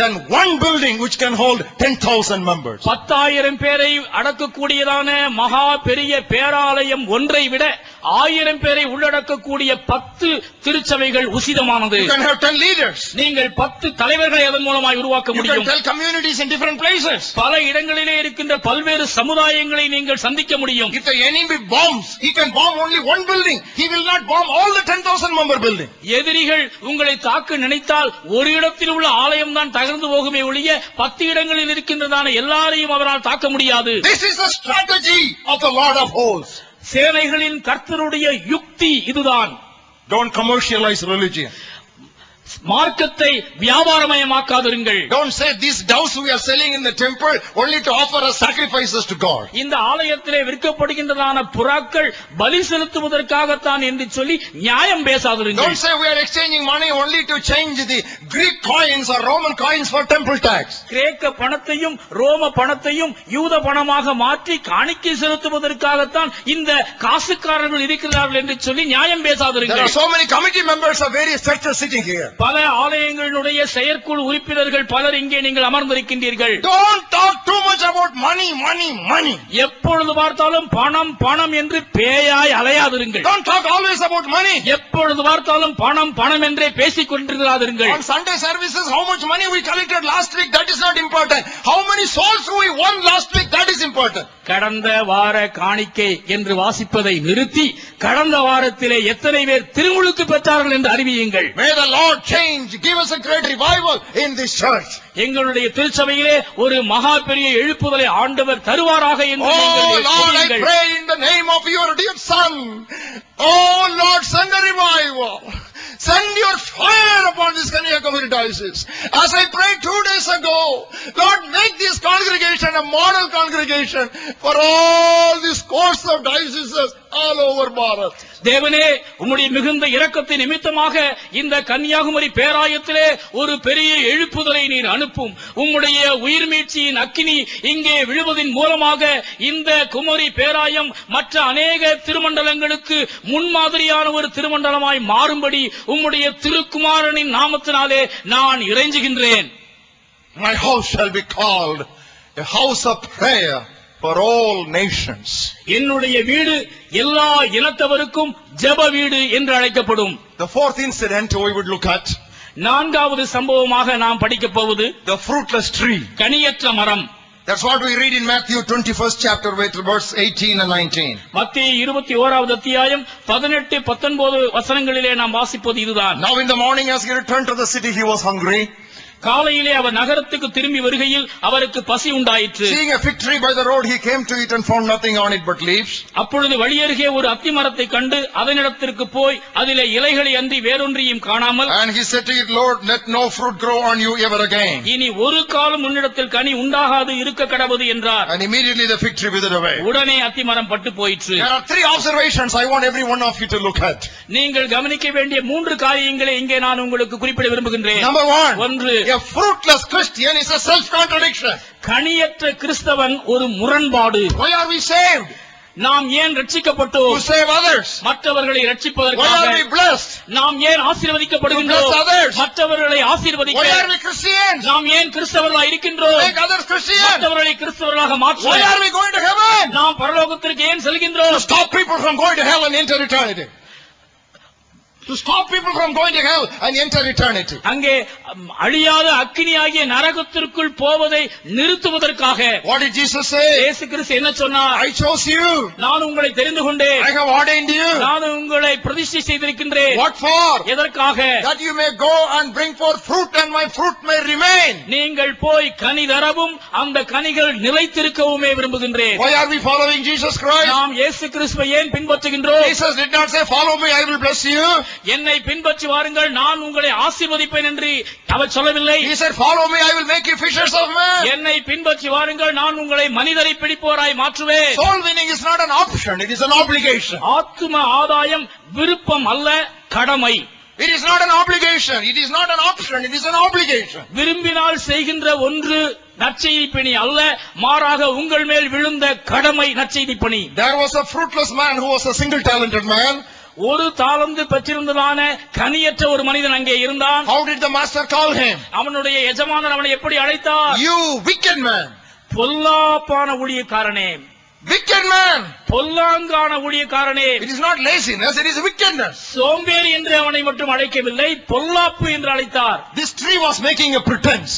Speaker 1: than one building which can hold 10,000 members.
Speaker 2: 10,000 பேரை அடக்கக்கூடியதான மகா பெரிய பேராலயம் ஒன்றை விட 1000 பேரை உள்ளடக்கக்கூடிய 10 திருச்சபைகள் உசிதமானது.
Speaker 1: You can have 10 leaders.
Speaker 2: நீங்கள் 10 தலைவர்களை அதன் மூலமாய் உருவாக்க
Speaker 1: You can
Speaker 2: முடியும்.
Speaker 1: tell communities in different places.
Speaker 2: பல இடங்களிலே இருக்கின்ற பல்வேறு சமுதாயங்களை நீங்கள் சந்திக்க முடியும்.
Speaker 1: If the enemy bombs, he can bomb only one building. He will not bomb all the 10,000 member building.
Speaker 2: எதிரிகள் உங்களை தாக்க நினைத்தால் ஒரு இடத்தில் உள்ள ஆலயம் தான் தகர்ந்து போகுமே ஒழிய 10 இடங்களில் இருக்கின்றதான எல்லாரையும் அவரால் தாக்க முடியாது.
Speaker 1: This is the strategy of the Lord of hosts.
Speaker 2: சேனைகளின் கர்த்தருடைய யுக்தி இதுதான்.
Speaker 1: Don't commercialize religion.
Speaker 2: மார்க்கத்தை வியாபாரமயமாக்காதிருங்கள்.
Speaker 1: Don't say these doves we are selling in the temple only to offer as sacrifices to God.
Speaker 2: இந்த ஆலயத்திலே விற்கப்படுகின்றதான புறாக்கள் பலி செலுத்துவதற்காகத்தான் என்று சொல்லி நியாயம் பேசாதிருங்கள்.
Speaker 1: Don't say we are exchanging money only to change the Greek coins or Roman coins for temple tax.
Speaker 2: கிரேக்க பணத்தையும் ரோம பணத்தையும் யூத பணமாக மாற்றி காணிக்கை செலுத்துவதற்காகத்தான் இந்த காசுக்காரர்கள் இருக்கிறார்கள் என்று சொல்லி நியாயம்
Speaker 1: There
Speaker 2: பேசாதிருங்கள்.
Speaker 1: are so many committee members of various churches sitting here.
Speaker 2: பல ஆலயங்களுடைய செயற்குழு உறுப்பினர்கள் பலர் இங்கே நீங்கள் அமர்ந்திருக்கின்றீர்கள்.
Speaker 1: Don't talk too much about money, money, money.
Speaker 2: எப்பொழுது பார்த்தாலும் பணம் பணம் என்று பேயாய் அலையாதிருங்கள்.
Speaker 1: Don't talk always about money.
Speaker 2: எப்பொழுது பார்த்தாலும் பணம் பணம் என்றே பேசிக் கொண்டிருக்கிறார்கள்.
Speaker 1: On Sunday services, how much money we collected last week, that is not important. How many souls we won last week, that is important.
Speaker 2: கடந்த வார காணிக்கை என்று வாசிப்பதை நிறுத்தி கடந்த வாரத்திலே எத்தனை பேர் திருமுழுக்கு பெற்றார்கள் என்று அறிவியுங்கள்.
Speaker 1: May the Lord change, give us a great revival in this church.
Speaker 2: எங்களுடைய திருச்சபையிலே ஒரு மகா பெரிய எழுப்புதலை ஆண்டவர் தருவாராக என்று
Speaker 1: Oh
Speaker 2: நீங்கள்
Speaker 1: Lord, I
Speaker 2: கூறுங்கள்.
Speaker 1: pray in the name of your dear Son. Oh Lord, send a revival. Send your fire upon this Kanyakumari diocese. As I prayed 2 days ago, Lord, make this congregation a model congregation for all these scores of dioceses all over Bharat.
Speaker 2: தேவனே, உம்முடைய மிகுந்த இரக்கத்தின் நிமித்தமாக இந்த கன்னியாகுமரி பேராயத்திலே ஒரு பெரிய எழுப்புதலை நீர் அனுப்பும். உம்முடைய உயிர்மீட்சியின் அக்கினி இங்கே விழுவதின் மூலமாக இந்த குமரி பேராயம் மற்ற அநேக திருமண்டலங்களுக்கு முன்மாதிரியான ஒரு திருமண்டலமாய் மாறும்படி உம்முடைய திருக்குமாரனின் நாமத்தினாலே நான் இறைஞ்சுகின்றேன்.
Speaker 1: My house shall be called a house of prayer for all nations.
Speaker 2: என்னுடைய வீடு எல்லா இனத்தவருக்கும் ஜெப வீடு என்று அழைக்கப்படும்.
Speaker 1: The fourth incident we would look at,
Speaker 2: நான்காவது சம்பவமாக நாம் படிக்கப் போவது
Speaker 1: the fruitless tree.
Speaker 2: கனியற்ற மரம்.
Speaker 1: That's what we read in Matthew 21st chapter with verse 18 and 19.
Speaker 2: மத்தேயு 21வது அத்தியாயம் 18 19 வசனங்களிலே நாம் வாசிப்பது இதுதான்.
Speaker 1: Now in the morning as he returned to the city, he was hungry.
Speaker 2: காலையிலே அவர் நகரத்துக்கு திரும்பி வருகையில் அவருக்கு பசி உண்டாயிற்று.
Speaker 1: Seeing a fig tree by the road, he came to it and found nothing on it but leaves.
Speaker 2: அப்பொழுது வழியருகே ஒரு அத்தி மரத்தை கண்டு அதனிடத்திற்கு போய் அதிலே இலைகளை அன்றி வேறொன்றையும் காணாமல்,
Speaker 1: And he said to it, Lord, let no fruit grow on you ever again.
Speaker 2: இனி ஒரு காலம் உன்னிடத்தில் கனி உண்டாகாது இருக்க கடவது என்றார்.
Speaker 1: And immediately the fig tree withered away.
Speaker 2: உடனே அத்தி மரம் பட்டு போயிற்று.
Speaker 1: There are 3 observations I want every one of you to look at.
Speaker 2: நீங்கள் கவனிக்க வேண்டிய 3 காரியங்களை இங்கே நான் உங்களுக்கு குறிப்பிட விரும்புகின்றேன்.
Speaker 1: Number 1,
Speaker 2: ஒன்று,
Speaker 1: a fruitless Christian is a self-contradiction.
Speaker 2: கனியற்ற கிறிஸ்தவன் ஒரு முரண்பாடு.
Speaker 1: Why are we saved?
Speaker 2: நாம் ஏன் ரட்சிக்கப்பட்டோம்?
Speaker 1: To save others.
Speaker 2: மற்றவர்களை
Speaker 1: Why
Speaker 2: ரட்சிப்பதற்காக.
Speaker 1: are we blessed?
Speaker 2: நாம் ஏன் ஆசீர்வதிக்கப்படுகின்றோம்?
Speaker 1: To bless others.
Speaker 2: மற்றவர்களை
Speaker 1: Why
Speaker 2: ஆசீர்வதிக்க.
Speaker 1: are we Christians?
Speaker 2: நாம் ஏன் கிறிஸ்தவர்களாக இருக்கின்றோம்?
Speaker 1: Make others Christians.
Speaker 2: மற்றவர்களை கிறிஸ்தவர்களாக மாற்ற.
Speaker 1: Why are we going to heaven?
Speaker 2: நாம் பரலோகத்திற்கு ஏன் செல்கின்றோம்?
Speaker 1: To stop people from going to hell and enter eternity. To stop people from going to hell and enter eternity.
Speaker 2: அங்கே அழியாத அக்கினியாகிய நரகத்திற்குள் போவதை நிறுத்துவதற்காக.
Speaker 1: What did Jesus say?
Speaker 2: இயேசு கிறிஸ்து என்ன சொன்னார்?
Speaker 1: I chose you.
Speaker 2: நான் உங்களை தெரிந்து கொண்டேன்.
Speaker 1: I have ordained you.
Speaker 2: நான் உங்களை பிரதிஷ்டை செய்திருக்கின்றேன்.
Speaker 1: What for?
Speaker 2: எதற்காக?
Speaker 1: That you may go and bring forth fruit and my fruit may remain.
Speaker 2: நீங்கள் போய் கனி தரவும் அந்த கனிகள் நிலைத்திருக்கவுமே விரும்புகின்றேன்.
Speaker 1: Why are we following Jesus Christ?
Speaker 2: நாம் இயேசு கிறிஸ்துவை ஏன் பின்பற்றுகின்றோம்?
Speaker 1: Jesus did not say, follow me, I will bless you.
Speaker 2: என்னை பின்பற்றி வாருங்கள், நான் உங்களை ஆசீர்வதிப்பேன் என்று அவர் சொல்லவில்லை.
Speaker 1: He said, follow me, I will make you fishers of men.
Speaker 2: என்னை பின்பற்றி வாருங்கள், நான் உங்களை மனிதரை பிடிப்போராய் மாற்றுவேன்.
Speaker 1: Soul winning is not an option, it is an obligation.
Speaker 2: ஆத்தும ஆதாயம் விருப்பம் அல்ல, கடமை.
Speaker 1: It is not an obligation, it is not an option, it is an obligation.
Speaker 2: விரும்பினால் செய்கின்ற ஒன்று நற்செய்தி பணி அல்ல, மாறாக உங்கள் மேல் விழுந்த கடமை நற்செய்தி பணி.
Speaker 1: There was a fruitless man who was a single talented man.
Speaker 2: ஒரு தாலந்து பெற்றிருந்ததான கனியற்ற ஒரு மனிதன் அங்கே இருந்தான்.
Speaker 1: How did the master call him?
Speaker 2: அவனுடைய எஜமானர் அவனை எப்படி அழைத்தார்?
Speaker 1: You wicked man.
Speaker 2: பொல்லாப்பான ஊழியக்காரனே,
Speaker 1: Wicked man.
Speaker 2: பொல்லாங்கான ஊழியக்காரனே.
Speaker 1: It is not laziness, it is wickedness.
Speaker 2: சோம்பேறி என்று அவனை மட்டும் அழைக்கவில்லை, பொல்லாப்பு என்று அழைத்தார்.
Speaker 1: This tree was making a pretense.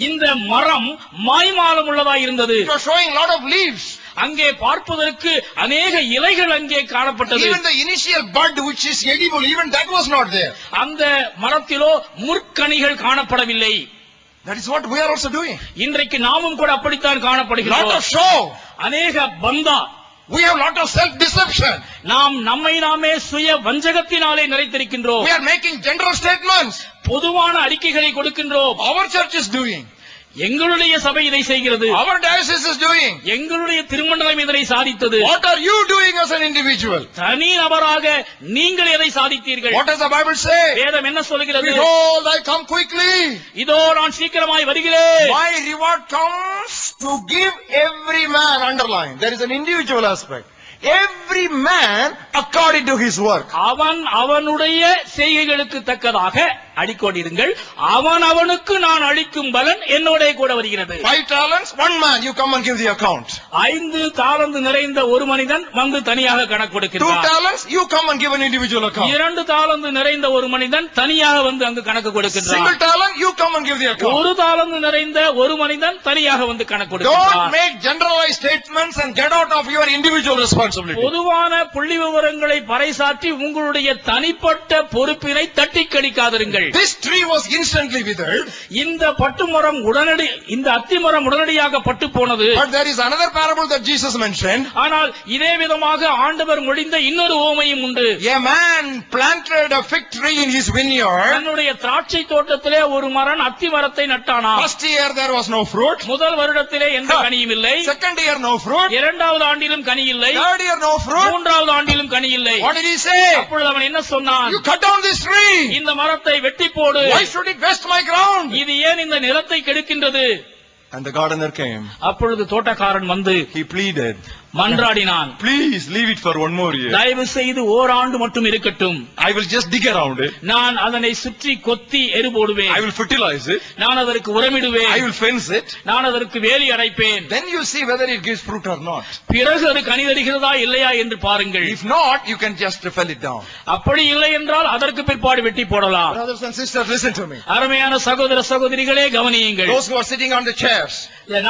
Speaker 2: இந்த மரம் மாய்மாலம் உள்ளதாய் இருந்தது.
Speaker 1: It was showing a lot of leaves.
Speaker 2: அங்கே பார்ப்பதற்கு அநேக இலைகள் அங்கே காணப்பட்டது.
Speaker 1: Even the initial bud which is edible, even that was not there.
Speaker 2: அந்த மரத்திலோ முற்கனிகள் காணப்படவில்லை.
Speaker 1: That is what we are also doing.
Speaker 2: இன்றைக்கு நாமும் கூட அப்படித்தான் காணப்படுகிறோம்.
Speaker 1: Lot of show.
Speaker 2: அநேக பந்தா.
Speaker 1: We have lot of self-deception.
Speaker 2: நாம் நம்மை நாமே சுய வஞ்சகத்தினாலே நிறைத்திருக்கின்றோம்.
Speaker 1: We are making general statements.
Speaker 2: பொதுவான அறிக்கைகளை கொடுக்கின்றோம்.
Speaker 1: Our church is doing.
Speaker 2: எங்களுடைய சபை இதை செய்கிறது.
Speaker 1: Our diocese is doing.
Speaker 2: எங்களுடைய திருமண்டலம் இதனை சாதித்தது.
Speaker 1: What are you doing as an individual?
Speaker 2: தனி நபராக நீங்கள் எதை சாதித்தீர்கள்?
Speaker 1: What does the Bible say?
Speaker 2: வேதம் என்ன சொல்கிறது?
Speaker 1: Behold, I come quickly.
Speaker 2: இதோ நான் சீக்கிரமாய் வருகிறேன்.
Speaker 1: My reward comes to give every man, underline, there is an individual aspect. Every man according to his work.
Speaker 2: அவன் அவனுடைய செய்கைகளுக்கு தக்கதாக அடிக்கோடிருங்கள். அவன் அவனுக்கு நான் அளிக்கும் பலன் என்னோட கூட வருகிறது.
Speaker 1: 5 talents, 1 man, you come and give the account.
Speaker 2: 5 தாலந்து நிறைந்த ஒரு மனிதன் வந்து தனியாக கணக்கு
Speaker 1: 2
Speaker 2: கொடுக்கிறான்.
Speaker 1: talents, you come and give an individual account.
Speaker 2: 2 தாலந்து நிறைந்த ஒரு மனிதன் தனியாக வந்து அங்கு கணக்கு கொடுக்கிறான்.
Speaker 1: Single talent, you come and give the account.
Speaker 2: 1 தாலந்து நிறைந்த ஒரு மனிதன் தனியாக வந்து கணக்கு
Speaker 1: Don't
Speaker 2: கொடுக்கிறான்.
Speaker 1: make generalized statements and get out of your individual responsibility.
Speaker 2: பொதுவான புள்ளி விவரங்களை பறைசாற்றி உங்களுடைய தனிப்பட்ட பொறுப்பினை தட்டி கழிக்காதிருங்கள்.
Speaker 1: This tree was instantly withered.
Speaker 2: இந்த பட்டுமரம் இந்த அத்திமரம் உடனடியாக பட்டு போனது.
Speaker 1: But there is another parable that Jesus mentioned.
Speaker 2: ஆனால் இதே விதமாக ஆண்டவர் மொழிந்த இன்னொரு உவமையும் உண்டு.
Speaker 1: A man planted a fig tree in his vineyard.
Speaker 2: தன்னுடைய திராட்சை தோட்டத்திலே ஒரு மரம் அத்தி மரத்தை நட்டானாம்.
Speaker 1: First year there was no fruit.
Speaker 2: முதல் வருடத்திலே எந்த கனியும் இல்லை.
Speaker 1: Second year no fruit.
Speaker 2: இரண்டாவது ஆண்டிலும் கனி இல்லை.
Speaker 1: Third year no fruit.
Speaker 2: மூன்றாவது ஆண்டிலும் கனி இல்லை.
Speaker 1: What did he say?
Speaker 2: அப்பொழுது அவன் என்ன சொன்னான்?
Speaker 1: You cut down this tree.
Speaker 2: இந்த மரத்தை வெட்டி போடு.
Speaker 1: Why should it waste my ground?
Speaker 2: இது ஏன் இந்த நிலத்தை கெடுக்கின்றது?
Speaker 1: And the gardener came.
Speaker 2: அப்பொழுது தோட்டக்காரன் வந்து
Speaker 1: He pleaded.
Speaker 2: மன்றாடினான்.
Speaker 1: Please leave it for one more year.
Speaker 2: தயவு செய்து ஓராண்டு மட்டும் இருக்கட்டும்.
Speaker 1: I will just dig around it.
Speaker 2: நான் அதனை சுற்றி கொத்தி எரு போடுவேன்.
Speaker 1: I will fertilize it.
Speaker 2: நான் அதற்கு உரமிடுவேன்.
Speaker 1: I will fence it.
Speaker 2: நான் அதற்கு வேலி அடைப்பேன்.
Speaker 1: Then you see whether it gives fruit or not.
Speaker 2: பிறகு அது கனி தருகிறதா இல்லையா என்று பாருங்கள்.
Speaker 1: If not, you can just fell it down.
Speaker 2: அப்படி இல்லை என்றால் அதற்கு பிற்பாடு வெட்டி போடலாம்.
Speaker 1: Brothers and sisters, listen to me.
Speaker 2: அருமையான சகோதர சகோதரிகளே கவனியுங்கள்.
Speaker 1: Those who are sitting on the chairs.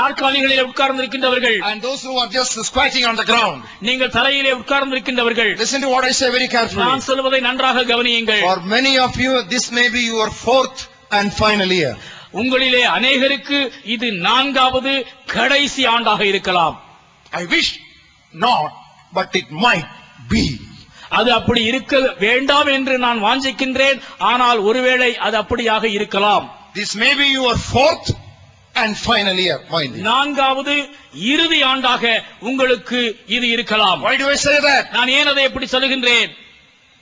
Speaker 2: நாற்காலிகளில் உட்கார்ந்திருக்கின்றவர்கள்.
Speaker 1: And those who are just squatting on the ground.
Speaker 2: நீங்கள் தரையிலே உட்கார்ந்திருக்கின்றவர்கள்.
Speaker 1: Listen to what I say very carefully.
Speaker 2: நான் சொல்வதை நன்றாக கவனியுங்கள்.
Speaker 1: For many of you, this may be your 4th and final year.
Speaker 2: உங்களிலே அநேகருக்கு இது 4வது கடைசி ஆண்டாக இருக்கலாம்.
Speaker 1: I wish not, but it might be.
Speaker 2: அது அப்படி இருக்க வேண்டாம் என்று நான் வாஞ்சிக்கின்றேன். ஆனால் ஒருவேளை அது அப்படியாக இருக்கலாம்.
Speaker 1: This may be your 4th and final year.
Speaker 2: 4வது இறுதி ஆண்டாக உங்களுக்கு இது இருக்கலாம்.
Speaker 1: Why do I say that?
Speaker 2: நான் ஏன் அதை எப்படி சொல்லுகின்றேன்?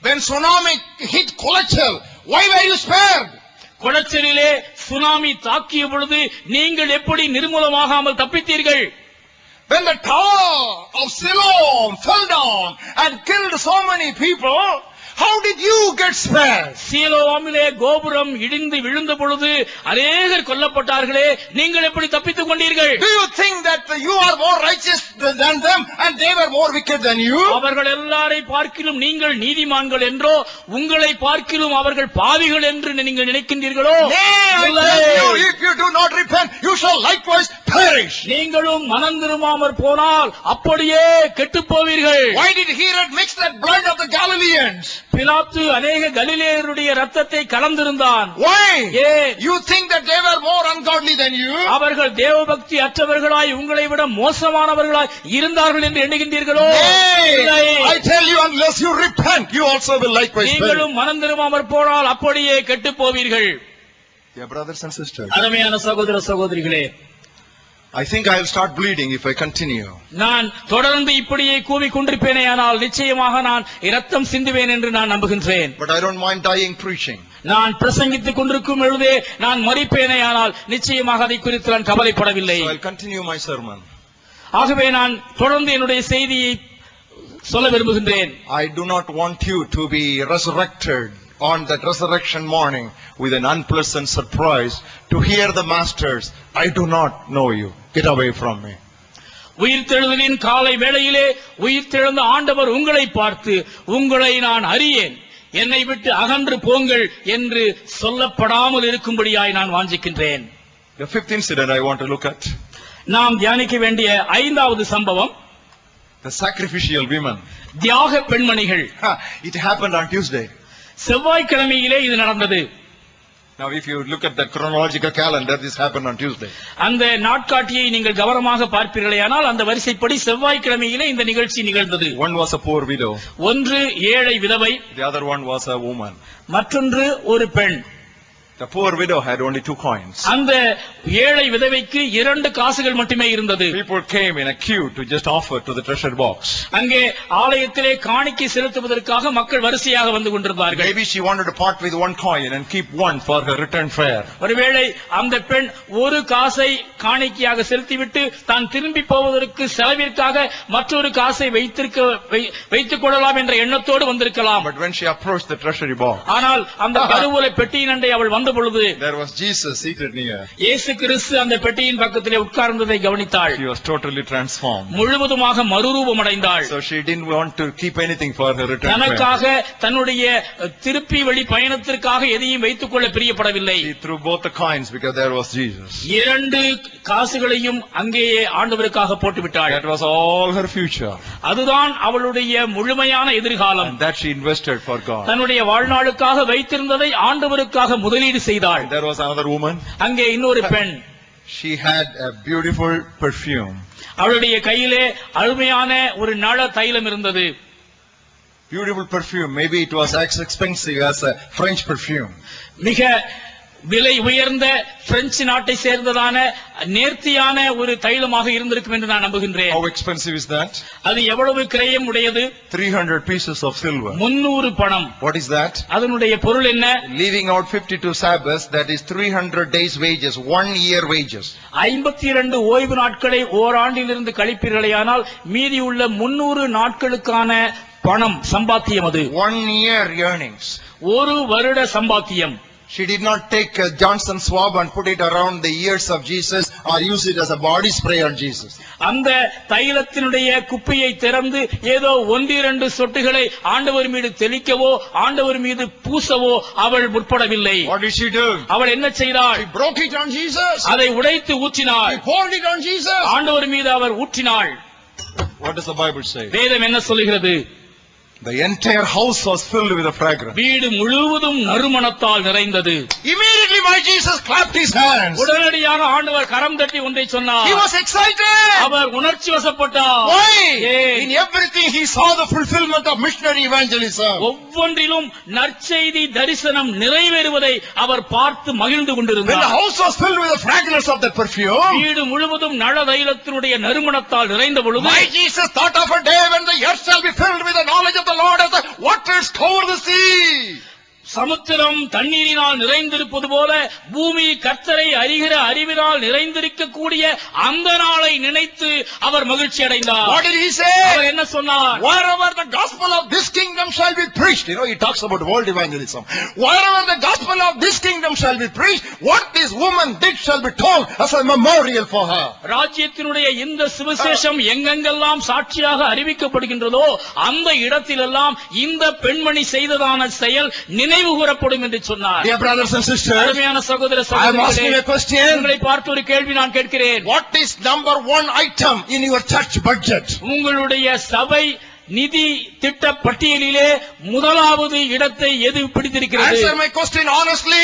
Speaker 1: When tsunami hit Kolachal, why were you spared?
Speaker 2: கொளச்சலிலே சுனாமி தாக்கிய பொழுது நீங்கள் எப்படி நிர்மூலமாகாமல் தப்பித்தீர்கள்?
Speaker 1: When the tower of Siloam fell down and killed so many people, how did you get spared?
Speaker 2: சீலோவாமிலே கோபுரம் இடிந்து விழுந்த பொழுது அநேகர் கொல்லப்பட்டார்களே, நீங்கள் எப்படி தப்பித்துக் கொண்டீர்கள்?
Speaker 1: Do you think that you are more righteous than them and they were more wicked than you?
Speaker 2: அவர்கள் எல்லாரை பார்க்கிலும் நீங்கள் நீதிமான்கள் என்றோ, உங்களை பார்க்கிலும் அவர்கள் பாவிகள் என்று நீங்கள் நினைக்கின்றீர்களோ?
Speaker 1: If you do not repent, you shall likewise perish.
Speaker 2: நீங்களும் மனம் திரும்பாமற் போனால் அப்படியே கெட்டுப் போவீர்கள்.
Speaker 1: Why did Herod mix that blood of the Galileans?
Speaker 2: பிலாத்து அநேக கலிலேயருடைய ரத்தத்தை கலந்திருந்தான்.
Speaker 1: Why?
Speaker 2: ஏன்?
Speaker 1: You think that they were more ungodly than you?
Speaker 2: அவர்கள் தேவபக்தி அற்றவர்களாய் உங்களை விட மோசமானவர்களாய் இருந்தார்கள் என்று எண்ணுகின்றீர்களோ?
Speaker 1: I tell you, unless you repent, you also will likewise perish.
Speaker 2: நீங்களும் மனம் திரும்பாமற் போனால் அப்படியே கெட்டுப் போவீர்கள்.
Speaker 1: Dear brothers and sisters,
Speaker 2: அருமையான சகோதர சகோதரிகளே,
Speaker 1: I think I will start bleeding if I continue.
Speaker 2: நான் தொடர்ந்து இப்படியே கூவிக்கொண்டிருப்பேனே ஆனால் நிச்சயமாக நான் இரத்தம் சிந்துவேன் என்று நான் நம்புகின்றேன்.
Speaker 1: But I don't mind dying preaching.
Speaker 2: நான் பிரசங்கித்துக் கொண்டிருக்கும் பொழுதே நான் மரிப்பேனே ஆனால் நிச்சயமாக அதை குறித்து நான் கவலைப்படவில்லை.
Speaker 1: So I'll continue my sermon.
Speaker 2: ஆகவே நான் தொடர்ந்து என்னுடைய செய்தியை சொல்ல விரும்புகின்றேன்.
Speaker 1: I do not want you to be resurrected on that resurrection morning with an unpleasant surprise to hear the masters, I do not know you, get away from me.
Speaker 2: உயிர்த்தெழுதலின் காலை வேளையிலே உயிர்த்தெழுந்த ஆண்டவர் உங்களை பார்த்து, உங்களை நான் அறியேன், என்னை விட்டு அகன்று போங்கள் என்று சொல்லப்படாமல் இருக்கும்படியாய் நான் வாஞ்சிக்கின்றேன்.
Speaker 1: The fifth incident I want to look at,
Speaker 2: நாம் தியானிக்க வேண்டிய 5வது சம்பவம்,
Speaker 1: the sacrificial women.
Speaker 2: தியாக பெண்மணிகள்.
Speaker 1: It happened on Tuesday.
Speaker 2: செவ்வாய்க்கிழமையிலே இது நடந்தது.
Speaker 1: Now if you look at the chronological calendar, this happened on Tuesday.
Speaker 2: அந்த நாட்காட்டியை நீங்கள் கவனமாக பார்ப்பீர்களேயானால் அந்த வரிசைப்படி செவ்வாய்க்கிழமையிலே இந்த நிகழ்ச்சி நிகழ்ந்தது.
Speaker 1: One was a poor widow.
Speaker 2: ஒன்று ஏழை விதவை,
Speaker 1: The other one was a woman.
Speaker 2: மற்றொன்று ஒரு பெண்.
Speaker 1: The poor widow had only 2 coins.
Speaker 2: அந்த ஏழை விதவைக்கு 2 காசுகள் மட்டுமே இருந்தது.
Speaker 1: People came in a queue to just offer to the treasure box.
Speaker 2: அங்கே ஆலயத்திலே காணிக்கை செலுத்துவதற்காக மக்கள் வரிசையாக வந்து கொண்டிருந்தார்கள்.
Speaker 1: Maybe she wanted to part with 1 coin and keep 1 for her return fare.
Speaker 2: ஒருவேளை அந்த பெண் ஒரு காசை காணிக்கையாக செலுத்திவிட்டு தான் திரும்பி போவதற்கு செலவிற்காக மற்றொரு காசை வைத்துக் கொள்ளலாம் என்ற எண்ணத்தோடு வந்திருக்கலாம்.
Speaker 1: But when she approached the treasury box,
Speaker 2: ஆனால் அந்த கருவூல பெட்டியின் அண்டை அவள் வந்த பொழுது
Speaker 1: there was Jesus seated near.
Speaker 2: இயேசு கிறிஸ்து அந்த பெட்டியின் பக்கத்திலே உட்கார்ந்ததை கவனித்தாள்.
Speaker 1: She was totally transformed.
Speaker 2: முழுவதுமாக மறுரூபமடைந்தாள்.
Speaker 1: So she didn't want to keep anything for her return fare.
Speaker 2: தனக்காக தன்னுடைய திருப்பி வழி பயணத்திற்காக எதையும் வைத்துக் கொள்ள பிரியப்படவில்லை.
Speaker 1: She threw both the coins because there was Jesus.
Speaker 2: 2 காசுகளையும் அங்கேயே ஆண்டவருக்காக போட்டுவிட்டாள்.
Speaker 1: That was all her future.
Speaker 2: அதுதான் அவளுடைய முழுமையான எதிர்காலம்.
Speaker 1: And that she invested for God.
Speaker 2: தன்னுடைய வாழ்நாளுக்காக வைத்திருந்ததை ஆண்டவருக்காக முதலீடு செய்தாள்.
Speaker 1: There was another woman.
Speaker 2: அங்கே இன்னொரு பெண்.
Speaker 1: She had a beautiful perfume.
Speaker 2: அவளுடைய கையிலே அருமையான ஒரு நள தைலம் இருந்தது.
Speaker 1: Beautiful perfume. Maybe it was as expensive as a French perfume.
Speaker 2: மிக விலை உயர்ந்த பிரெஞ்சு நாட்டை சேர்ந்ததான நேர்த்தியான ஒரு தைலமாக இருந்திருக்கும் என்று நான் நம்புகின்றேன்.
Speaker 1: How expensive is that?
Speaker 2: அது எவ்வளவு கிரயம் உடையது?
Speaker 1: 300 pieces of silver.
Speaker 2: 300 பணம்.
Speaker 1: What is that?
Speaker 2: அதனுடைய பொருள் என்ன?
Speaker 1: Leaving out 52 Sabbaths, that is 300 days wages, 1 year wages.
Speaker 2: 52 ஓய்வு நாட்களை ஓராண்டிலிருந்து கழிப்பீர்களேயானால் மீதி உள்ள 300 நாட்களுக்கான பணம் சம்பாத்தியம். அது
Speaker 1: 1 year earnings.
Speaker 2: ஒரு வருட சம்பாத்தியம்.
Speaker 1: She did not take a Johnson swab and put it around the ears of Jesus or use it as a body spray on Jesus.
Speaker 2: அந்த தைலத்தினுடைய குப்பியை திறந்து ஏதோ 1-2 சொட்டுகளை ஆண்டவர் மீது தெளிக்கவோ ஆண்டவர் மீது பூசவோ அவள் முற்படவில்லை.
Speaker 1: What did she do?
Speaker 2: அவள் என்ன செய்தாள்?
Speaker 1: She broke it on Jesus.
Speaker 2: அதை உடைத்து ஊற்றினாள்.
Speaker 1: She poured it on Jesus.
Speaker 2: ஆண்டவர் மீது அவர் ஊற்றினாள்.
Speaker 1: What does the Bible say?
Speaker 2: வேதம் என்ன சொல்கிறது?
Speaker 1: The entire house was filled with a fragrance.
Speaker 2: வீடு முழுவதும் நறுமணத்தால் நிறைந்தது.
Speaker 1: Immediately my Jesus clapped his hands.
Speaker 2: உடனடியாக ஆண்டவர் கரம் தட்டி ஒன்றை சொன்னார்.
Speaker 1: He was excited.
Speaker 2: அவர் உணர்ச்சி வசப்பட்டார்.
Speaker 1: Why? In everything he saw the fulfillment of missionary evangelism.
Speaker 2: ஒவ்வொன்றிலும் நற்செய்தி தரிசனம் நிறைவேறுவதை அவர் பார்த்து மகிழ்ந்து கொண்டிருந்தார்.
Speaker 1: When the house was filled with the fragrance of that perfume,
Speaker 2: வீடு முழுவதும் நள தைலத்தினுடைய நறுமணத்தால் நிறைந்த பொழுது
Speaker 1: my Jesus thought of a day when the earth shall be filled with the knowledge of the Lord as the waters cover the sea.
Speaker 2: சமுத்திரம் தண்ணீரினால் நிறைந்திருப்பது போல பூமி கர்த்தரை அறிகிற அறிவினால் நிறைந்திருக்கக்கூடிய அந்த நாளை நினைத்து அவர் மகிழ்ச்சி அடைந்தார்.
Speaker 1: What did he say?
Speaker 2: அவர் என்ன சொன்னார்?
Speaker 1: Wherever the gospel of this kingdom shall be preached. You know, he talks about world evangelism. Wherever the gospel of this kingdom shall be preached, what this woman did shall be told as a memorial for her.
Speaker 2: ராஜ்யத்தினுடைய இந்த சுவிசேஷம் எங்கெங்கெல்லாம் சாட்சியாக அறிவிக்கப்படுகின்றதோ அந்த இடத்திலெல்லாம் இந்த பெண்மணி செய்ததான செயல் நினைவு கூறப்படும் என்று சொன்னார்.
Speaker 1: Dear brothers and sisters,
Speaker 2: அருமையான சகோதர
Speaker 1: I am asking
Speaker 2: சகோதரிகளே,
Speaker 1: a question.
Speaker 2: உங்களை பார்த்து ஒரு கேள்வி நான் கேட்கிறேன்.
Speaker 1: What is number 1 item in your church budget?
Speaker 2: உங்களுடைய சபை நிதி திட்ட பட்டியலிலே முதலாவது இடத்தை எது பிடித்திருக்கிறது?
Speaker 1: Answer my question honestly.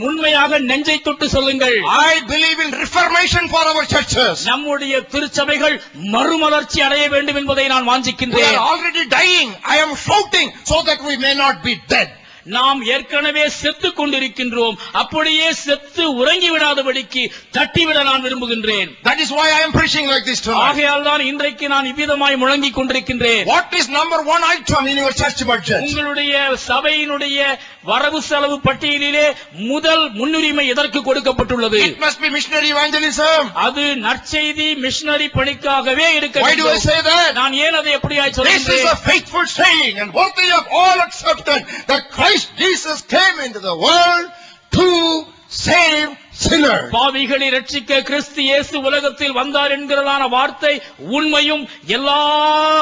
Speaker 2: உண்மையாக நெஞ்சை தொட்டு சொல்லுங்கள்.
Speaker 1: I believe in reformation for our churches.
Speaker 2: நம்முடைய திருச்சபைகள் மறுமலர்ச்சி அடைய வேண்டும் என்பதை நான்
Speaker 1: We
Speaker 2: வாஞ்சிக்கின்றேன்.
Speaker 1: are already dying. I am shouting so that we may not be dead.
Speaker 2: நாம் ஏற்கனவே செத்துக் கொண்டிருக்கின்றோம். அப்படியே செத்து உறங்கி விடாதபடிக்கு தட்டிவிட நான் விரும்புகின்றேன்.
Speaker 1: That is why I am preaching like this tonight.
Speaker 2: ஆகையால் தான் இன்றைக்கு நான் இவ்விதமாய் முழங்கிக் கொண்டிருக்கின்றேன்.
Speaker 1: What is number 1 item in your church budget?
Speaker 2: உங்களுடைய சபையினுடைய வரவு செலவு பட்டியலிலே முதல் முன்னுரிமை எதற்கு கொடுக்கப்பட்டுள்ளது?
Speaker 1: It must be missionary evangelism.
Speaker 2: அது நற்செய்தி மிஷனரி பணிக்காகவே இருக்க
Speaker 1: Why do I
Speaker 2: வேண்டும்.
Speaker 1: say that?
Speaker 2: நான் ஏன் அதை இதை எப்படியாய்
Speaker 1: This is
Speaker 2: சொல்லுகிறேன்?
Speaker 1: a faithful saying and worthy of all acceptance that Christ Jesus came into the world to save sinners.
Speaker 2: பாவிகளை ரட்சிக்க கிறிஸ்து இயேசு உலகத்தில் வந்தார் என்கிறதான வார்த்தை உண்மையும் எல்லா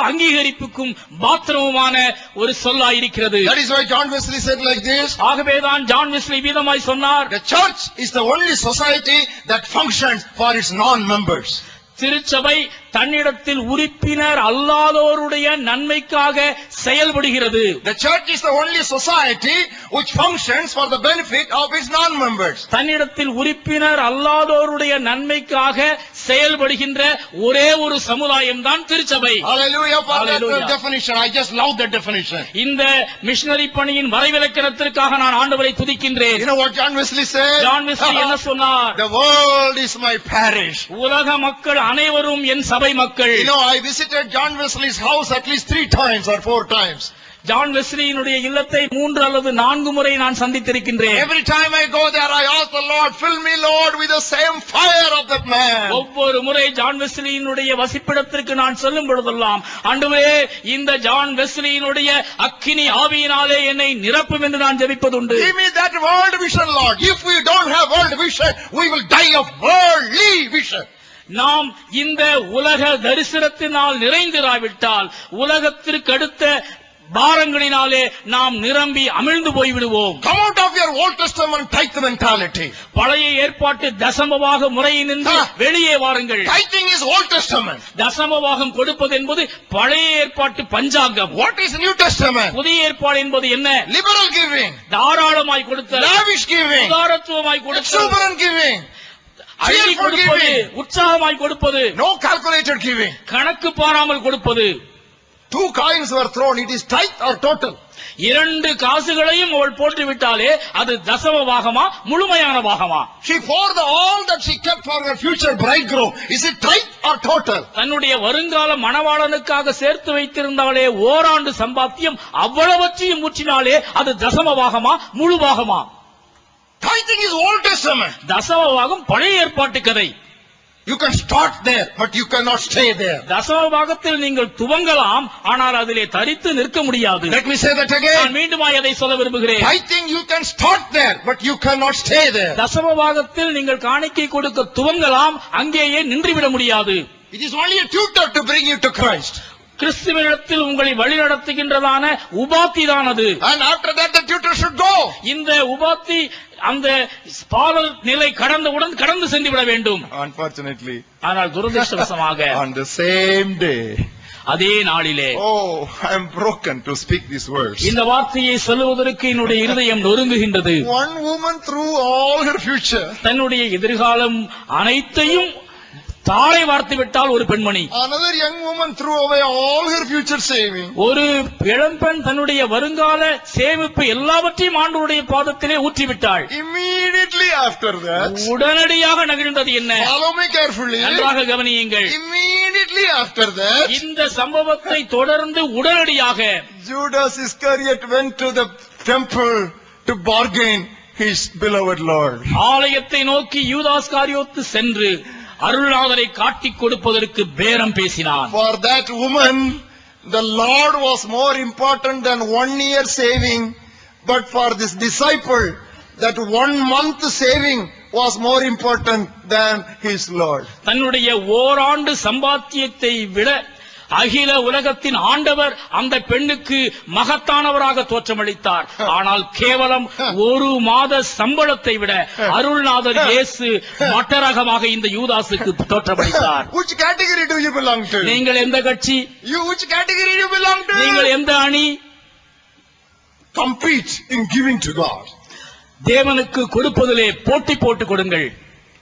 Speaker 2: அங்கீகரிப்புக்கும் பாத்திரமுமான ஒரு சொல்லாயிருக்கிறது.
Speaker 1: That is why John Wesley said like this.
Speaker 2: ஆகவேதான் ஜான் வெஸ்லி வீதமாய் சொன்னார்,
Speaker 1: The church is the only society that functions for its non-members.
Speaker 2: திருச்சபை தன்னிடத்தில் உறுப்பினர் அல்லாதோருடைய நன்மைக்காக செயல்படுகிறது.
Speaker 1: The church is the only society which functions for the benefit of its non-members.
Speaker 2: தன்னிடத்தில் உறுப்பினர் அல்லாதோருடைய நன்மைக்காக செயல்படுகின்ற ஒரே ஒரு சமுதாயம் தான் திருச்சபை.
Speaker 1: Hallelujah for that
Speaker 2: Hallelujah.
Speaker 1: definition. I just love that definition.
Speaker 2: இந்த மிஷனரி பணியின் வரைவிலக்கணத்திற்காக நான் ஆண்டவரை துதிக்கின்றேன்.
Speaker 1: You know what John Wesley said?
Speaker 2: John Wesley என்ன சொன்னார்?
Speaker 1: The world is my parish.
Speaker 2: உலக மக்கள் அனைவரும் என் சபை மக்கள்.
Speaker 1: You know, I visited John Wesley's house at least 3 times or 4 times.
Speaker 2: John வெஸ்லியினுடைய இல்லத்தை 3 அல்லது 4 முறை நான் சந்தித்திருக்கின்றேன்.
Speaker 1: Every time I go there, I ask the Lord, fill me, Lord, with the same fire of that man.
Speaker 2: ஒவ்வொரு முறை John வெஸ்லியினுடைய வசிப்பிடத்திற்கு நான் செல்லும் பொழுதெல்லாம், ஆண்டவரே இந்த ஜான் வெஸ்லியினுடைய அக்கினி ஆவியினாலே என்னை நிரப்பும் என்று நான் ஜெபிப்பதுண்டு.
Speaker 1: Give me that world vision, Lord. If we don't have world vision, we will die of worldly vision.
Speaker 2: நாம் இந்த உலக தரிசனத்தினால் நிறைந்திராவிட்டால் உலகத்திற்கு அடுத்த பாரங்களினாலே நாம் நிரம்பி அமிழ்ந்து போய்விடுவோம்.
Speaker 1: Come out of your Old Testament tithe mentality.
Speaker 2: பழைய ஏற்பாட்டு தசமபாக முறையினின்று வெளியே வாருங்கள்.
Speaker 1: Tithing is Old Testament.
Speaker 2: தசமபாகம் கொடுப்பது என்பது பழைய ஏற்பாட்டு பஞ்சாங்கம்.
Speaker 1: What is New Testament?
Speaker 2: புதிய ஏற்பாடு என்பது என்ன?
Speaker 1: Liberal giving,
Speaker 2: தாராளமாய் கொடுத்தல்,
Speaker 1: lavish giving,
Speaker 2: உதாரத்துவமாய் கொடுத்தல்,
Speaker 1: exuberant giving,
Speaker 2: அள்ளி
Speaker 1: cheerful
Speaker 2: கொடுப்பது,
Speaker 1: giving,
Speaker 2: உற்சாகமாய் கொடுப்பது,
Speaker 1: no calculated giving.
Speaker 2: கணக்கு பாராமல் கொடுப்பது.
Speaker 1: 2 coins were thrown. It is tithe or total?
Speaker 2: 2 காசுகளையும் அவள் போட்டுவிட்டாலே அது தசம பாகமா முழுமையான பாகமா?
Speaker 1: She poured all that she kept for her future bridegroom. Is it tithe or total?
Speaker 2: தன்னுடைய வருங்கால மணவாளனுக்காக சேர்த்து வைத்திருந்தாலே ஓராண்டு சம்பாத்தியம் அவ்வளவற்றையும் ஊற்றினாலே அது தசம பாகமா முழு பாகமா?
Speaker 1: Tithing is Old Testament.
Speaker 2: தசம பாகம் பழைய ஏற்பாட்டு கதை.
Speaker 1: You can start there, but you cannot stay there.
Speaker 2: தசம பாகத்தில் நீங்கள் துவங்கலாம், ஆனால் அதிலே தரித்து நிற்க முடியாது.
Speaker 1: Let me say that
Speaker 2: நான்
Speaker 1: again.
Speaker 2: மீண்டுமாய் அதை சொல்ல விரும்புகிறேன்.
Speaker 1: Tithing you can start there, but you cannot stay there.
Speaker 2: தசம பாகத்தில் நீங்கள் காணிக்கை கொடுக்க துவங்கலாம், அங்கேயே நின்றுவிட முடியாது.
Speaker 1: It is only a tutor to bring you to Christ.
Speaker 2: கிறிஸ்துவினிடத்தில் உங்களை வழிநடத்துகின்றதான உபாத்தி தானது.
Speaker 1: And after that the tutor should go.
Speaker 2: இந்த உபாத்தி அந்த பாலல் நிலை கடந்தவுடன் கடந்து சென்று விட வேண்டும்.
Speaker 1: Unfortunately,
Speaker 2: ஆனால் துரதிர்ஷ்டவசமாக
Speaker 1: on the same day,
Speaker 2: அதே நாளிலே
Speaker 1: oh, I am broken to speak these words.
Speaker 2: இந்த வார்த்தையை சொல்லுவதற்கு என்னுடைய இருதயம் நொறுங்குகின்றது.
Speaker 1: One woman threw all her future.
Speaker 2: தன்னுடைய எதிர்காலம் அனைத்தையும் தாளை வார்த்து விட்டால் ஒரு பெண்மணி.
Speaker 1: Another young woman threw away all her future saving.
Speaker 2: ஒரு இளம்பெண் தன்னுடைய வருங்கால சேமிப்பு எல்லாவற்றையும் ஆண்டவருடைய பாதத்திலே ஊற்றிவிட்டாள்.
Speaker 1: Immediately after that,
Speaker 2: உடனடியாக நிகழ்ந்தது என்ன?
Speaker 1: follow me carefully.
Speaker 2: நன்றாக கவனியுங்கள்.
Speaker 1: Immediately after that,
Speaker 2: இந்த சம்பவத்தை தொடர்ந்து உடனடியாக
Speaker 1: Judas Iscariot went to the temple to bargain his beloved Lord.
Speaker 2: ஆலயத்தை நோக்கி யூதாஸ் காரியோத்து சென்று அருள்நாதரை காட்டிக் கொடுப்பதற்கு பேரம் பேசினான்.
Speaker 1: For that woman, the Lord was more important than 1 year saving, but for this disciple, that 1 month saving was more important than his Lord.
Speaker 2: தன்னுடைய ஓராண்டு சம்பாத்தியத்தை விட அகில உலகத்தின் ஆண்டவர் அந்த பெண்ணுக்கு மகத்தானவராக தோற்றமளித்தார். ஆனால் கேவலம் 1 மாத சம்பளத்தை விட அருள்நாதர் இயேசு மட்டரகமாக இந்த யூதாசுக்கு தோற்றமளித்தார்.
Speaker 1: Which category do you belong to?
Speaker 2: நீங்கள் எந்த கட்சி?
Speaker 1: Which category you belong to?
Speaker 2: நீங்கள் எந்த அணி?
Speaker 1: Compete in giving to God.
Speaker 2: தேவனுக்கு கொடுப்பதிலே போட்டி போட்டுக் கொடுங்கள்.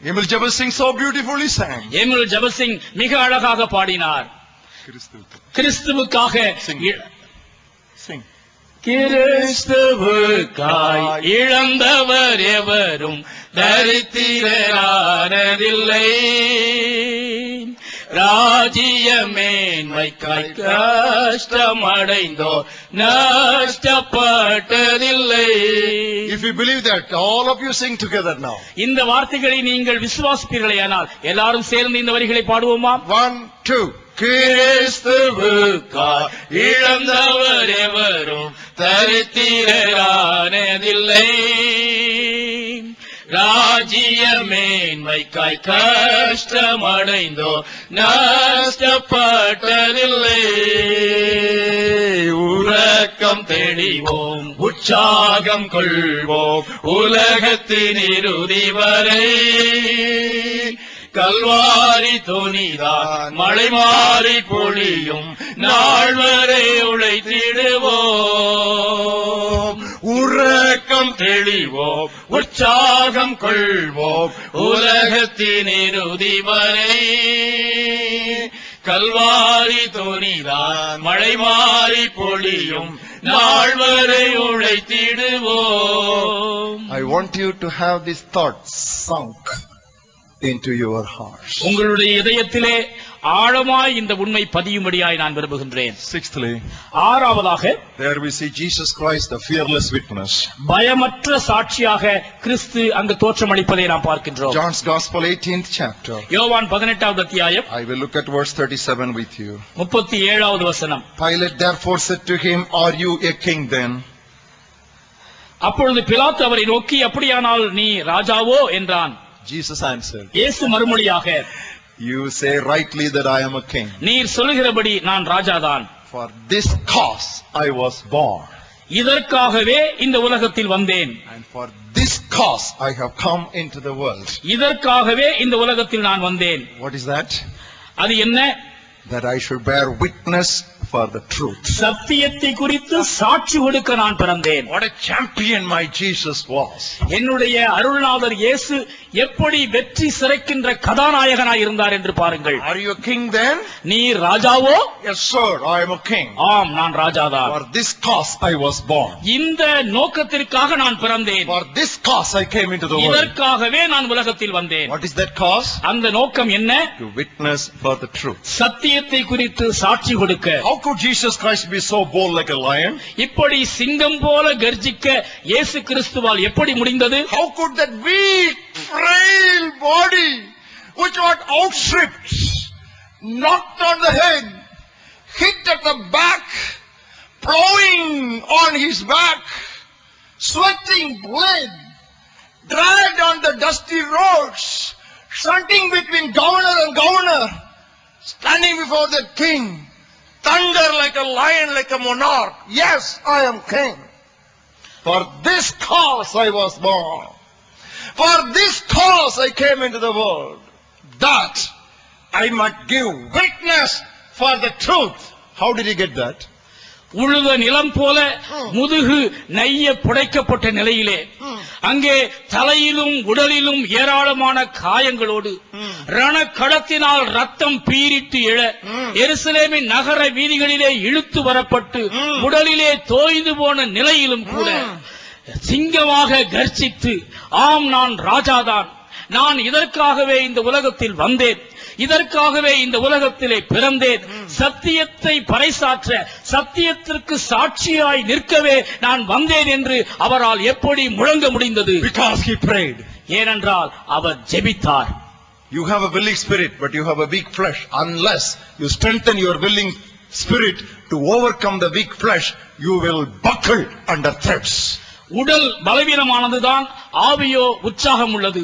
Speaker 1: Emil Jabasingh so beautifully sang.
Speaker 2: Emil Jabasingh மிக அழகாக பாடினார். கிறிஸ்துவுக்காக
Speaker 1: Sing.
Speaker 2: கிறிஸ்துவுக்காய் இழந்தவர் எவரும் தரித்திரரானதில்லை, ராஜ்ய மேன்மைக்காய் கஷ்டமடைந்தோர் நஷ்டப்பட்டதில்லை.
Speaker 1: If you believe that, all of you sing together now.
Speaker 2: இந்த வார்த்தைகளை நீங்கள் விசுவாசிப்பீர்களேயானால் எல்லாரும் சேர்ந்து இந்த வரிகளை பாடுவோமா?
Speaker 1: 1, 2.
Speaker 2: கிறிஸ்துவுக்காய் இழந்தவர் எவரும் தரித்திரரானதில்லை. ராஜ்ய மேன்மைக்காய் கஷ்டமடைந்தோ நஷ்டப்பட்டதில்லை. உறக்கம் தெளிவோம், உற்சாகம் கொள்வோம், உலகத்தின் இறுதி வரை. கல்வாரி துணிதான் மழை மாறி பொழியும் நாள் வரை உழைத்திடுவோம். உறக்கம் தெளிவோம், உற்சாகம் கொள்வோம், உலகத்தின் இறுதி வரை. கல்வாரி துணிதான் மழை மாறி பொழியும் நாள் வரை உழைத்திடுவோம்.
Speaker 1: I want you to have these thoughts sunk into your hearts.
Speaker 2: உங்களுடைய இதயத்திலே ஆழமாய் இந்த உண்மை பதியும்படியாய் நான் விரும்புகின்றேன்.
Speaker 1: Sixthly,
Speaker 2: ஆறாவதாக,
Speaker 1: there we see Jesus Christ, the fearless witness.
Speaker 2: பயமற்ற சாட்சியாக கிறிஸ்து அங்கு தோற்றமளிப்பதை நாம் பார்க்கின்றோம்.
Speaker 1: John's Gospel 18th chapter.
Speaker 2: யோவான் 18வது அத்தியாயம்,
Speaker 1: I will look at verse 37 with you.
Speaker 2: 37வது வசனம்.
Speaker 1: Pilate therefore said to him, "Are you a king then?"
Speaker 2: அப்பொழுது பிலாத்து அவரை நோக்கி, அப்படியானால் நீ ராஜாவோ என்றான்.
Speaker 1: Jesus answered,
Speaker 2: இயேசு மறுமொழியாக,
Speaker 1: "You say rightly that I am a king.
Speaker 2: நீர் சொல்லுகிறபடி நான் ராஜாதான்.
Speaker 1: For this cause I was born,
Speaker 2: இதற்காகவே இந்த உலகத்தில் வந்தேன்.
Speaker 1: and for this cause I have come into the world."
Speaker 2: இதற்காகவே இந்த உலகத்தில் நான் வந்தேன்.
Speaker 1: What is that?
Speaker 2: அது என்ன?
Speaker 1: That I should bear witness for the truth.
Speaker 2: சத்தியத்தை குறித்து சாட்சி கொடுக்க நான் பிறந்தேன்.
Speaker 1: What a champion my Jesus was.
Speaker 2: என்னுடைய அருள்நாதர் இயேசு எப்படி வெற்றி சிறக்கின்ற கதாநாயகனாய் இருந்தார் என்று பாருங்கள்.
Speaker 1: Are you a king then?
Speaker 2: நீ ராஜாவோ?
Speaker 1: Yes sir, I am a king.
Speaker 2: ஆம், நான் ராஜாதான்.
Speaker 1: For this cause I was born.
Speaker 2: இந்த நோக்கத்திற்காக நான் பிறந்தேன்.
Speaker 1: For this cause I came into the world.
Speaker 2: இதற்காகவே நான் உலகத்தில் வந்தேன்.
Speaker 1: What is that cause?
Speaker 2: அந்த நோக்கம் என்ன?
Speaker 1: To witness for the truth.
Speaker 2: சத்தியத்தை குறித்து சாட்சி கொடுக்க.
Speaker 1: How could Jesus Christ be so bold like a lion?
Speaker 2: இப்படி சிங்கம் போல கர்ஜிக்க இயேசு கிறிஸ்துவால் எப்படி முடிந்தது?
Speaker 1: How could that weak, frail body, which was outstripped, knocked on the head, hit at the back, plowing on his back, sweating blood, dragged on the dusty roads, shunting between governor and governor, standing before the king, thunder like a lion, like a monarch. Yes, I am king. For this cause I was born. For this cause I came into the world, that I might give witness for the truth. How did he get that?
Speaker 2: உழுத நிலம் போல முதுகு நைய புடைக்கப்பட்ட நிலையிலே அங்கே தலையிலும் உடலிலும் ஏராளமான காயங்களோடு ரணக்கடத்தினால் ரத்தம் பீரிட்டு எழ எருசலேமின் நகர வீதிகளிலே இழுத்து வரப்பட்டு உடலிலே தோய்ந்து போன நிலையிலும் கூட சிங்கமாக கர்ஜித்து, ஆம் நான் ராஜாதான், நான் இதற்காகவே இந்த உலகத்தில் வந்தேன், இதற்காகவே இந்த உலகத்திலே பிறந்தேன், சத்தியத்தை பறைசாற்ற, சத்தியத்திற்கு சாட்சியாய் நிற்கவே நான் வந்தேன் என்று அவரால் எப்படி முழங்க முடிந்தது?
Speaker 1: Because he prayed.
Speaker 2: ஏனென்றால் அவர் ஜெபித்தார்.
Speaker 1: You have a willing spirit, but you have a weak flesh. Unless you strengthen your willing spirit to overcome the weak flesh, you will buckle under threats.
Speaker 2: உடல் பலவீனமானதுதான், ஆவியோ உற்சாகம் உள்ளது.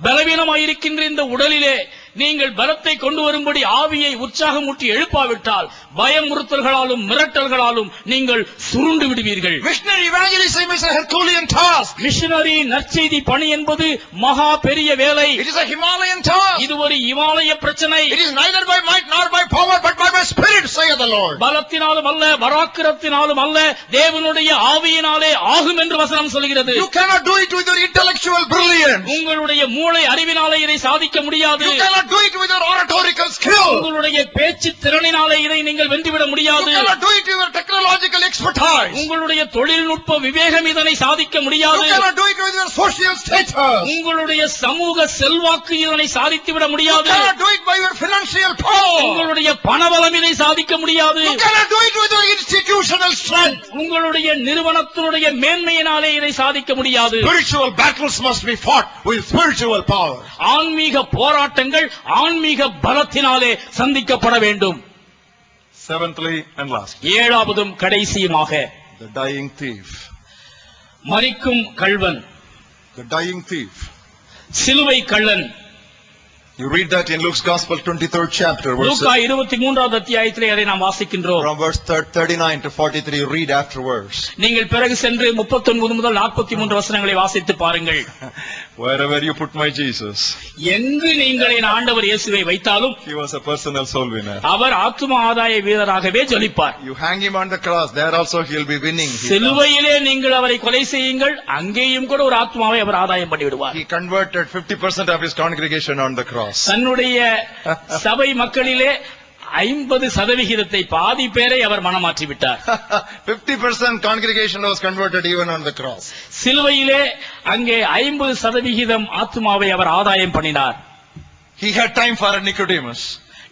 Speaker 2: பலவீனமாயிருக்கின்ற இந்த உடலிலே நீங்கள் பலத்தை கொண்டு வரும்படி ஆவியை உற்சாகமூட்டி எழுப்பாவிட்டால் பயமுறுத்தல்களாலும் மிரட்டல்களாலும் நீங்கள் சுருண்டு விடுவீர்கள்.
Speaker 1: Missionary evangelism is a Herculean task.
Speaker 2: Missionary நற்செய்தி பணி என்பது மகா பெரிய வேலை.
Speaker 1: It is a Himalayan task.
Speaker 2: இது ஒரு இமாலய பிரச்சனை.
Speaker 1: It is neither by might nor by power, but by my spirit, saith the Lord.
Speaker 2: பலத்தினாலும் அல்ல, பராக்கிரத்தினாலும் அல்ல, தேவனுடைய ஆவியினாலே ஆகும் என்று வசனம் சொல்கிறது.
Speaker 1: You cannot do it with your intellectual brilliance.
Speaker 2: உங்களுடைய மூளை அறிவினாலே இதை சாதிக்க முடியாது.
Speaker 1: You cannot do it with your oratorical skill.
Speaker 2: உங்களுடைய பேச்சு திறனினாலே இதை நீங்கள் வென்றுவிட முடியாது.
Speaker 1: You cannot do it with your technological expertise.
Speaker 2: உங்களுடைய தொழில்நுட்ப விவேகம் இதனை சாதிக்க முடியாது.
Speaker 1: You cannot do it with your social status.
Speaker 2: உங்களுடைய சமூக செல்வாக்கு இதனை சாதித்துவிட
Speaker 1: You
Speaker 2: முடியாது.
Speaker 1: cannot do it by your financial power.
Speaker 2: உங்களுடைய பணபலம் இதை சாதிக்க முடியாது. முடியாது.
Speaker 1: You cannot do it with your institutional strength.
Speaker 2: உங்களுடைய நிறுவனத்தினுடைய மேன்மையினாலே இதை சாதிக்க முடியாது.
Speaker 1: Spiritual battles must be fought with spiritual power.
Speaker 2: ஆன்மீக போராட்டங்கள் ஆன்மீக பலத்தினாலே சந்திக்கப்பட வேண்டும்.
Speaker 1: Seventhly and last,
Speaker 2: ஏழாவதும் கடைசியுமாக
Speaker 1: the dying thief.
Speaker 2: மரிக்கும் கள்வன்,
Speaker 1: The dying thief.
Speaker 2: சிலுவை கள்ளன்.
Speaker 1: You read that in Luke's Gospel 23rd chapter.
Speaker 2: லூக்கா 23வது அத்தியாயத்திலே அதை நாம் வாசிக்கின்றோம்.
Speaker 1: From verse 39 to 43, you read afterwards.
Speaker 2: நீங்கள் பிறகு சென்று 39 முதல் 43 வசனங்களை வாசித்து பாருங்கள்.
Speaker 1: Wherever you put my Jesus,
Speaker 2: எங்கு நீங்கள் என் ஆண்டவர் இயேசுவை வைத்தாலும்
Speaker 1: he was a personal soul winner.
Speaker 2: அவர் ஆத்தும ஆதாய வீரராகவே ஜொலிப்பார்.
Speaker 1: You hang him on the cross, there also he will be winning.
Speaker 2: சிலுவையிலே நீங்கள் அவரை கொலை செய்யுங்கள், அங்கேயும் கூட ஒரு ஆத்மாவை அவர் ஆதாயம் பண்ணி விடுவார்.
Speaker 1: He converted 50% of his congregation on the cross.
Speaker 2: தன்னுடைய சபை மக்களிலே 50% பாதி பேரை அவர் மனமாற்றி விட்டார்.
Speaker 1: 50% congregation was converted even on the cross.
Speaker 2: சிலுவையிலே அங்கே 50% ஆத்துமாவை அவர் ஆதாயம் பண்ணினார்.
Speaker 1: He had time for a Nicodemus.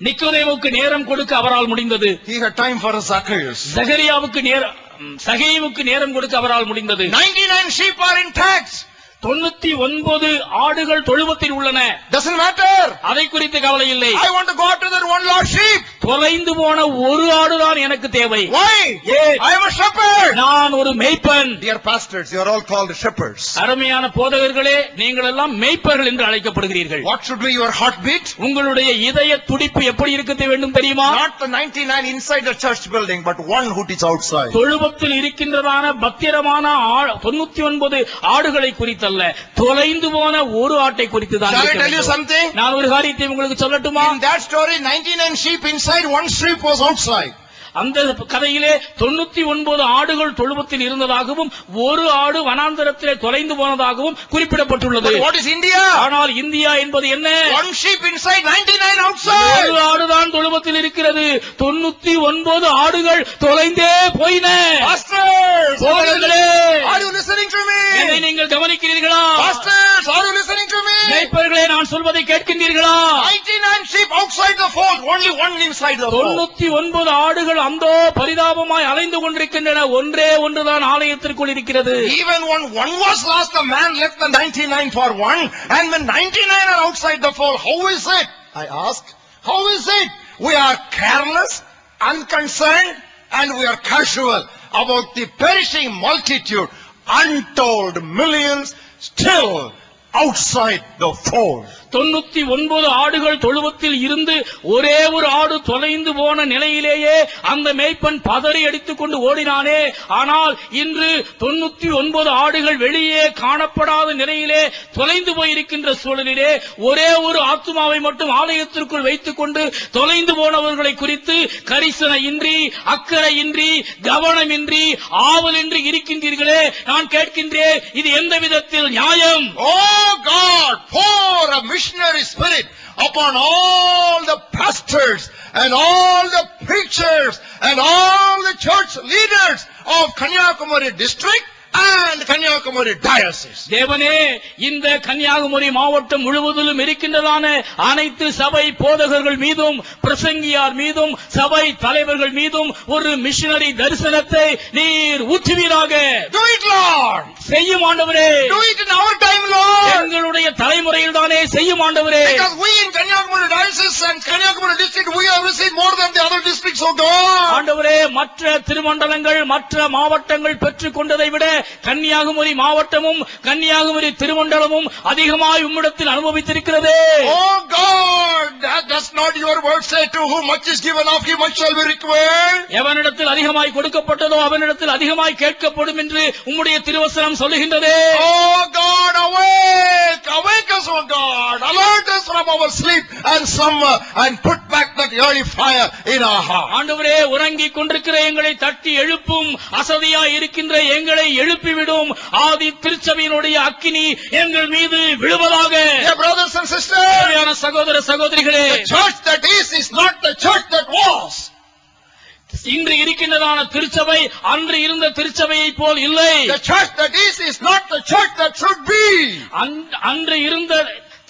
Speaker 2: நிக்கோதேமுக்கு நேரம் கொடுக்க அவரால் முடிந்தது.
Speaker 1: He had time for a Zacchaeus.
Speaker 2: சகேயுவுக்கு நேரம் கொடுக்க அவரால் முடிந்தது.
Speaker 1: 99 sheep are intact.
Speaker 2: 99 ஆடுகள் தொழுவத்தில் உள்ளன.
Speaker 1: Doesn't matter.
Speaker 2: அதை குறித்து கவலை இல்லை.
Speaker 1: I want to go after that one lost sheep.
Speaker 2: தொலைந்து போன ஒரு ஆடுதான் எனக்கு தேவை.
Speaker 1: Why? I am a shepherd.
Speaker 2: நான் ஒரு மேய்ப்பன்.
Speaker 1: Dear pastors, you are all called shepherds.
Speaker 2: அருமையான போதகர்களே, நீங்கள் எல்லாம் மேய்ப்பர்கள் என்று அழைக்கப்படுகிறீர்கள்.
Speaker 1: What should be your heartbeat?
Speaker 2: உங்களுடைய இதய துடிப்பு எப்படி இருக்க வேண்டும் தெரியுமா?
Speaker 1: Not the 99 inside the church building, but one who is outside.
Speaker 2: தொழுவத்தில் இருக்கின்றதான பத்திரமான 99 ஆடுகளை குறித்தல்ல, தொலைந்து போன ஒரு ஆட்டை குறித்து தான்.
Speaker 1: Shall I tell you something?
Speaker 2: நான் ஒரு காரியத்தை உங்களுக்கு சொல்லட்டுமா?
Speaker 1: In that story, 99 sheep inside, one sheep was outside.
Speaker 2: அந்த கதையிலே 99 ஆடுகள் தொழுவத்தில் இருந்ததாகவும் ஒரு ஆடு வனாந்தரத்திலே தொலைந்து போனதாகவும் குறிப்பிடப்பட்டுள்ளது.
Speaker 1: What is India?
Speaker 2: ஆனால் இந்தியா என்பது என்ன?
Speaker 1: One sheep inside, 99 outside.
Speaker 2: ஒரு ஆடுதான் தொழுவத்தில் இருக்கிறது, 99 ஆடுகள் தொலைந்தே போயின.
Speaker 1: Pastors, are you listening to me?
Speaker 2: இதை நீங்கள் கவனிக்கிறீர்களா?
Speaker 1: Pastors, are you listening to me?
Speaker 2: மேய்ப்பர்களே, நான் சொல்வதை கேட்கின்றீர்களா?
Speaker 1: 99 sheep outside the fold, only one inside the fold.
Speaker 2: 99 ஆடுகள் அந்தோ பரிதாபமாய் அலைந்து கொண்டிருக்கின்றன, ஒன்றே ஒன்றுதான் ஆலயத்திற்குள் இருக்கிறது.
Speaker 1: Even when one was lost, the man left the 99 for one, and when 99 are outside the fold, how is it? I ask, how is it? We are careless, unconcerned, and we are casual about the perishing multitude, untold millions still outside the fold.
Speaker 2: 99 ஆடுகள் தொழுவத்தில் இருந்து ஒரே ஒரு ஆடு தொலைந்து போன நிலையிலேயே அந்த மேய்ப்பன் பதறி அடித்துக் கொண்டு ஓடினானே. ஆனால் இன்று 99 ஆடுகள் வெளியே காணப்படாத நிலையிலே தொலைந்து போயிருக்கின்ற சூழலிலே ஒரே ஒரு ஆத்துமாவை மட்டும் ஆலயத்திற்குள் வைத்துக் கொண்டு தொலைந்து போனவர்களை குறித்து கரிசனையின்றி, அக்கறையின்றி, கவனமின்றி, ஆவலின்றி இருக்கின்றீர்களே. நான் கேட்கின்றேன், இது எந்த விதத்தில் நியாயம்?
Speaker 1: Oh God, pour a missionary spirit upon all the pastors and all the preachers and all the church leaders of Kanyakumari district and Kanyakumari diocese.
Speaker 2: தேவனே, இந்த கன்னியாகுமரி மாவட்டம் முழுவதிலும் இருக்கின்றதான அனைத்து சபை போதகர்கள் மீதும், பிரசங்கியார் மீதும், சபை தலைவர்கள் மீதும் ஒரு மிஷனரி தரிசனத்தை நீர் ஊற்றுவீராக.
Speaker 1: Do it, Lord.
Speaker 2: செய்யும் ஆண்டவரே.
Speaker 1: Do it in our time, Lord.
Speaker 2: எங்களுடைய தலைமுறையில் தானே செய்யும் ஆண்டவரே.
Speaker 1: Because we in Kanyakumari diocese and Kanyakumari district, we have received more than the other districts of God.
Speaker 2: ஆண்டவரே, மற்ற திருமண்டலங்கள், மற்ற மாவட்டங்கள் பெற்றுக் கொண்டதை விட கன்னியாகுமரி மாவட்டமும் கன்னியாகுமரி திருமண்டலமும் அதிகமாய் உம்மிடத்தில் அனுபவித்திருக்கிறது.
Speaker 1: Oh God, does not your word say, to whom much is given of him much shall be required?
Speaker 2: எவனிடத்தில் அதிகமாய் கொடுக்கப்பட்டதோ அவனிடத்தில் அதிகமாய் கேட்கப்படும் என்று உம்முடைய திருவசனம் சொல்லுகின்றது.
Speaker 1: Oh God, awake, awake us, oh God, alert us from our sleep and slumber and put back that early fire in our heart.
Speaker 2: ஆண்டவரே, உறங்கிக் கொண்டிருக்கிற எங்களை தட்டி எழுப்பும், அசதியாய் இருக்கின்ற எங்களை எழுப்பிவிடும். ஆதி திருச்சபையினுடைய அக்கினி எங்கள் மீது விழுவதாக.
Speaker 1: Dear brothers and sisters,
Speaker 2: சகோதர சகோதரிகளே,
Speaker 1: the church that is not the church that was.
Speaker 2: இன்று இருக்கின்றதான திருச்சபை அன்று இருந்த திருச்சபையை போல் இல்லை.
Speaker 1: The church that is not the church that should be.
Speaker 2: அன்று இருந்த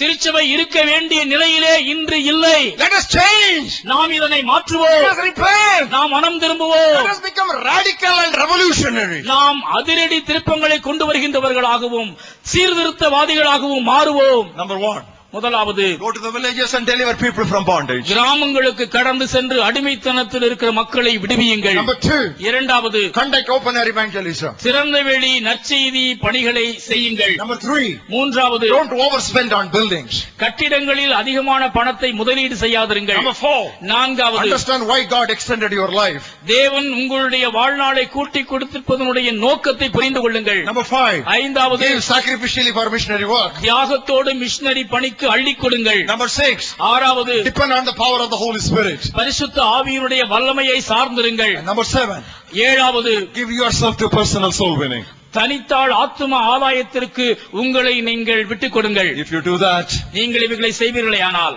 Speaker 2: திருச்சபை இருக்க வேண்டிய நிலையிலே இன்று இல்லை.
Speaker 1: Let us change.
Speaker 2: நாம் இதனை மாற்றுவோம்.
Speaker 1: Let us repent.
Speaker 2: நாம் மனம் திரும்புவோம்.
Speaker 1: Let us become radical and revolutionary.
Speaker 2: நாம் அதிரடி திருப்பங்களை கொண்டு வருகின்றவர்களாகவும் சீர்திருத்தவாதிகளாகவும் மாறுவோம்.
Speaker 1: Number 1.
Speaker 2: முதலாவது,
Speaker 1: Go to the villages and deliver people from bondage.
Speaker 2: கிராமங்களுக்கு கடந்து சென்று அடிமைத்தனத்தில் இருக்கிற மக்களை விடுவியுங்கள்.
Speaker 1: Number 2.
Speaker 2: இரண்டாவது,
Speaker 1: Conduct open air evangelism.
Speaker 2: திறந்தவெளி நற்செய்தி பணிகளை செய்யுங்கள்.
Speaker 1: Number 3.
Speaker 2: மூன்றாவது,
Speaker 1: Don't overspend on buildings.
Speaker 2: கட்டிடங்களில் அதிகமான பணத்தை முதலீடு செய்யாதிருங்கள்.
Speaker 1: Number 4.
Speaker 2: நான்காவது,
Speaker 1: Understand why God extended your life.
Speaker 2: தேவன் உங்களுடைய வாழ்நாளை கூட்டி கொடுத்திருப்பதனுடைய நோக்கத்தை புரிந்து கொள்ளுங்கள்.
Speaker 1: Number 5.
Speaker 2: ஐந்தாவது,
Speaker 1: Give sacrificially for missionary work.
Speaker 2: தியாகத்தோடு மிஷனரி பணிக்கு அள்ளிக் கொடுங்கள்.
Speaker 1: Number 6.
Speaker 2: ஆறாவது,
Speaker 1: Depend on the power of the Holy Spirit.
Speaker 2: பரிசுத்த ஆவியினுடைய வல்லமையை சார்ந்திருங்கள்.
Speaker 1: And number 7.
Speaker 2: ஏழாவது,
Speaker 1: Give yourself to personal soul winning.
Speaker 2: தனித்தாள் ஆத்தும ஆதாயத்திற்கு உங்களை நீங்கள் விட்டுக் கொடுங்கள்.
Speaker 1: If you do that,
Speaker 2: நீங்கள் இவைகளை செய்வீர்களேயானால்,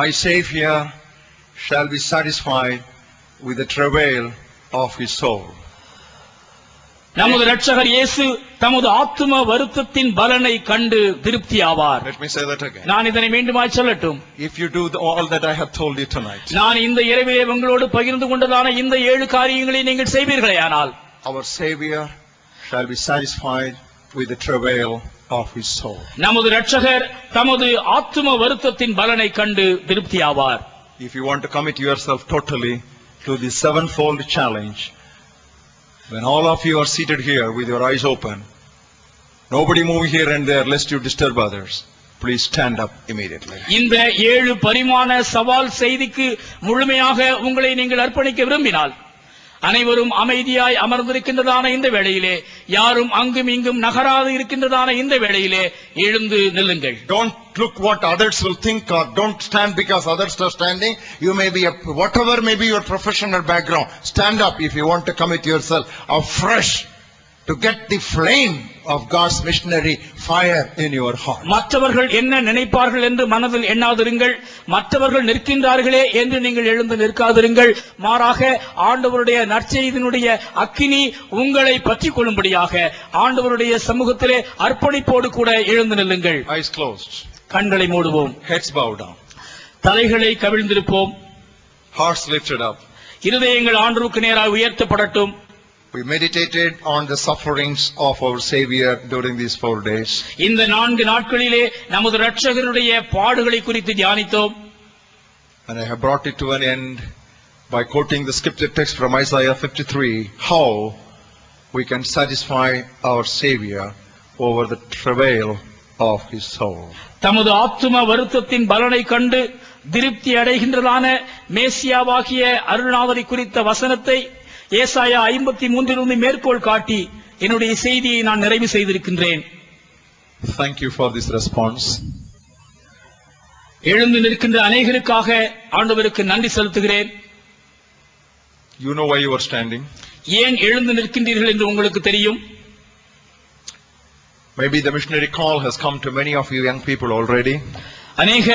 Speaker 1: my Savior shall be satisfied with the travail of his soul.
Speaker 2: நமது இரட்சகர் இயேசு தமது ஆத்தும வருத்தத்தின் பலனை கண்டு திருப்தி ஆவார்.
Speaker 1: Let me say that again.
Speaker 2: நான் இதனை மீண்டுமாய் சொல்லட்டும்.
Speaker 1: If you do all that I have told you tonight,
Speaker 2: நான் இந்த இரவிலே உங்களோடு பகிர்ந்து கொண்டதான இந்த 7 காரியங்களை நீங்கள் செய்வீர்களேயானால்,
Speaker 1: our Savior shall be satisfied with the travail of his soul.
Speaker 2: நமது இரட்சகர் தமது ஆத்தும வருத்தத்தின் பலனை கண்டு திருப்தி ஆவார்.
Speaker 1: If you want to commit yourself totally to the sevenfold challenge, when all of you are seated here with your eyes open, nobody move here and there lest you disturb others, please stand up immediately.
Speaker 2: இந்த 7 பரிமாண சவால் செய்திக்கு முழுமையாக உங்களை நீங்கள் அர்ப்பணிக்க விரும்பினால், அனைவரும் அமைதியாய் அமர்ந்திருக்கின்றதான இந்த வேளையிலே, யாரும் அங்கும் இங்கும் நகராது இருக்கின்றதான இந்த வேளையிலே எழுந்து நில்லுங்கள்.
Speaker 1: Don't look what others will think, or don't stand because others are standing. You may be whatever may be your professional background, stand up if you want to commit yourself afresh to get the flame of God's missionary fire in your heart.
Speaker 2: மற்றவர்கள் என்ன நினைப்பார்கள் என்று மனதில் எண்ணாதிருங்கள். மற்றவர்கள் நிற்கின்றார்களே என்று நீங்கள் எழுந்து நிற்காதிருங்கள். மாறாக ஆண்டவருடைய நற்செய்தியினுடைய அக்கினி உங்களை பற்றிக் கொள்ளும்படியாக ஆண்டவருடைய சமூகத்திலே அர்ப்பணிப்போடு கூட எழுந்து நில்லுங்கள்.
Speaker 1: Eyes closed.
Speaker 2: கண்களை மூடுவோம்.
Speaker 1: Heads bowed down.
Speaker 2: தலைகளை கவிழ்ந்திருப்போம்.
Speaker 1: Hearts lifted up.
Speaker 2: இருதயங்கள் ஆண்டவருக்கு நேராக உயர்த்தப்படட்டும்.
Speaker 1: We meditated on the sufferings of our Savior during these 4 days.
Speaker 2: இந்த 4 நாட்களிலே நமது இரட்சகருடைய பாடுகளை குறித்து தியானித்தோம்.
Speaker 1: And I have brought it to an end by quoting the scripture text from Isaiah 53, how we can satisfy our Savior over the travail of his soul.
Speaker 2: தமது ஆத்தும வருத்தத்தின் பலனை கண்டு திருப்தி அடைகின்றதான மேசியாவாகிய அருள்நாதரை குறித்த வசனத்தை ஏசாயா 53 மேற்கோள் காட்டி என்னுடைய செய்தியை நான் நிறைவு செய்திருக்கின்றேன்.
Speaker 1: Thank you for this response.
Speaker 2: எழுந்து நிற்கின்ற அநேகருக்காக ஆண்டவருக்கு நன்றி செலுத்துகிறேன்.
Speaker 1: You know why you are standing.
Speaker 2: ஏன் எழுந்து நிற்கின்றீர்கள் என்று உங்களுக்கு தெரியும்.
Speaker 1: Maybe the missionary call has come to many of you young people already.
Speaker 2: அநேக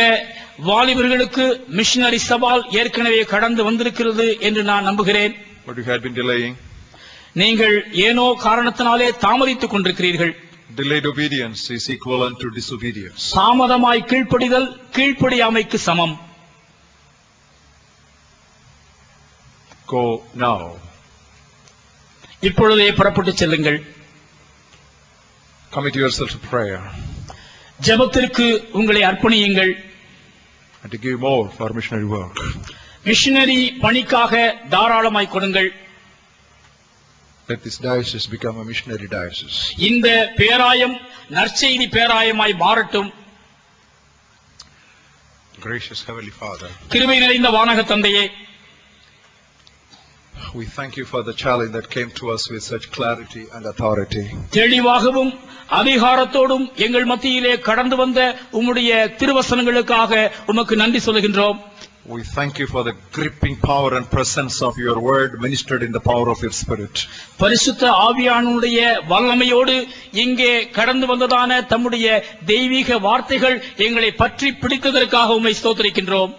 Speaker 2: வாலிபர்களுக்கு மிஷனரி சவால் ஏற்கனவே கடந்து வந்திருக்கிறது என்று நான் நம்புகிறேன்.
Speaker 1: But you had been delaying.
Speaker 2: நீங்கள் ஏனோ காரணத்தினாலே தாமதித்துக் கொண்டிருக்கிறீர்கள்.
Speaker 1: Delayed obedience is equivalent to disobedience.
Speaker 2: தாமதமாய் கீழ்ப்படிதல் கீழ்ப்படியாமைக்கு சமம்.
Speaker 1: Go now.
Speaker 2: இப்பொழுதே புறப்பட்டு செல்லுங்கள்.
Speaker 1: Commit yourself to prayer.
Speaker 2: ஜெபத்திற்கு உங்களை அர்ப்பணியுங்கள்.
Speaker 1: And to give more for missionary work.
Speaker 2: Missionary பணிக்காக தாராளமாய் கொடுங்கள்.
Speaker 1: Let this diocese become a missionary diocese.
Speaker 2: இந்த பேராயம் நற்செய்தி பேராயமாய் மாறட்டும்.
Speaker 1: Gracious Heavenly Father,
Speaker 2: கிருபை நிறைந்த வானக தந்தையே,
Speaker 1: we thank you for the challenge that came to us with such clarity and authority.
Speaker 2: தெளிவாகவும் அதிகாரத்தோடும் எங்கள் மத்தியிலே கடந்து வந்த உம்முடைய திருவசனங்களுக்காக உமக்கு நன்றி சொல்லுகின்றோம்.
Speaker 1: We thank you for the gripping power and presence of your word ministered in the power of your spirit.
Speaker 2: பரிசுத்த ஆவியானுடைய வல்லமையோடு இங்கே கடந்து வந்ததான தம்முடைய தெய்வீக வார்த்தைகள் எங்களை பற்றி பிடித்ததற்காக உம்மை ஸ்தோத்திரிக்கின்றோம்.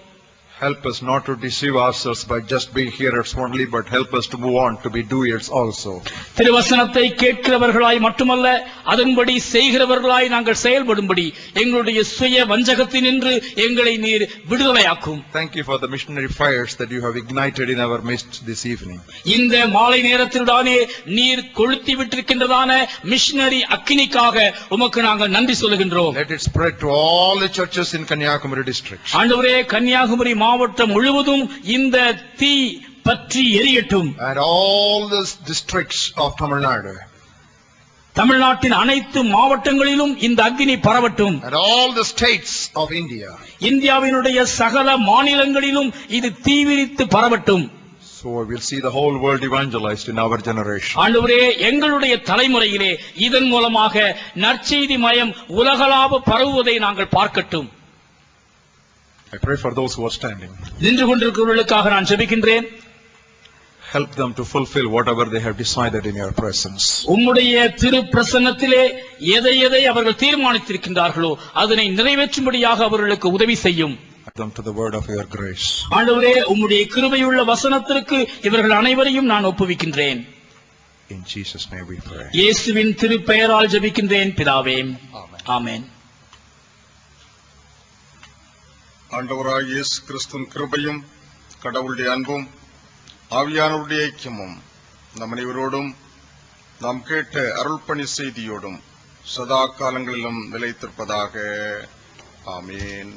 Speaker 1: Help us not to deceive ourselves by just being hearers only, but help us to move on to be doers also.
Speaker 2: திருவசனத்தை கேட்கிறவர்களாய் மட்டுமல்ல, அதன்படி செய்கிறவர்களாய் நாங்கள் செயல்படும்படி எங்களுடைய சுய வஞ்சகத்தினின்று எங்களை நீர் விடுதலையாக்கும்.
Speaker 1: Thank you for the missionary fires that you have ignited in our midst this evening.
Speaker 2: இந்த மாலை நேரத்தில் தானே நீர் கொளுத்தி விட்டிருக்கின்றதான மிஷனரி அக்கினிக்காக உமக்கு நாங்கள் நன்றி சொல்லுகின்றோம்.
Speaker 1: Let it spread to all the churches in Kanyakumari district.
Speaker 2: ஆண்டவரே, கன்னியாகுமரி மாவட்டம் முழுவதும் இந்த தீ பற்றி எரியட்டும்.
Speaker 1: And all the districts of Tamil Nadu.
Speaker 2: தமிழ்நாட்டின் அனைத்து மாவட்டங்களிலும் இந்த அக்கினி பரவட்டும்.
Speaker 1: And all the states of India.
Speaker 2: இந்தியாவினுடைய சகல மாநிலங்களிலும் இது தீவிரித்து பரவட்டும்.
Speaker 1: So we'll see the whole world evangelized in our generation.
Speaker 2: ஆண்டவரே, எங்களுடைய தலைமுறையிலே இதன் மூலமாக நற்செய்தி மயம் உலகளாவ பரவுவதை நாங்கள் பார்க்கட்டும்.
Speaker 1: I pray for those who are standing.
Speaker 2: நின்று கொண்டிருக்கிறவர்களுக்காக நான் ஜெபிக்கின்றேன்.
Speaker 1: Help them to fulfill whatever they have decided in your presence.
Speaker 2: உம்முடைய திரு பிரசன்னத்திலே எதை எதை அவர்கள் தீர்மானித்திருக்கின்றார்களோ அதனை நிறைவேற்றும்படியாக அவர்களுக்கு உதவி செய்யும்.
Speaker 1: Help them to the word of your grace.
Speaker 2: ஆண்டவரே, உம்முடைய கிருபையுள்ள வசனத்திற்கு இவர்கள் அனைவரையும் நான் ஒப்புவிக்கின்றேன்.
Speaker 1: In Jesus' name we pray.
Speaker 2: இயேசுவின் திருப்பெயரால் ஜெபிக்கின்றேன் பிதாவே. ஆமென்.
Speaker 3: ஆண்டவராகிய இயேசு கிறிஸ்துவின் கிருபையும் கடவுளுடைய அன்பும் ஆவியானவருடைய ஐக்கியமும் நம் அனைவரோடும் நாம் கேட்ட அருள்பணி செய்தியோடும் சதா காலங்களிலும் நிலைத்திருப்பதாக. ஆமீன்.